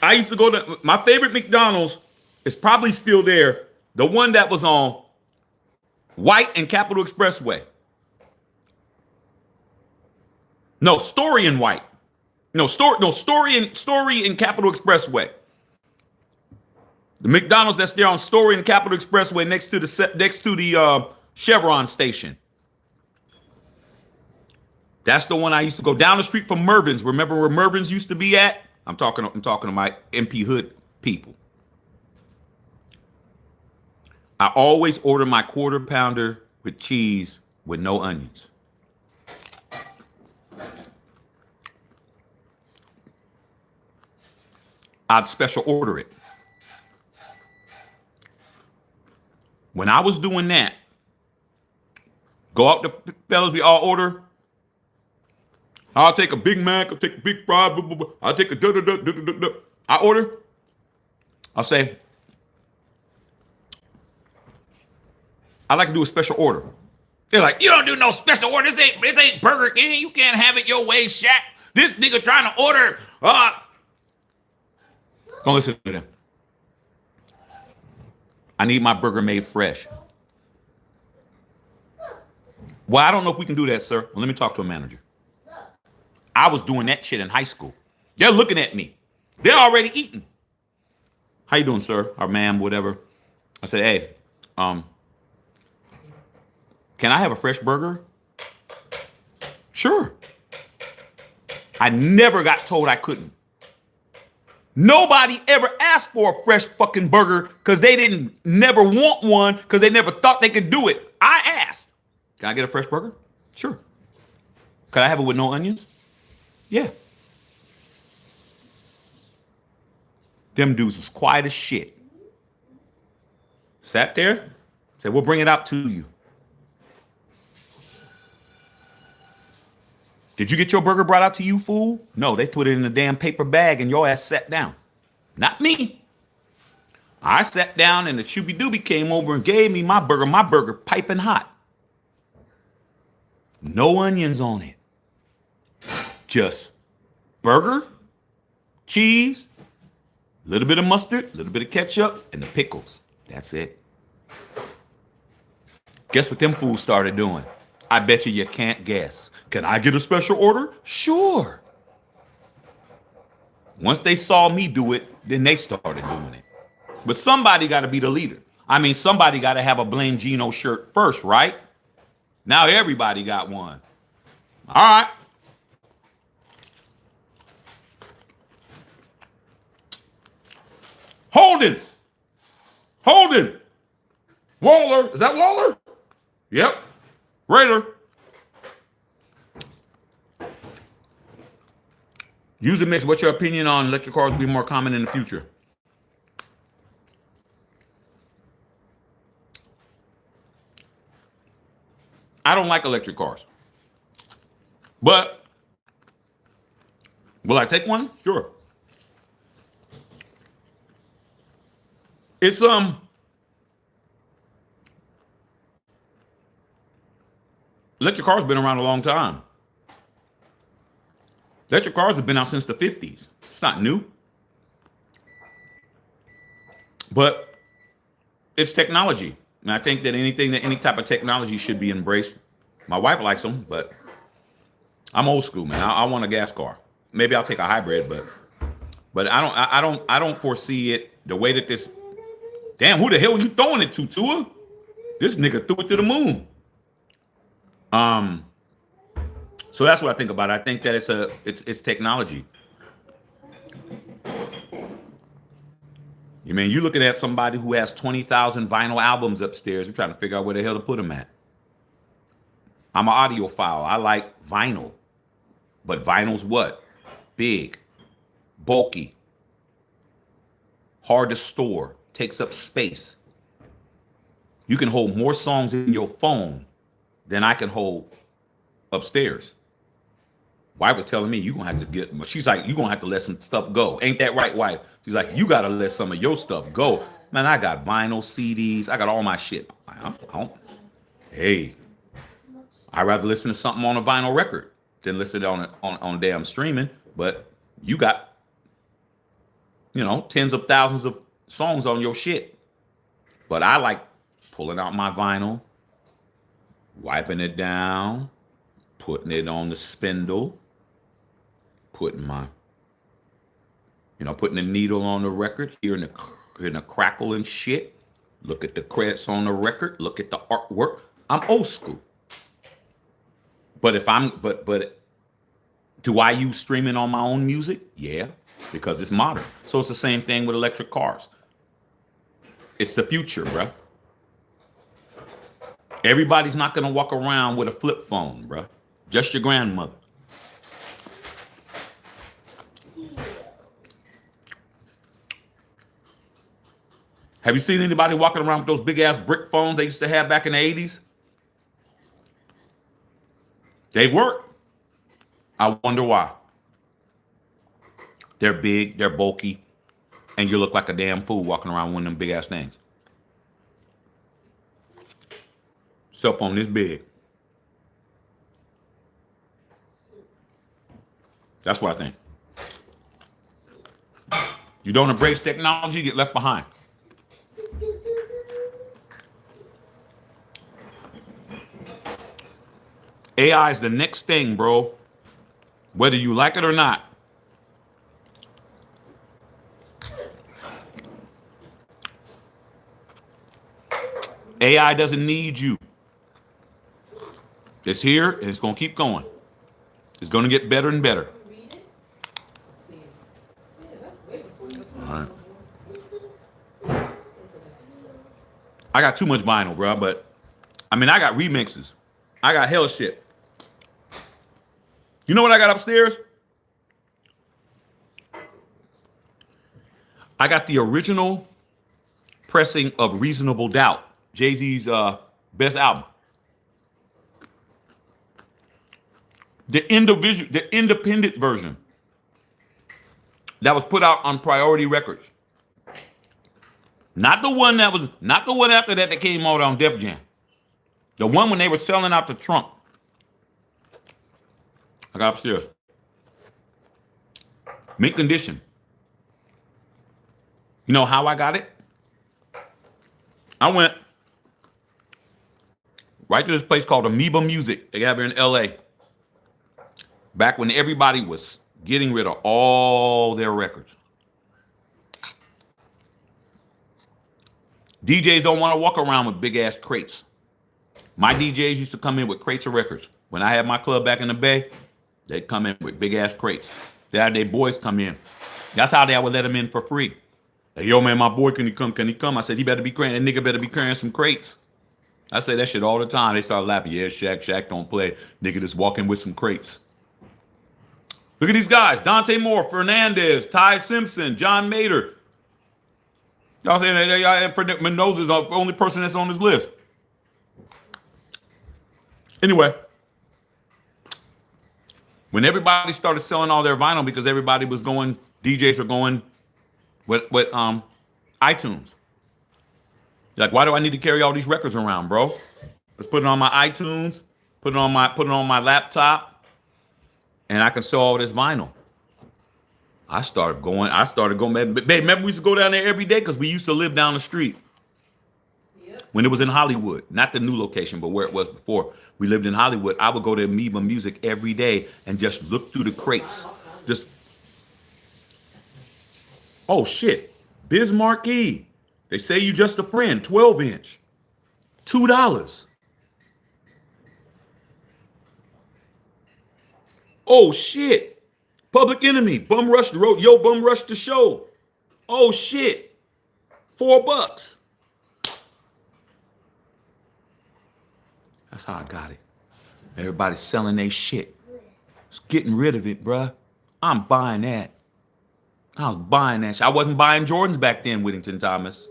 I used to go to, my favorite McDonald's is probably still there. The one that was on White and Capitol Expressway. No, Story and White. Story and Capitol Expressway. The McDonald's that's there on Story and Capitol Expressway next to the Chevron station. That's the one I used to go down the street from Mervin's. Remember where Mervin's used to be at? I'm talking to my MP Hood people. I always order my quarter pounder with cheese with no onions. I'd special order it. When I was doing that, go out the fellas, we all order. I'll take a Big Mac, I'll take a big fry, blah, blah, blah. I'll take a da-da-da-da-da-da. I order. I'll say, I like to do a special order. They're like, you don't do no special order. This ain't Burger King. You can't have it your way, Shaq. This nigga trying to order. Don't listen to them. I need my burger made fresh. Well, I don't know if we can do that, sir. Well, let me talk to a manager. I was doing that shit in high school. They're looking at me. They're already eating. How you doing, sir? Or ma'am, whatever. I said, hey, can I have a fresh burger? Sure. I never got told I couldn't. Nobody ever asked for a fresh fucking burger because they didn't never want one because they never thought they could do it. I asked, can I get a fresh burger? Sure. Could I have it with no onions? Yeah. Them dudes was quiet as shit. Sat there, said, we'll bring it out to you. Did you get your burger brought out to you, fool? No, they put it in a damn paper bag and your ass sat down. Not me. I sat down and the Shooby Dooby came over and gave me my burger piping hot. No onions on it. Just burger, cheese, a little bit of mustard, a little bit of ketchup, and the pickles. That's it. Guess what them fools started doing? I bet you can't guess. Can I get a special order? Sure. Once they saw me do it, then they started doing it. But somebody got to be the leader. I mean, somebody got to have a Blame Gino shirt first, right? Now everybody got one. All right. Holden. Waller. Is that Waller? Yep. Raider. User mix, what's your opinion on electric cars being more common in the future? I don't like electric cars. But will I take one? Sure. It's electric cars been around a long time. Electric cars have been out since the 50s. It's not new. But it's technology. And I think that any type of technology should be embraced. My wife likes them, but I'm old school, man. I want a gas car. Maybe I'll take a hybrid, but I don't foresee it the way that this. Damn, who the hell are you throwing it to, Tua? This nigga threw it to the moon. So that's what I think about it. I think that it's technology. You mean, you're looking at somebody who has 20,000 vinyl albums upstairs. We're trying to figure out where the hell to put them at. I'm an audiophile. I like vinyl. But vinyl's what? Big, bulky, hard to store, takes up space. You can hold more songs in your phone than I can hold upstairs. Wife was telling me, you're going to have to get, she's like, you're going to have to let some stuff go. Ain't that right, wife? She's like, you got to let some of your stuff go. Man, I got vinyl, CDs. I got all my shit. Hey, I'd rather listen to something on a vinyl record than listen on damn streaming. But you got, tens of thousands of songs on your shit. But I like pulling out my vinyl, wiping it down, putting it on the spindle, putting putting the needle on the record, hearing the crackle and shit. Look at the credits on the record. Look at the artwork. I'm old school. But but do I use streaming on my own music? Yeah, because it's modern. So it's the same thing with electric cars. It's the future, bro. Everybody's not gonna walk around with a flip phone, bro. Just your grandmother. Have you seen anybody walking around with those big ass brick phones they used to have back in the 80s? They work. I wonder why. They're big, they're bulky, and you look like a damn fool walking around with one of them big ass things. Cell phone this big. That's what I think. You don't embrace technology, you get left behind. AI is the next thing, bro. Whether you like it or not. AI doesn't need you. It's here and it's going to keep going. It's going to get better and better. All right. I got too much vinyl, bro, but I mean, I got remixes. I got hell shit. You know what I got upstairs? I got the original pressing of Reasonable Doubt, Jay-Z's best album. The independent version that was put out on Priority Records. Not the one after that came out on Def Jam. The one when they were selling out the trunk. I got upstairs. Mint condition. You know how I got it? I went right to this place called Amoeba Music. They have it in LA. Back when everybody was getting rid of all their records. DJs don't want to walk around with big ass crates. My DJs used to come in with crates of records. When I had my club back in the Bay, they'd come in with big ass crates. They had their boys come in. That's how they would let them in for free. Like, yo, man, my boy, can he come? Can he come? I said, he better be carrying, that nigga better be carrying some crates. I say that shit all the time. They start laughing. Yeah, Shaq don't play. Nigga just walking with some crates. Look at these guys. Dante Moore, Fernandez, Ty Simpson, John Mader. Y'all saying that Mendoza's the only person that's on this list. Anyway, when everybody started selling all their vinyl because everybody was going, DJs were going with iTunes. Like, why do I need to carry all these records around, bro? Let's put it on my iTunes, put it on my laptop, and I can sell all this vinyl. I started going, babe, remember we used to go down there every day because we used to live down the street. Yep. When it was in Hollywood, not the new location, but where it was before. We lived in Hollywood. I would go to Amoeba Music every day and just look through the crates. Just, oh shit, Biz Marquee. They say you just a friend, 12-inch, $2. Oh shit. Public Enemy, Bum Rush the Road, Yo Bum Rush the Show. Oh shit, $4. That's how I got it. Everybody's selling their shit. Just getting rid of it, bruh. I'm buying that. I was buying that shit. I wasn't buying Jordans back then, Whittington Thomas.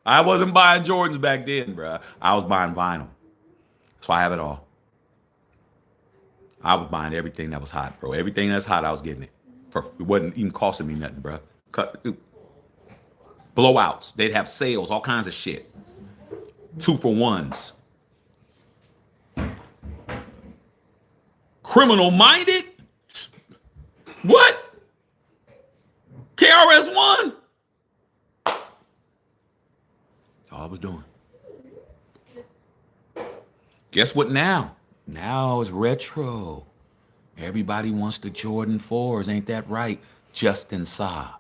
I wasn't buying Jordans back then, bruh. I was buying vinyl. So I have it all. I was buying everything that was hot, bro. Everything that's hot, I was getting it. It wasn't even costing me nothing, bro. Blowouts. They'd have sales, all kinds of shit. 2-for-1s. Criminal Minded? What? KRS-One? That's all I was doing. Guess what now? Now it's retro. Everybody wants the Jordan 4s, ain't that right? Justin Saab.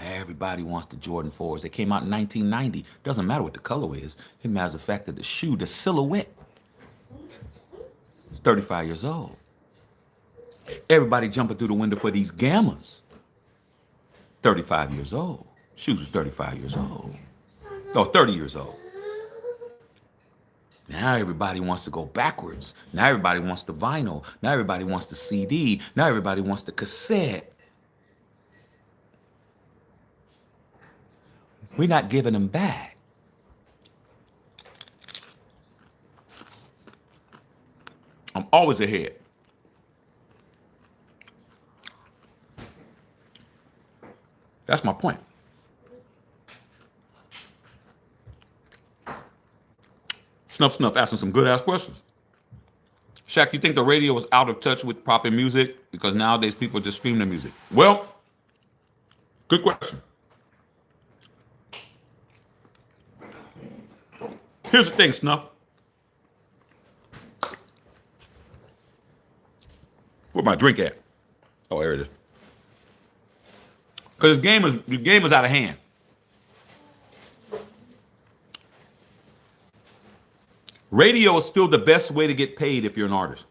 Everybody wants the Jordan 4s. They came out in 1990. Doesn't matter what the color is. It matters the fact that the shoe, the silhouette, is 35 years old. Everybody jumping through the window for these Gammas. 35 years old. Shoes are 35 years old. No, 30 years old. Now everybody wants to go backwards. Now everybody wants the vinyl. Now everybody wants the CD. Now everybody wants the cassette. We're not giving them back. I'm always ahead. That's my point. Snuff, asking some good ass questions. Shaq, you think the radio was out of touch with popping music? Because nowadays people just stream the music. Well, good question. Here's the thing, Snuff. Where's my drink at? Oh, there it is. Because the game is out of hand. Radio is still the best way to get paid if you're an artist.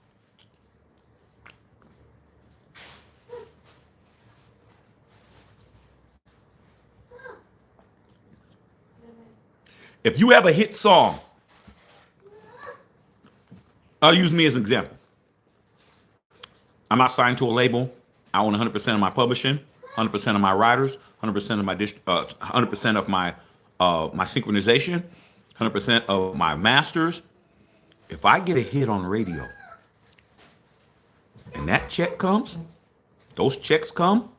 If you have a hit song, I'll use me as an example. I'm not signed to a label. I own 100% of my publishing, 100% of my writers, 100% of my 100% of my synchronization, 100% of my masters. If I get a hit on radio and that check comes, those checks come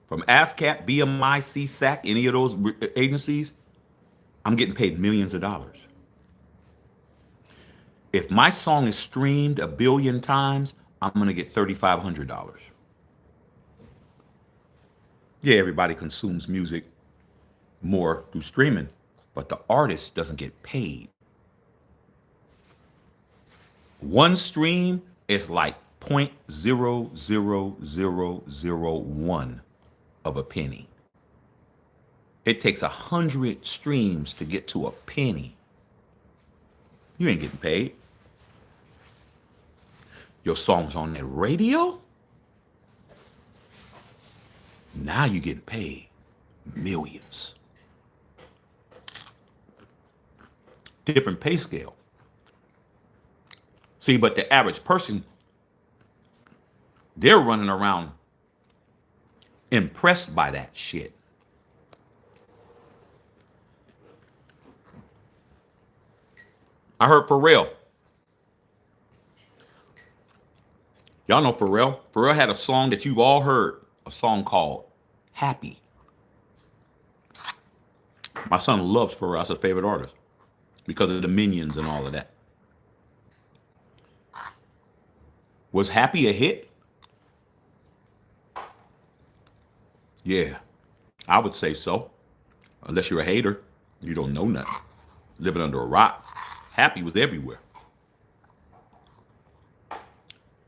from ASCAP, BMI, CSAC, any of those agencies, I'm getting paid millions of dollars. If my song is streamed 1 billion times, I'm going to get $3,500. Yeah, everybody consumes music more through streaming, but the artist doesn't get paid. One stream is like 0.00001 of a penny. It takes 100 streams to get to a penny. You ain't getting paid. Your song's on the radio. Now you're getting paid millions. Different pay scale. See, but the average person, they're running around impressed by that shit. I heard Pharrell. Y'all know Pharrell. Pharrell had a song that you've all heard, a song called Happy. My son loves Pharrell. That's his favorite artist because of the Minions and all of that. Was Happy a hit? Yeah, I would say so. Unless you're a hater, you don't know nothing. Living under a rock. Happy was everywhere.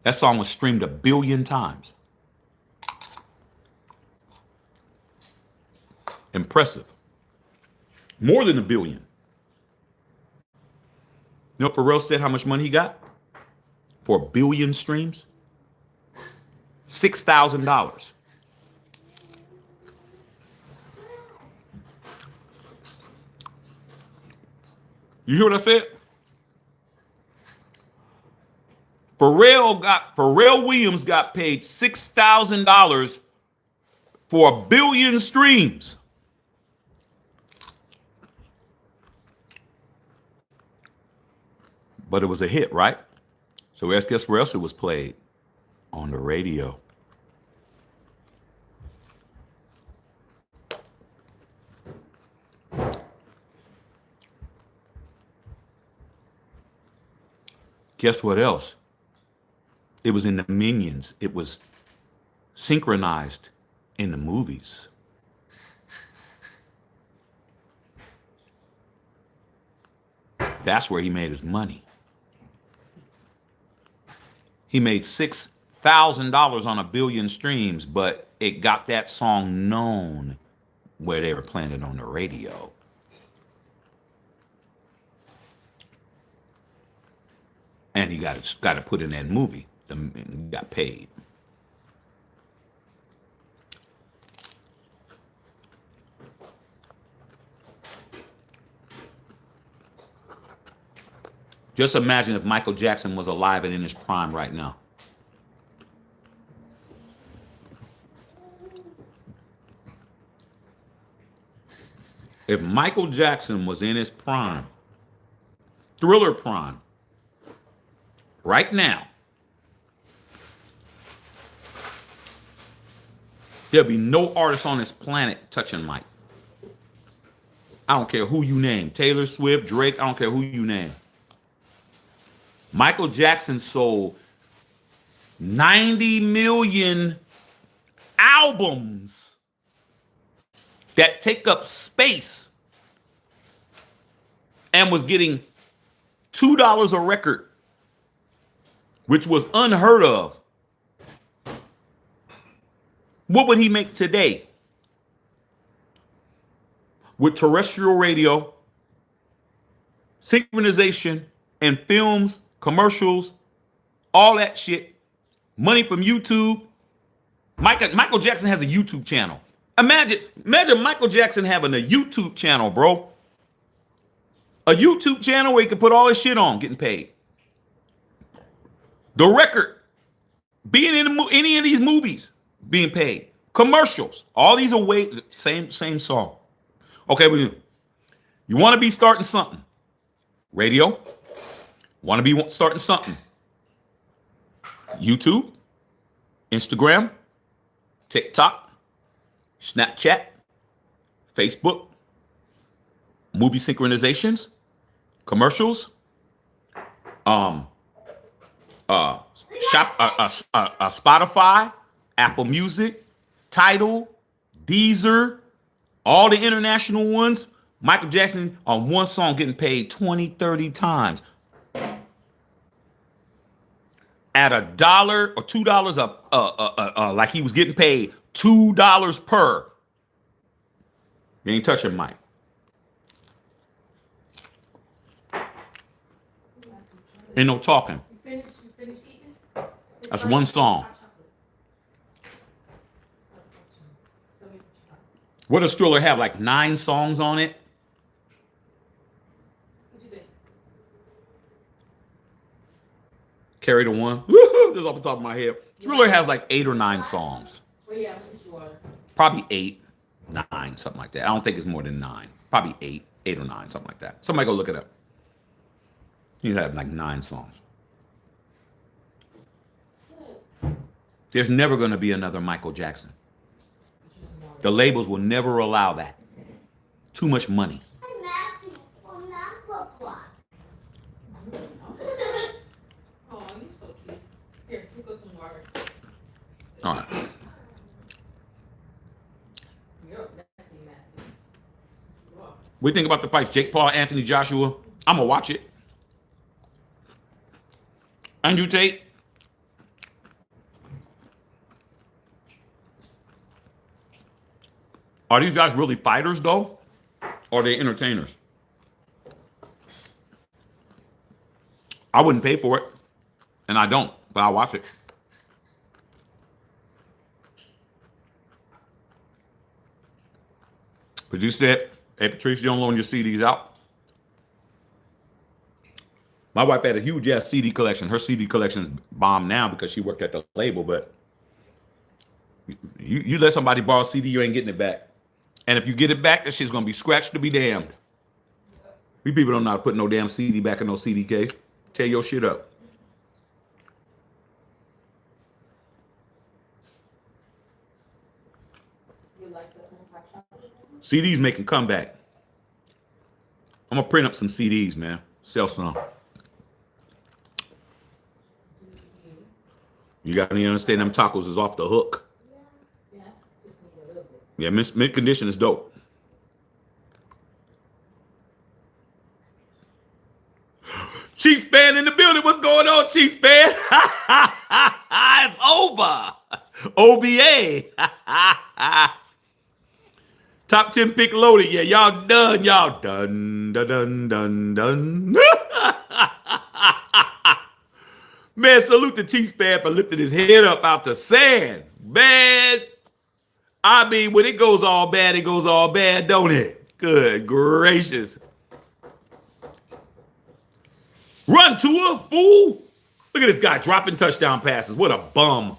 That song was streamed 1 billion times. Impressive. More than 1 billion. You know what Pharrell said how much money he got for 1 billion streams? $6,000. You hear what I said? Pharrell Williams got paid $6,000 for 1 billion streams. But it was a hit, right? So guess where else it was played? On the radio. Guess what else? It was in the Minions. It was synchronized in the movies. That's where he made his money. He made $6,000 on 1 billion streams, but it got that song known where they were playing it on the radio. And he got to put in that movie. He got paid. Just imagine if Michael Jackson was alive and in his prime right now. If Michael Jackson was in his prime, Thriller prime, right now, there'll be no artist on this planet touching Mike. I don't care who you name. Taylor Swift, Drake, I don't care who you name. Michael Jackson sold 90 million albums that take up space and was getting $2 a record, which was unheard of. What would he make today? With terrestrial radio, synchronization, and films, commercials, all that shit, money from YouTube. Michael Jackson has a YouTube channel. Imagine Michael Jackson having a YouTube channel, bro. A YouTube channel where he can put all his shit on, getting paid. The record, being in any of these movies, being paid. Commercials, all these are same song. Okay, you want to be starting something. Radio, want to be starting something. YouTube, Instagram, TikTok, Snapchat, Facebook, movie synchronizations, commercials, Spotify, Apple Music, Tidal, Deezer, all the international ones. Michael Jackson on one song getting paid 20, 30 times. At $1 or $2 like he was getting paid $2 per. You ain't touching Mike. Ain't no talking. You finished eating? That's one song. What does Thriller have? Like 9 songs on it? What you think? Carry the one. Woo-hoo, just off the top of my head. Thriller has like 8 or 9 songs. Well, yeah, what you order? Probably 8, 9, something like that. I don't think it's more than 9. Probably 8 or 9, something like that. Somebody go look it up. You have like 9 songs. There's never going to be another Michael Jackson. The labels will never allow that. Too much money. Oh, you're so cute. Here, pick up some water. All right. You're messy, Matthew. What do you think about the fight? Jake Paul, Anthony Joshua? I'm going to watch it. Andrew Tate? Are these guys really fighters, though? Or are they entertainers? I wouldn't pay for it. And I don't, but I'll watch it. But you said, hey, Patrice, you don't loan your CDs out? My wife had a huge ass CD collection. Her CD collection is bombed now because she worked at the label, but you let somebody borrow a CD, you ain't getting it back. And if you get it back, that shit's gonna be scratched to be damned. We people don't know how to put no damn CD back in no CD case. Tear your shit up. You like the impact shop? CDs making comeback. I'm gonna print up some CDs, man. Sell some. You got to understand them tacos is off the hook. Yeah, just a little bit. Yeah, mid condition is dope. Chiefs fan in the building. What's going on, Chiefs fan? It's over. OBA. Top 10 pick loaded. Yeah, y'all done. Y'all done. Dun, dun, dun, dun. Man, salute the Chiefs fan for lifting his head up out the sand. Man, I mean, when it goes all bad, don't it? Good gracious. Run, Tua, fool. Look at this guy dropping touchdown passes. What a bum.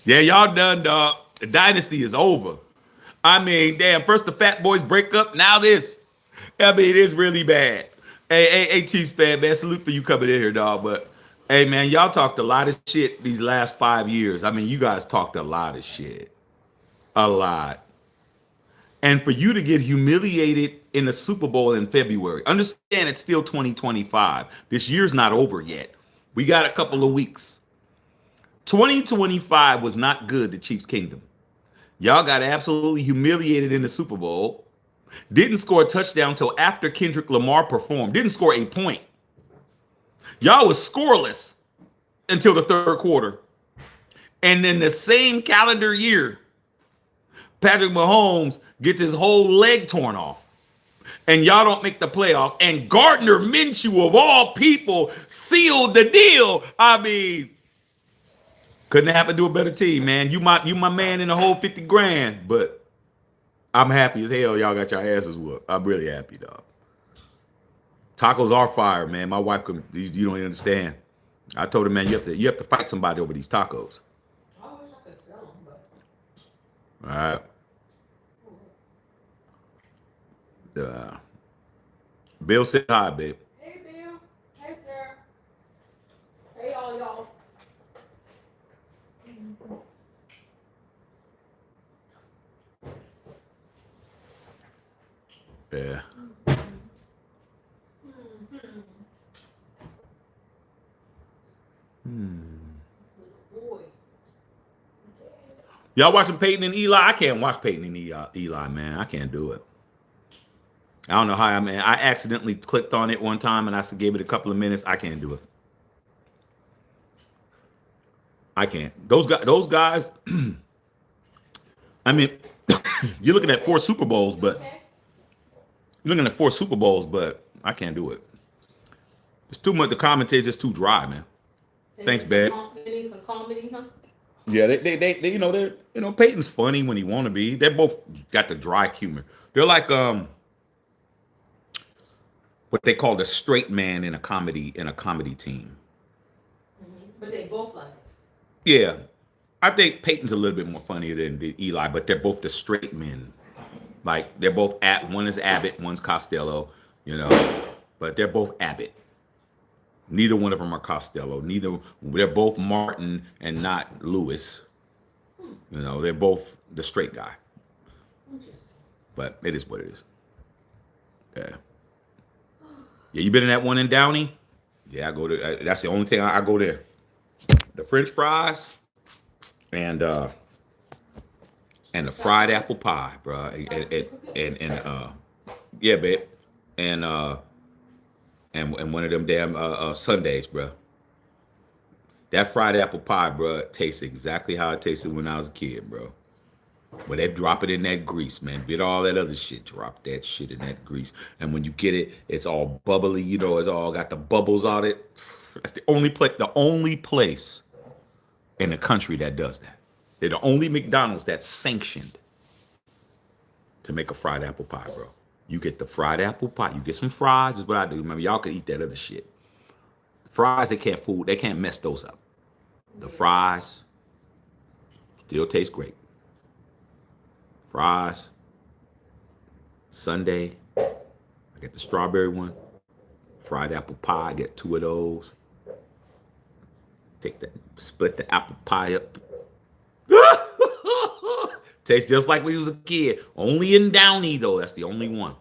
Yeah, y'all done, dog. The dynasty is over. I mean, damn, first the Fat Boys break up, now this. I mean, it is really bad. Hey, Chiefs fan, man, salute for you coming in here, dog. But, hey, man, y'all talked a lot of shit these last 5 years. I mean, you guys talked a lot of shit. A lot. And for you to get humiliated in the Super Bowl in February. Understand it's still 2025. This year's not over yet. We got a couple of weeks. 2025 was not good to Chiefs Kingdom. Y'all got absolutely humiliated in the Super Bowl. Didn't score a touchdown till after Kendrick Lamar performed. Didn't score a point. Y'all was scoreless until the third quarter. And then the same calendar year, Patrick Mahomes gets his whole leg torn off. And y'all don't make the playoffs. And Gardner Minshew, of all people, sealed the deal. I mean, couldn't happen to a better team, man. You my man in the whole 50 grand, but I'm happy as hell y'all got your asses whooped. I'm really happy, dog. Tacos are fire, man. My wife you don't understand. I told her, man, you have to fight somebody over these tacos. I wish I could sell them, but. All right. Bill said hi, babe. Hey, Bill. Hey, Sarah. Hey, all y'all. Yeah. Y'all watching Peyton and Eli? I can't watch Peyton and Eli, man. I can't do it. I don't know how. I accidentally clicked on it one time and I gave it a couple of minutes. I can't do it. I can't. Those guys. I mean, you're looking at 4 Super Bowls, but I can't do it. It's too much. The commentary's just too dry, man. Thanks, babe. They need some comedy, huh? Yeah, they're Peyton's funny when he want to be. They both got the dry humor. They're like what they call the straight man in a comedy team. Mm-hmm. But they both like it. Yeah, I think Peyton's a little bit more funny than Eli, but they're both the straight men. Like they're both one is Abbott, one's Costello, but they're both Abbott. Neither one of them are Costello. They're both Martin and not Lewis. They're both the straight guy. Interesting. But it is what it is. Yeah. Yeah, you been in that one in Downey? Yeah, I go to. That's the only thing I go there. The French fries and the fried apple pie, bro. And yeah, babe. And one of them damn Sundays, bro. That fried apple pie, bro, tastes exactly how it tasted when I was a kid, bro. But they drop it in that grease, man. Get all that other shit. Drop that shit in that grease. And when you get it, it's all bubbly, it's all got the bubbles on it. That's the only place in the country that does that. They're the only McDonald's that's sanctioned to make a fried apple pie, bro. You get the fried apple pie. You get some fries. Is what I do. Remember, y'all can eat that other shit. Fries, they can't mess those up. The fries still taste great. Fries, Sunday, I get the strawberry one. Fried apple pie, I get 2 of those. Split the apple pie up. Tastes just like when he was a kid. Only in Downey, though. That's the only one.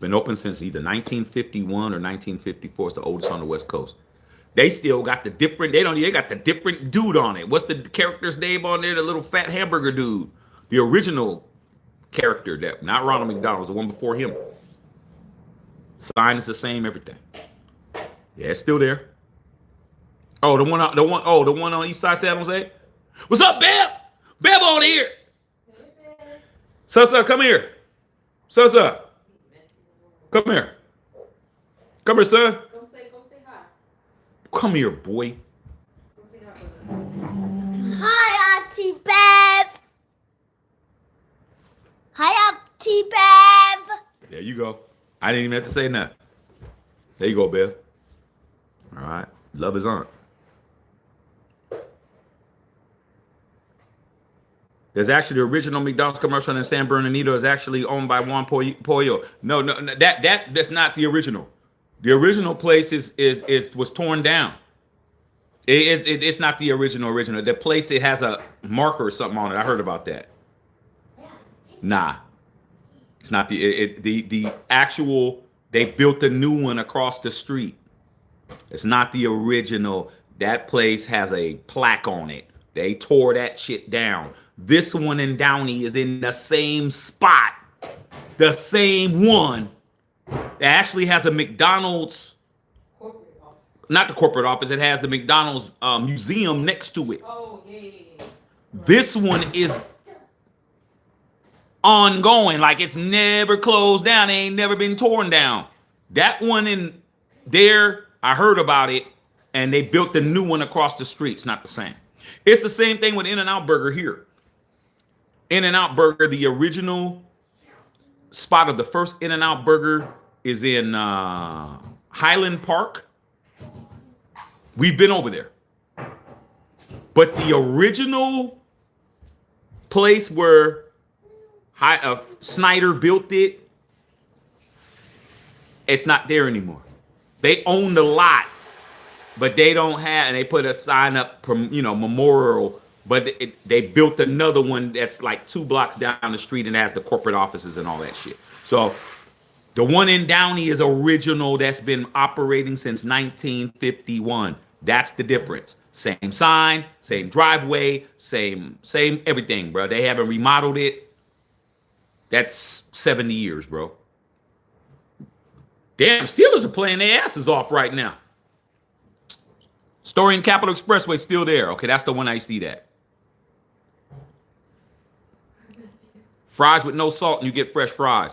Been open since either 1951 or 1954. It's the oldest on the West Coast. They still got the different, they got the different dude on it. What's the character's name on there? The little fat hamburger dude. The original character, not Ronald McDonald, the one before him. Sign is the same, everything. Yeah, it's still there. Oh, the one on East Side San Jose. What's up, Bev? Bev on here. Sussa, come here. Sussa. Come here. Come here, son. Go say hi. Come here, boy. Go say hi, brother. Hi, Auntie Bev. Hi, Auntie Bev. There you go. I didn't even have to say nothing. There you go, Bev. All right. Love his aunt. There's actually the original McDonald's commercial in San Bernardino is actually owned by Juan Pollo. No, that's not the original. The original place was torn down. It's not the original. The place, it has a marker or something on it. I heard about that. Nah. It's not the actual. They built a new one across the street. It's not the original. That place has a plaque on it. They tore that shit down. This one in Downey is in the same spot, the same one. It actually has a McDonald's, not the corporate office. It has the McDonald's museum next to it. Oh, yeah. This one is ongoing, like it's never closed down. It ain't never been torn down. That one in there, I heard about it, and they built the new one across the street. It's not the same. It's the same thing with In-N-Out Burger here. In-N-Out Burger, the original spot of the first In-N-Out Burger is in Highland Park. We've been over there. But the original place where Snyder built it, it's not there anymore. They own the lot, but they don't have, and they put a sign up, memorial, but they built another one that's like 2 blocks down the street and has the corporate offices and all that shit. So the one in Downey is original, that's been operating since 1951. That's the difference. Same sign, same driveway, same everything, bro. They haven't remodeled it. That's 70 years, bro. Damn, Steelers are playing their asses off right now. Story and Capitol Expressway still there. Okay, that's the one I see that. Fries with no salt, and you get fresh fries.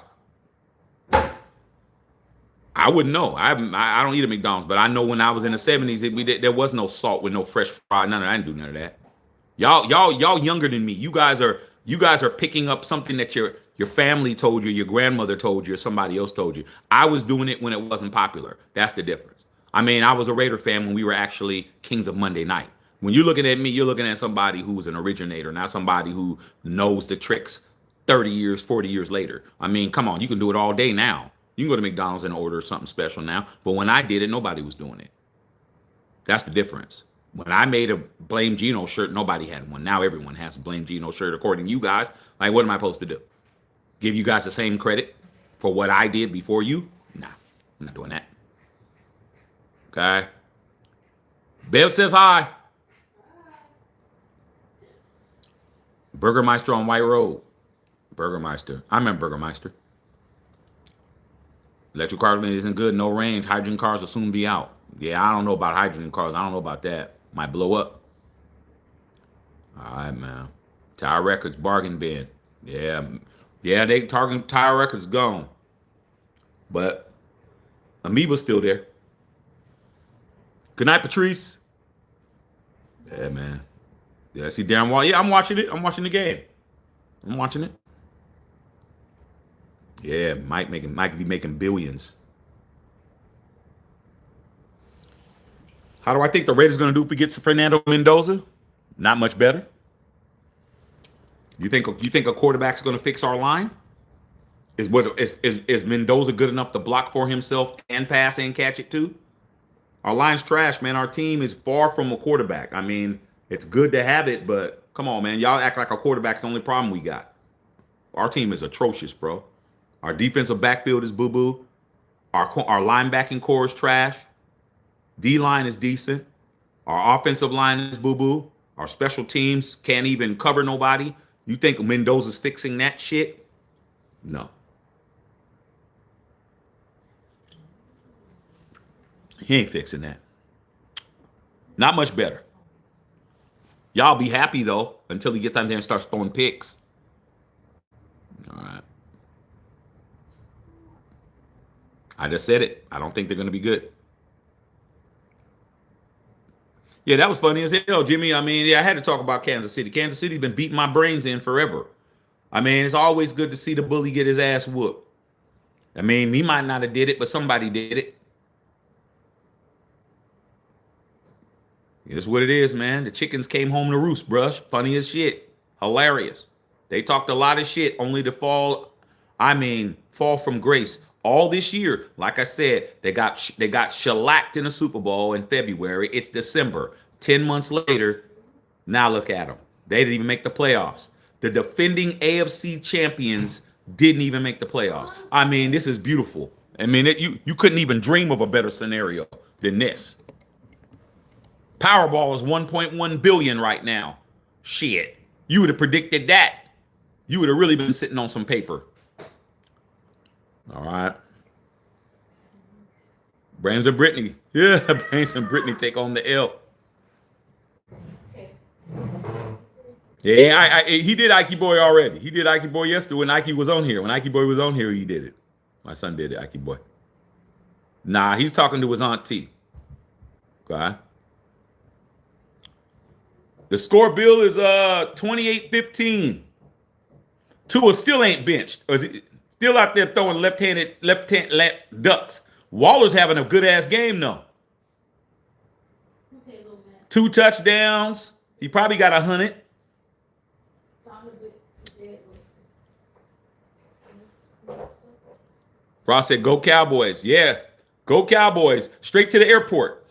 I wouldn't know. I don't eat at McDonald's, but I know when I was in the 70s, there was no salt with no fresh fries. None of that. I didn't do none of that. Y'all younger than me. You guys are picking up something that your family told you, your grandmother told you, or somebody else told you. I was doing it when it wasn't popular. That's the difference. I mean, I was a Raider fan when we were actually Kings of Monday Night. When you're looking at me, you're looking at somebody who's an originator, not somebody who knows the tricks 30 years, 40 years later. I mean, come on, you can do it all day now. You can go to McDonald's and order something special now. But when I did it, nobody was doing it. That's the difference. When I made a Blame Gino shirt, nobody had one. Now everyone has a Blame Gino shirt, according to you guys. Like, what am I supposed to do? Give you guys the same credit for what I did before you? Nah, I'm not doing that. Okay. Bev says hi. Burgermeister on White Road. Burgermeister. I remember Burgermeister. Electric car isn't good, no range. Hydrogen cars will soon be out. Yeah, I don't know about hydrogen cars. I don't know about that. Might blow up. All right, man. Tire Records, bargain bin. Yeah, they targeting Tire Records gone. But Amoeba's still there. Good night, Patrice. Yeah, man. Yeah, see Darren Wall. Yeah, I'm watching it. I'm watching the game. I'm watching it. Yeah, Mike be making billions. How do I think the Raiders going to do if we get Fernando Mendoza? Not much better. You think a quarterback's going to fix our line? Is Mendoza good enough to block for himself and pass and catch it too? Our line's trash, man. Our team is far from a quarterback. I mean, it's good to have it, but come on, man. Y'all act like a quarterback's the only problem we got. Our team is atrocious, bro. Our defensive backfield is boo-boo. Our linebacking core is trash. D-line is decent. Our offensive line is boo-boo. Our special teams can't even cover nobody. You think Mendoza's fixing that shit? No. He ain't fixing that. Not much better. Y'all be happy, though, until he gets out there and starts throwing picks. All right. I just said it. I don't think they're going to be good. Yeah, that was funny as hell, Jimmy. I mean, yeah, I had to talk about Kansas City. Kansas City's been beating my brains in forever. I mean, it's always good to see the bully get his ass whooped. I mean, he might not have did it, but somebody did it. It's what it is, man. The chickens came home to roost, bruh. Funny as shit. Hilarious. They talked a lot of shit only to fall from grace. All this year, like I said, they got shellacked in the Super Bowl in February. It's December. 10 months later, now look at them. They didn't even make the playoffs. The defending AFC champions didn't even make the playoffs. I mean, this is beautiful. I mean, you couldn't even dream of a better scenario than this. Powerball is 1.1 billion right now. Shit. You would have predicted that. You would have really been sitting on some paper. All right. Brains and Brittany. Yeah, Brains and Brittany take on the L. Yeah, he did Ike Boy already. He did Ike Boy yesterday when Ike was on here. When Ike Boy was on here, he did it. My son did it, Ike Boy. Nah, he's talking to his auntie. Okay. The score, Bill, is 28-15. Tua still ain't benched. Or is he still out there throwing left ducks. Waller's having a good ass game though. 2 touchdowns. He probably got 100. Ross said, "Go Cowboys!" Yeah, go Cowboys! Straight to the airport.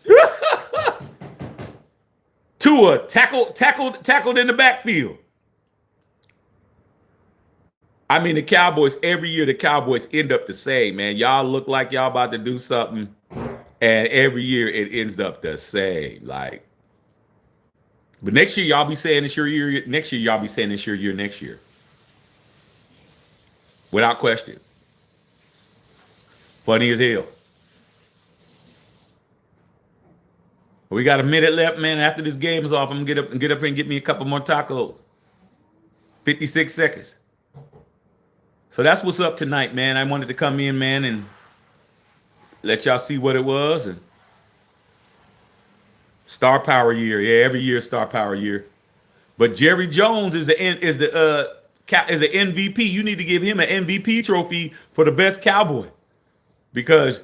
Tua tackled in the backfield. I mean, the Cowboys, every year the Cowboys end up the same, man. Y'all look like y'all about to do something, and every year it ends up the same. Like, but next year y'all be saying it's your year. Next year y'all be saying it's your year next year. Without question. Funny as hell. We got a minute left, man. After this game is off, I'm gonna get up and get me a couple more tacos. 56 seconds. So that's what's up tonight, man. I wanted to come in, man, and let y'all see what it was. And Star Power year, yeah, every year Star Power year. But Jerry Jones is the MVP. You need to give him an MVP trophy for the best Cowboy, because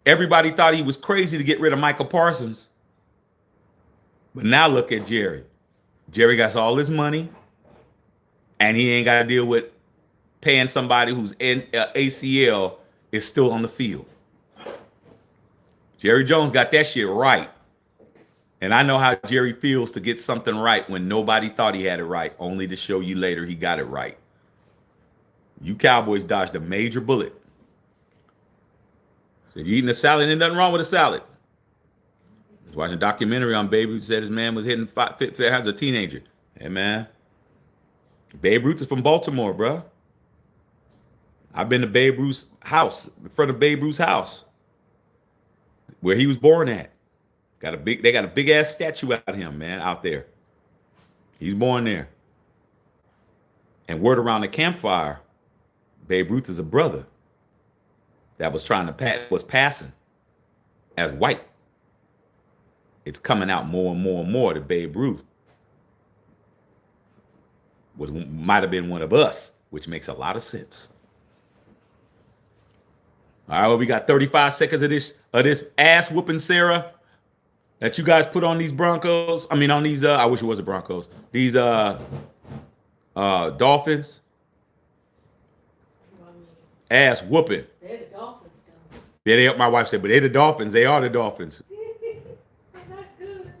everybody thought he was crazy to get rid of Michael Parsons. But now look at Jerry. Jerry got all his money, and he ain't got to deal with paying somebody whose ACL is still on the field. Jerry Jones got that shit right. And I know how Jerry feels to get something right when nobody thought he had it right, only to show you later he got it right. You Cowboys dodged a major bullet. So if you're eating a salad, ain't nothing wrong with a salad. I was watching a documentary on Babe Ruth, said his man was hitting as a teenager. Hey, man. Babe Ruth is from Baltimore, bro. I've been to Babe Ruth's house, in front of Babe Ruth's house, where he was born at. They got a big ass statue out of him, man, out there. He's born there. And word around the campfire, Babe Ruth is a brother that was passing as white. It's coming out more and more and more that Babe Ruth might have been one of us, which makes a lot of sense. All right, well, we got 35 seconds of this ass whooping, Sarah, that you guys put on these Broncos. I mean, on these, I wish it was the Broncos. These Dolphins. Ass whooping. They're the Dolphins, though. Yeah, my wife said, but they're the Dolphins. They are the Dolphins. They're not good.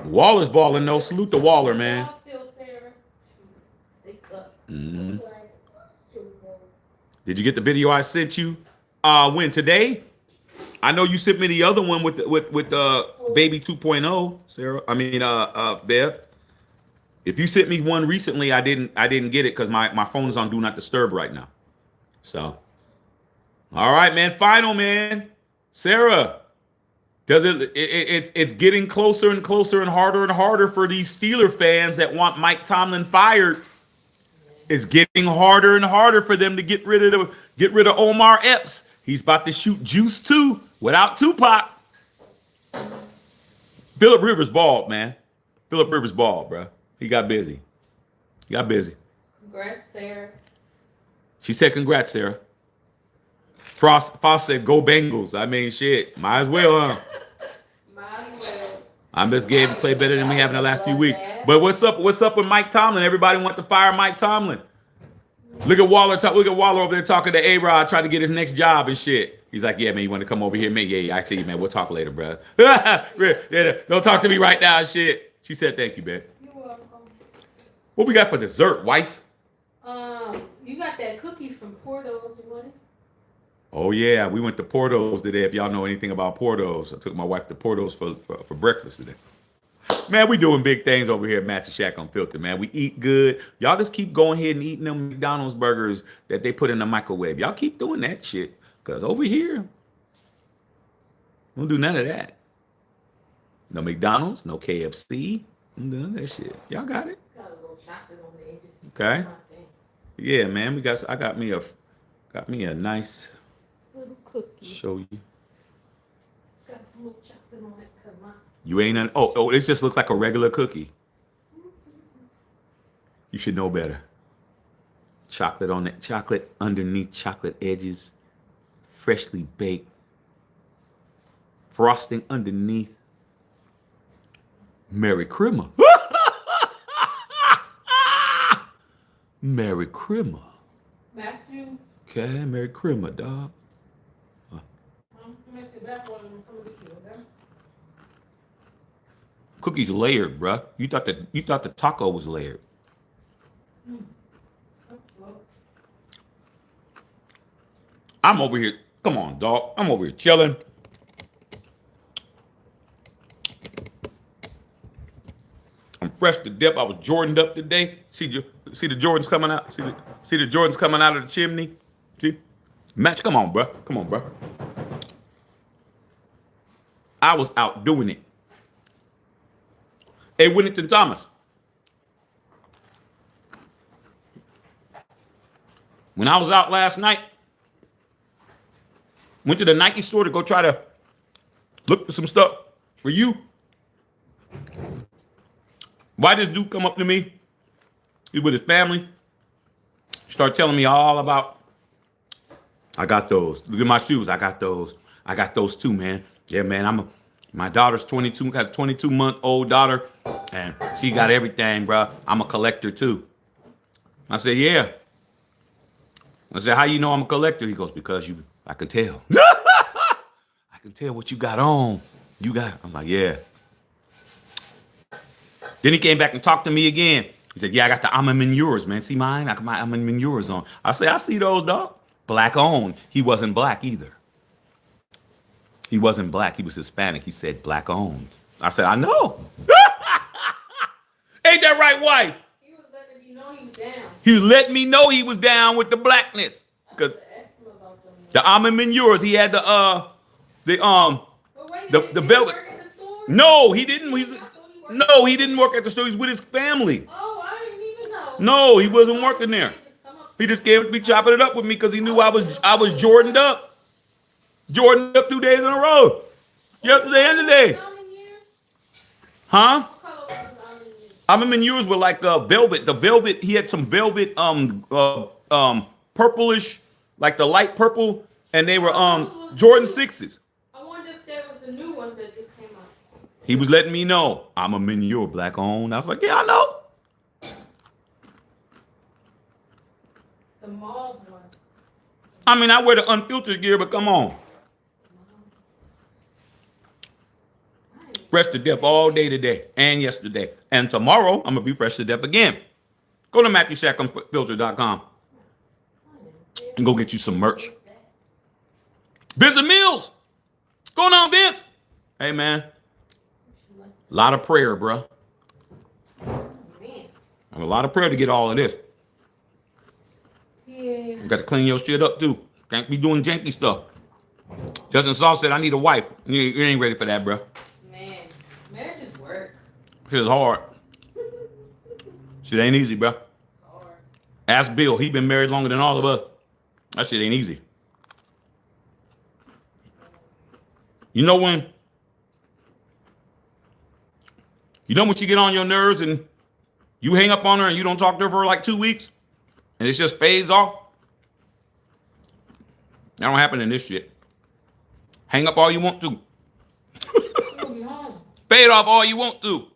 Waller's balling, though. Salute to Waller, man. Still, Sarah. They suck. Mm-hmm. Did you get the video I sent you? When today? I know you sent me the other one with Baby 2.0, Sarah. I mean, Bev. If you sent me one recently, I didn't get it because my phone is on Do Not Disturb right now. So, all right, man. Final, man. Sarah, it's getting closer and closer and harder for these Steeler fans that want Mike Tomlin fired. It's getting harder and harder for them to get rid of Omar Epps. He's about to shoot Juice 2 without Tupac. Phillip Rivers balled, man. Phillip Rivers balled, bro. He got busy. Congrats, Sarah. She said, congrats, Sarah. Foss said, go Bengals. I mean, shit. Might as well, huh? Might as well. I'm just getting to play better than we have in the last few weeks. But what's up with Mike Tomlin? Everybody want to fire Mike Tomlin. Look at Waller over there talking to A-Rod, trying to get his next job and shit. He's like, yeah, man, you want to come over here, man? Yeah, I see you, man. We'll talk later, bro. Don't talk to me right now, shit. She said, thank you, man. You're welcome. What we got for dessert, wife? You got that cookie from Porto's, you want it? Oh yeah, we went to Porto's today. If y'all know anything about Porto's, I took my wife to Porto's for breakfast today. Man, we doing big things over here at Match Shack Unfiltered, man. We eat good. Y'all just keep going ahead and eating them McDonald's burgers that they put in the microwave. Y'all keep doing that shit. Because over here, we don't do none of that. No McDonald's, no KFC. We don't do none of that shit. Y'all got it? It's got a little chocolate on the edges. Okay. Yeah, man. I got me a nice Little cookie. show you. Got some little chocolate on it. Come on. You ain't oh, this just looks like a regular cookie. You should know better. Chocolate on it, chocolate underneath, chocolate edges, freshly baked, frosting underneath. Merry Christmas. Merry Christmas. Matthew. Okay, Merry Christmas, dog. Make the back one and come with you, okay? Cookies layered, bruh. You thought the taco was layered. I'm over here. Come on, dog. I'm over here chilling. I'm fresh to death. I was Jordaned up today. See the Jordans coming out. See the Jordans coming out of the chimney. See, Match. Come on, bruh. Come on, bruh. I was out doing it. Hey, Winnington Thomas. When I was out last night, went to the Nike store to go try to look for some stuff for you. Why this dude come up to me? He's with his family. Start telling me all about, I got those. Look at my shoes. I got those. I got those too, man. Yeah, man. My daughter's 22, got a 22-month-old daughter, and she got everything, bro. I'm a collector too. I said, yeah. I said, how you know I'm a collector? He goes, because I can tell. I can tell what you got on. I'm like, yeah. Then he came back and talked to me again. He said, yeah, I got the Manures, man. See mine? I got my Manures on. I said, I see those, dog. Black owned. He wasn't black either. He wasn't black. He was Hispanic. He said black owned. I said, I know. Ain't that right, wife? He was letting me know he was down. He let me know he was down with the blackness. Cause the almond manures, he had the velvet. No, he didn't. No, he didn't work at the store. He's with his family. Oh, I didn't even know. No, he wasn't working there. He just came to be chopping it up with me because he knew I was Jordaned up. Jordaned up 2 days in a row. Yesterday and today. Huh? Almond manures were like velvet. The velvet, he had some velvet purplish, like the light purple, and they were Jordan 6s. I wonder if there was the new ones that just came out. He was letting me know, I'm a manure black owned. I was like, yeah, I know. The mauve ones. I mean, I wear the unfiltered gear, but come on. Fresh to death all day today and yesterday. And tomorrow, I'm going to be fresh to death again. Go to MatthewShackUnfiltered.com and go get you some merch. Vincent Mills. What's going on, Vince? Hey, man. A lot of prayer, bro. A lot of prayer to get all of this. Yeah. You got to clean your shit up, too. Can't be doing janky stuff. Justin Saul said, I need a wife. You ain't ready for that, bro. Marriage is work. Shit is hard. Shit ain't easy, bro. Hard. Ask Bill. He been married longer than all of us. That shit ain't easy. You know when you get on your nerves and you hang up on her and you don't talk to her for like 2 weeks and it just fades off? That don't happen in this shit. Hang up all you want to. Fade off all you want to.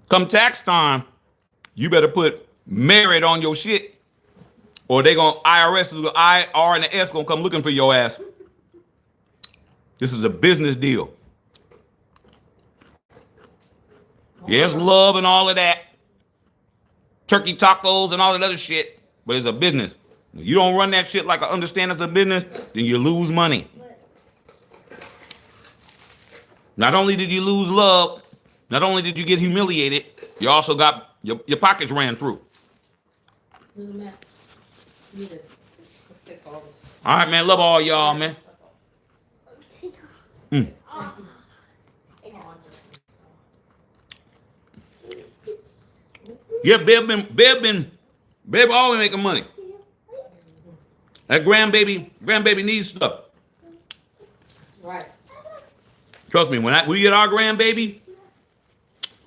Come tax time, you better put married on your shit, or they gonna IR and the S gonna come looking for your ass. This is a business deal. Yes, love and all of that. turkey tacos and all that other shit, but it's a business. If you don't run that shit like I understand it's a business, then you lose money. Not only did you lose love, not only did you get humiliated, you also got your pockets ran through. All right, man. Love all y'all, man. Yeah, Bev always making money. That grandbaby needs stuff. Right. Trust me, when we get our grandbaby,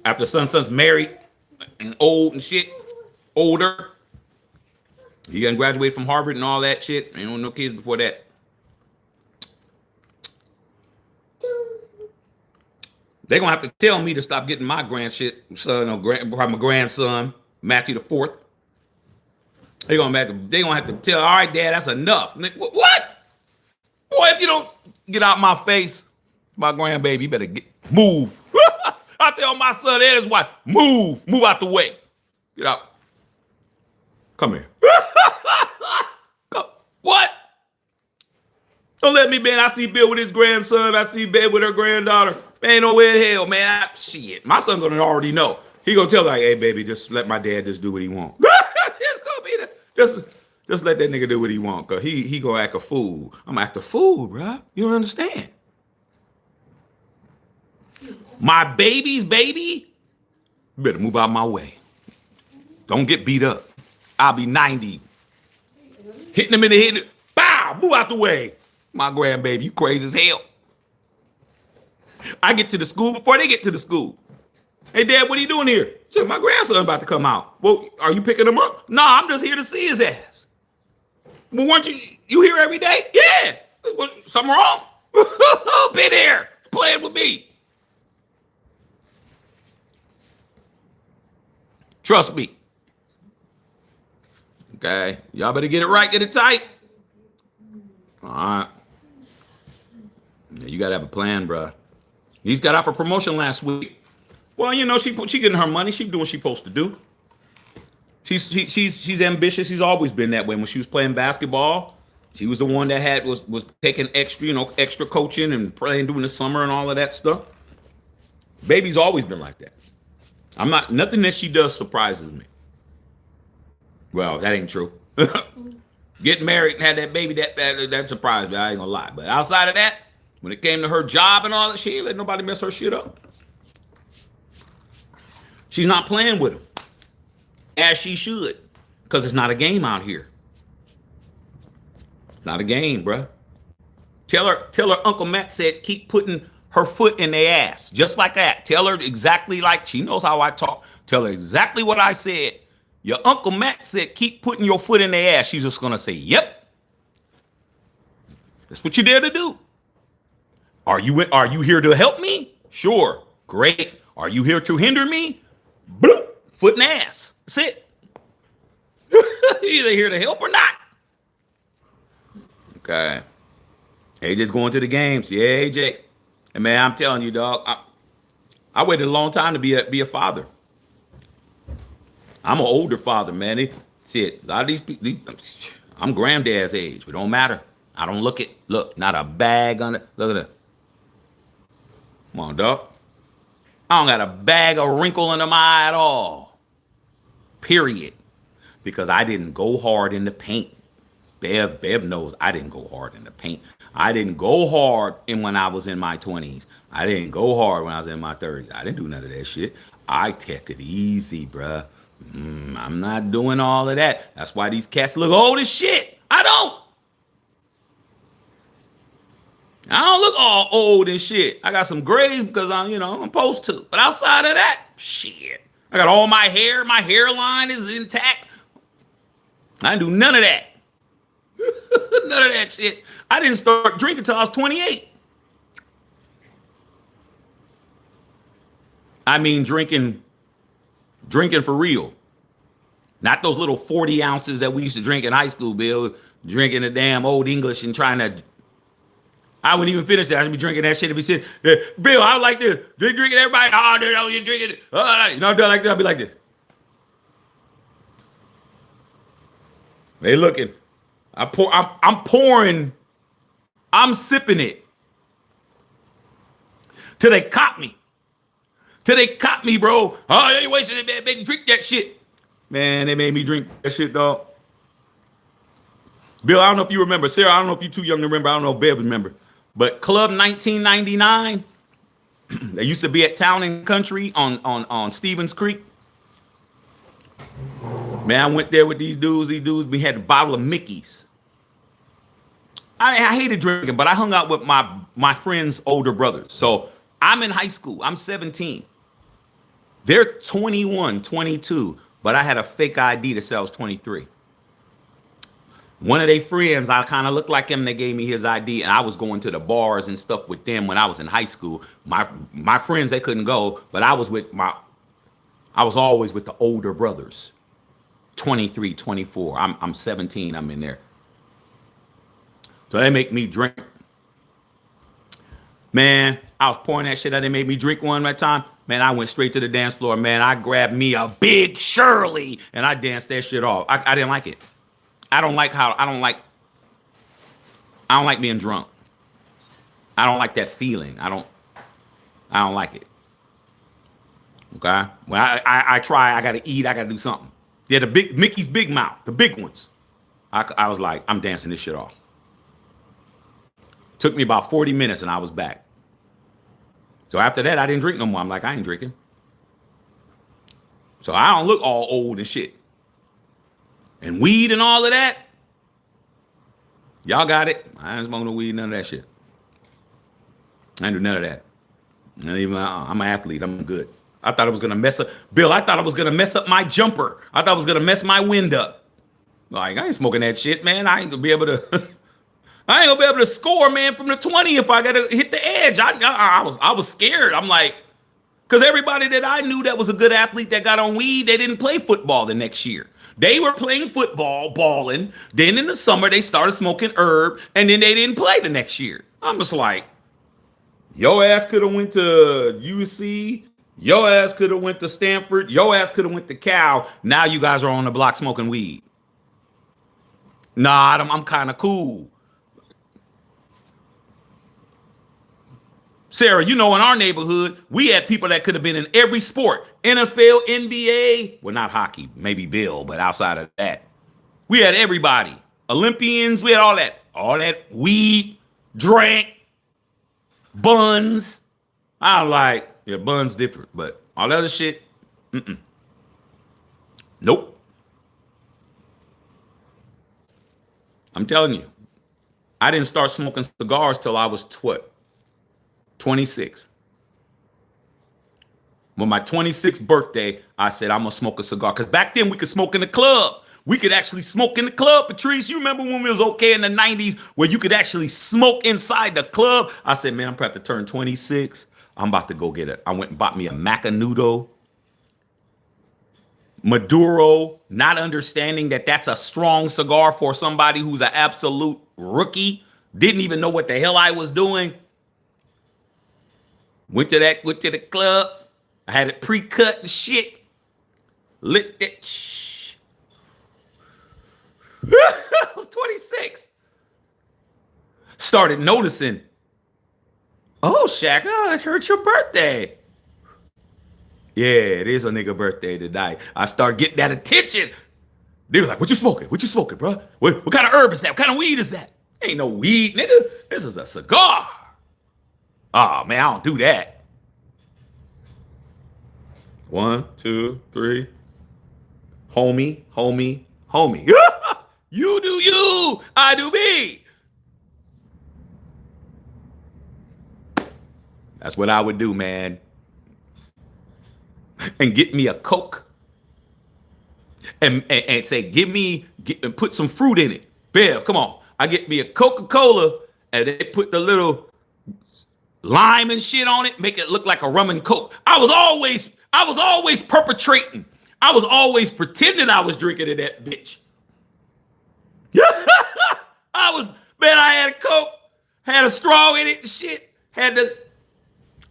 after son's married and old and shit, older, he got graduated from Harvard and all that shit. Ain't no kids before that. They're gonna have to tell me to stop getting my grandson or my grandson, Matthew the Fourth. They're gonna have to tell, all right, Dad, that's enough. What? Boy, if you don't get out my face, my grandbaby, you better move. I tell my son and his wife, move out the way. Get out. Come here. What? Don't let me, man. I see Bill with his grandson. I see Bev with her granddaughter. Man, ain't no way in hell, man. Shit. My son gonna already know. He gonna tell her, like, hey, baby, just let my dad just do what he want. It's gonna be just let that nigga do what he want, cause he gonna act a fool. I'm gonna act a fool, bro. You don't understand. My baby's baby, you better move out my way. Don't get beat up. I'll be 90. Hitting him in the head. Bow, move out the way. My grandbaby, you crazy as hell. I get to the school before they get to the school. Hey, Dad, what are you doing here? Said, my grandson about to come out. Well, are you picking him up? No, I'm just here to see his ass. Well, weren't you here every day? Yeah. Something wrong? Been here playing with me. Trust me. Okay, y'all better get it right, get it tight. All right. Yeah, you gotta have a plan, bro. He's got out for promotion last week. Well, you know, she getting her money. She doing what she's supposed to do. She's ambitious. She's always been that way. When she was playing basketball, she was the one that was taking extra coaching and playing during the summer and all of that stuff. Baby's always been like that. Nothing that she does surprises me. Well, that ain't true. Getting married and had that baby, that surprised me. I ain't gonna lie. But outside of that, when it came to her job and all that, she ain't let nobody mess her shit up. She's not playing with him as she should, because it's not a game out here. It's not a game, bruh. Tell her Uncle Matt said keep putting her foot in their ass, just like that. Tell her exactly like she knows how I talk. Tell her exactly what I said. Your Uncle Matt said keep putting your foot in their ass. She's just gonna say, yep. That's what you're there to do. Are you here to help me? Sure. Great. Are you here to hinder me? Bloop. Foot in the ass. That's it. Either here to help or not. Okay. AJ's going to the games. Yeah, AJ. And man, I'm telling you, dog, I waited a long time to be a father. I'm an older father, man. A lot of these people, I'm granddad's age. It don't matter. I don't look, not a bag on it. Look at that. Come on, dog. I don't got a bag of wrinkle under my eye at all. Period. Because I didn't go hard in the paint. Bev knows I didn't go hard in the paint. I didn't go hard when I was in my 20s. I didn't go hard when I was in my 30s. I didn't do none of that shit. I took it easy, bruh. I'm not doing all of that. That's why these cats look old as shit. I don't look all old and shit. I got some grays because I'm supposed to. But outside of that, shit. I got all my hair. My hairline is intact. I didn't do none of that. None of that shit. I didn't start drinking until I was 28. I mean drinking for real. Not those little 40 ounces that we used to drink in high school, Bill. Drinking the damn old English and trying to... I wouldn't even finish that. I'd be drinking that shit and be sitting, Bill, I like this. They drinking everybody. Oh, dude, you're drinking it. Oh, you know, like that. I'd be like this. They looking. I'm pouring. I'm sipping it. Till they caught me. Bro. Oh, you wasting it, man. Make me drink that shit. Man, they made me drink that shit, dog. Bill, I don't know if you remember. Sarah, I don't know if you're too young to remember. I don't know if Bev remember. But Club 1999, they used to be at Town and Country on Stevens Creek. Man, I went there with these dudes. We had a bottle of Mickey's. I hated drinking, but I hung out with my friends' older brothers. So I'm in high school. I'm 17. They're 21, 22, but I had a fake ID that said I was 23. One of their friends, I kind of looked like him. They gave me his ID, and I was going to the bars and stuff with them when I was in high school. My friends, they couldn't go, but I was always with the older brothers. 23, 24. I'm 17. I'm in there. So they make me drink. Man, I was pouring that shit out. They made me drink one at a time. Man, I went straight to the dance floor. Man, I grabbed me a big Shirley, and I danced that shit off. I didn't like it. I don't like being drunk. I don't like that feeling. I don't like it. Okay? When I try, I gotta eat, I gotta do something. Yeah, the big Mickey's Big Mouth, the big ones. I was like, I'm dancing this shit off. Took me about 40 minutes and I was back. So after that, I didn't drink no more. I'm like, I ain't drinking. So I don't look all old and shit. And weed and all of that. Y'all got it. I ain't smoking no weed, none of that shit. I ain't do none of that. Not even, I'm an athlete. I'm good. I thought it was gonna mess up. Bill, I thought it was gonna mess up my jumper. I thought it was gonna mess my wind up. Like, I ain't smoking that shit, man. I ain't gonna be able to. I ain't gonna be able to score, man, from the 20 if I gotta hit the edge. I was scared. I'm like, because everybody that I knew that was a good athlete that got on weed, they didn't play football the next year. They were playing football, balling. Then in the summer, they started smoking herb, and then they didn't play the next year. I'm just like, your ass could have went to UC. Your ass could have went to Stanford. Your ass could have went to Cal. Now you guys are on the block smoking weed. Nah, I'm kind of cool. Sarah, you know, in our neighborhood, we had people that could have been in every sport. NFL, NBA. Well, not hockey. Maybe Bill, but outside of that. We had everybody. Olympians. We had all that. All that weed, drink, buns. I'm like, yeah, buns different. But all that other shit, nope. I'm telling you. I didn't start smoking cigars till I was 26. On my 26th birthday, I said, I'm going to smoke a cigar. Because back then, we could smoke in the club. We could actually smoke in the club. Patrice, you remember when we was okay in the 90s where you could actually smoke inside the club? I said, man, I'm about to turn 26. I'm about to go get it. I went and bought me a Macanudo. Maduro, not understanding that that's a strong cigar for somebody who's an absolute rookie. Didn't even know what the hell I was doing. Went to the club. I had it pre-cut and shit. Lit it. I was 26. Started noticing. Oh, Shaq, I heard your birthday. Yeah, it is a nigga birthday tonight. I start getting that attention. They was like, what you smoking? What you smoking, bro? What kind of herb is that? What kind of weed is that? Ain't no weed, nigga. This is a cigar. Oh, man, I don't do that. 1, 2, 3. Homie. You do you. I do me. That's what I would do, man. And get me a Coke. And say, and put some fruit in it. Bev, come on. I get me a Coca-Cola and they put the little lime and shit on it, make it look like a rum and Coke. I was always perpetrating. I was always pretending I was drinking in that bitch. I had a Coke, had a straw in it and shit.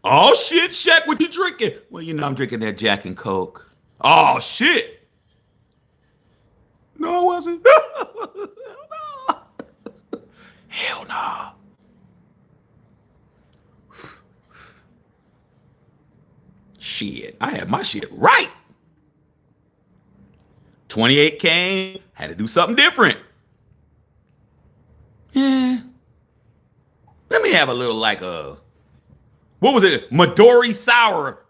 Oh shit, Shaq, what you drinking? Well, you know, I'm drinking that Jack and Coke. Oh shit. No, I wasn't. Hell no. Shit, I had my shit right. 28 came, had to do something different. Yeah. Let me have a little like what was it? Midori sour.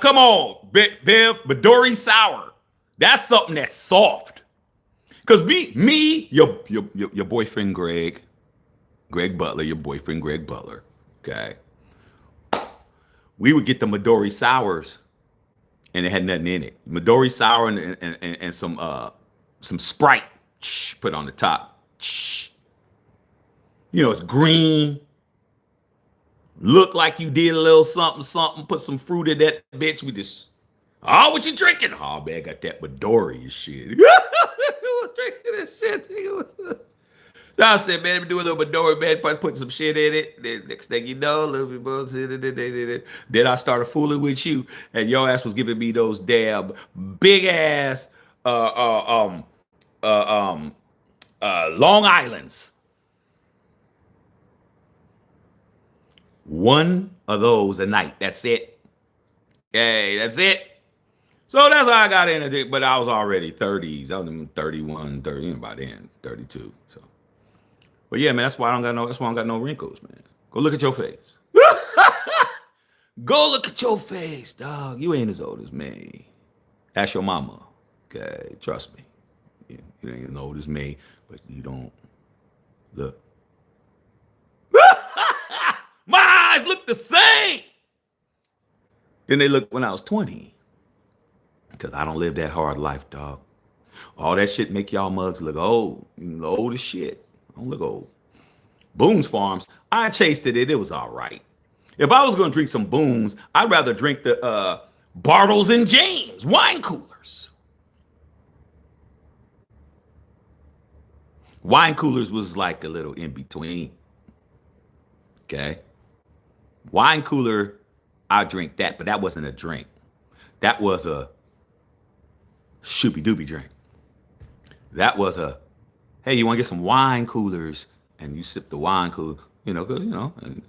Come on, Bev, Midori sour. That's something that's soft. Cause your boyfriend Greg Butler, your boyfriend Greg Butler, okay. We would get the Midori sours, and it had nothing in it. Midori sour and some Sprite, put on the top. You know, it's green. Look like you did a little something. Put some fruit in that bitch. We just, oh, what you drinking? Oh man, I got that Midori and shit. was drinking this shit. So I said, man, let me do a little Midori, man. Put some shit in it. Then next thing you know, a little bit more. Then I started fooling with you, and your ass was giving me those damn big ass Long Islands. One of those a night. That's it. Okay, that's it. So that's how I got into it. But I was already 30s. I was 31, 30, by then, 32. So, but yeah, man, that's why I don't got no wrinkles, man. Go look at your face. Go look at your face, dog. You ain't as old as me. Ask your mama. Okay, trust me. You ain't as old as me, but you don't look. My eyes look the same. Then they look when I was 20. Because I don't live that hard life, dog. All that shit make y'all mugs look old. You look old as shit. I don't look old. Boone's Farms, I tasted it. It was all right. If I was going to drink some Boone's, I'd rather drink the Bartles and James wine coolers. Wine coolers was like a little in between. Okay. Wine cooler, I drink that, but that wasn't a drink. That was a shoopy doobie drink. That was a, hey, you want to get some wine coolers, and you sip the wine cooler, and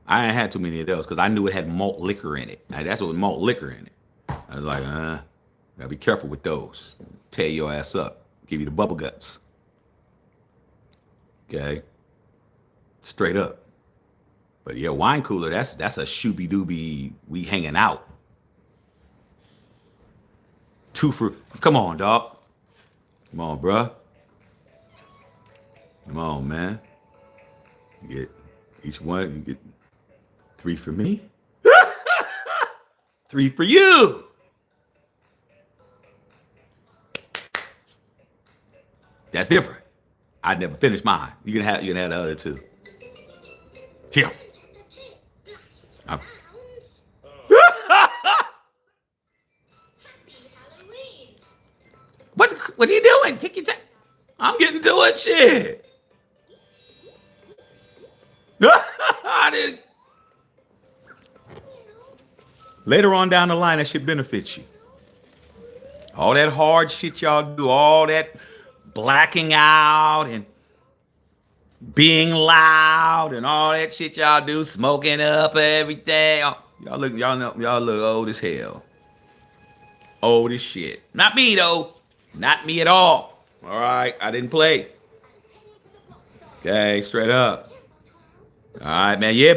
I ain't had too many of those because I knew it had malt liquor in it. Now, that's what malt liquor in it. I was like, gotta be careful with those. Tear your ass up. Give you the bubble guts. Okay. Straight up. But yeah, wine cooler, that's a shooby dooby, we hanging out. Come on, dog. Come on, bruh. Come on, man. You get each one, you get 3 for me. 3 for you. That's different. I'd never finish mine. You can have the other 2. Here. What are you doing? Take your time. I'm getting to it, shit. Later on down the line, that shit benefits you. All that hard shit y'all do, all that blacking out and being loud and all that shit y'all do, smoking up everything. Y'all look old as hell. Old as shit. Not me though. Not me at all. All right, I didn't play. Okay, straight up. All right, man. Yeah.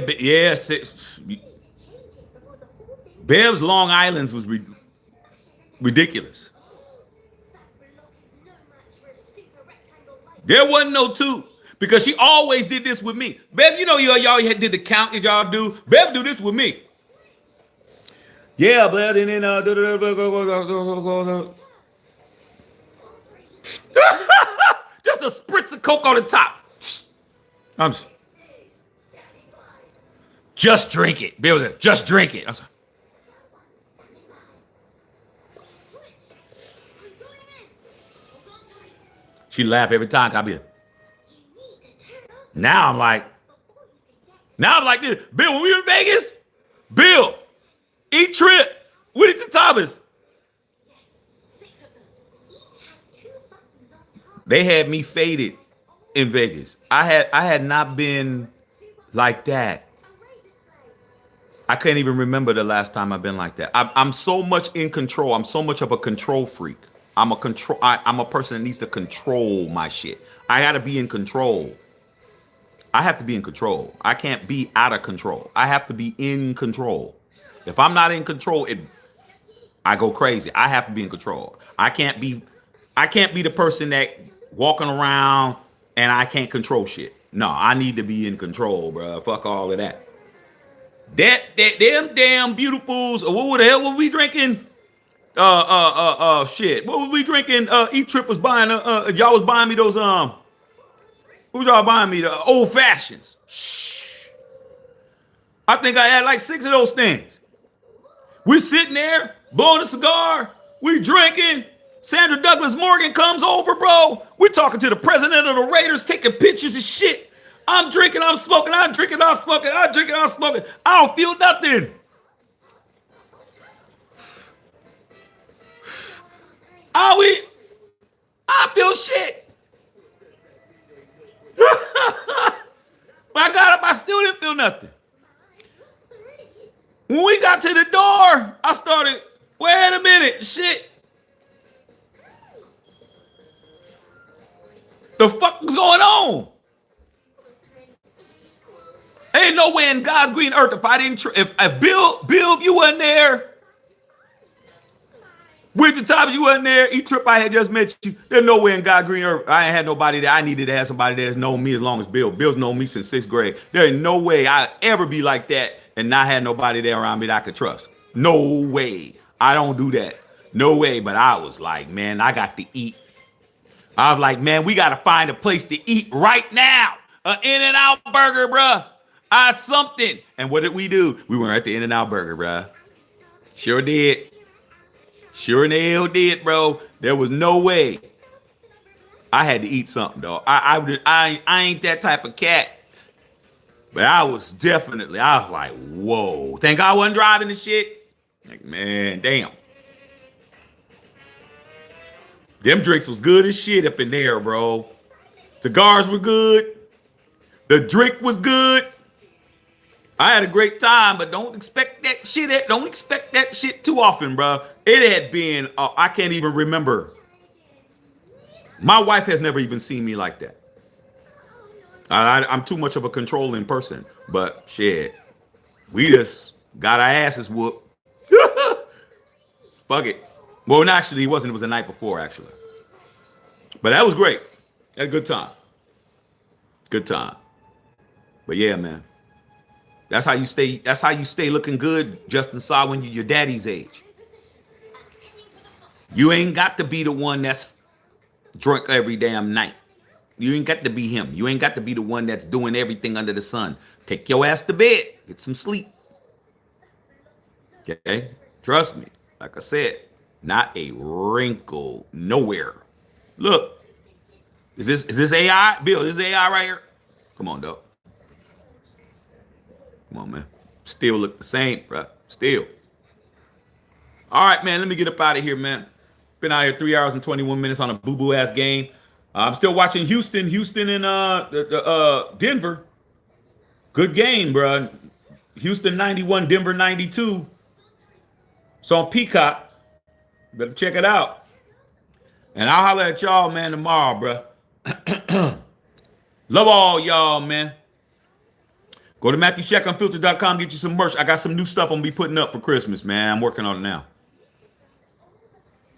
Bev's Long Islands was ridiculous. There wasn't no 2 because she always did this with me. Bev, y'all did the count that y'all do. Bev do this with me. Yeah, Bev, and then just a spritz of Coke on the top. Just drink it. Bev, just drink it. She laughed every time. Now I'm like this. Bill, when we were in Vegas, Bill, eat trip. What is the Thomas? They had me faded in Vegas. I had not been like that. I can't even remember the last time I've been like that. I'm so much in control. I'm so much of a control freak. I'm a person that needs to control my shit. I got to be in control. I have to be in control. I can't be out of control. I have to be in control. If I'm not in control, I go crazy. I have to be in control. I can't be the person that walking around and I can't control shit. No, I need to be in control, bro. Fuck all of that. Them damn beautifuls. What the hell were we drinking? Shit. What was we drinking? E-Trip was buying. Y'all was buying me those. Who y'all buying me? The old fashions. Shh. I think I had like 6 of those things. We sitting there blowing a cigar. We drinking. Sandra Douglas Morgan comes over, bro. We talking to the president of the Raiders, taking pictures and shit. I'm drinking, I'm smoking, I'm drinking, I'm smoking, I'm drinking, I'm smoking. I don't feel nothing. I feel shit. When I got up, I still didn't feel nothing. When we got to the door, I started, wait a minute, shit. The fuck was going on? Ain't no way in God's green earth if I didn't, if Bill, if you wasn't there, with the top, you wasn't there, E-Trip, I had just met you. There's no way in God's green earth. I ain't had nobody there. I needed to have somebody that's known me as long as Bill. Bill's known me since 6th grade. There ain't no way I ever be like that and not have nobody there around me that I could trust. No way. I don't do that. No way. But I was like, man, I got to eat. I was like, man, we got to find a place to eat right now. An In-N-Out burger, bruh. Something. And what did we do? We went at the In-N-Out burger, bruh. Sure did. Sure in the hell did, bro. There was no way. I had to eat something, though. I ain't that type of cat. But I was like, whoa. Thank God I wasn't driving the shit. Like, man, damn. Them drinks was good as shit up in there, bro. Cigars were good. The drink was good. I had a great time, but don't expect that shit. Don't expect that shit too often, bro. It had been, I can't even remember. My wife has never even seen me like that. I'm too much of a controlling person, but shit, we just got our asses whooped. Fuck it. Well, actually, it wasn't. It was the night before, actually. But that was great. Had a good time. Good time. But yeah, man. That's how you stay. That's how you stay looking good, Justin Saw, when you're your daddy's age. You ain't got to be the one that's drunk every damn night. You ain't got to be him. You ain't got to be the one that's doing everything under the sun. Take your ass to bed. Get some sleep. Okay? Trust me. Like I said, not a wrinkle nowhere. Look. Is this AI? Bill, is this AI right here? Come on, dog. Come on, man. Still look the same, bro. Still. All right, man. Let me get up out of here, man. Been out here 3 hours and 21 minutes on a boo-boo ass game. I'm still watching Houston and Denver. Good game, bro. Houston 91, Denver 92. It's on Peacock. Better check it out. And I'll holler at y'all, man, tomorrow, bro. Love all y'all, man. Go to MatthewShackUnfiltered.com, get you some merch. I got some new stuff I'm going to be putting up for Christmas, man. I'm working on it now.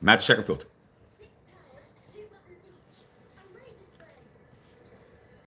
Matthew Shack Unfiltered.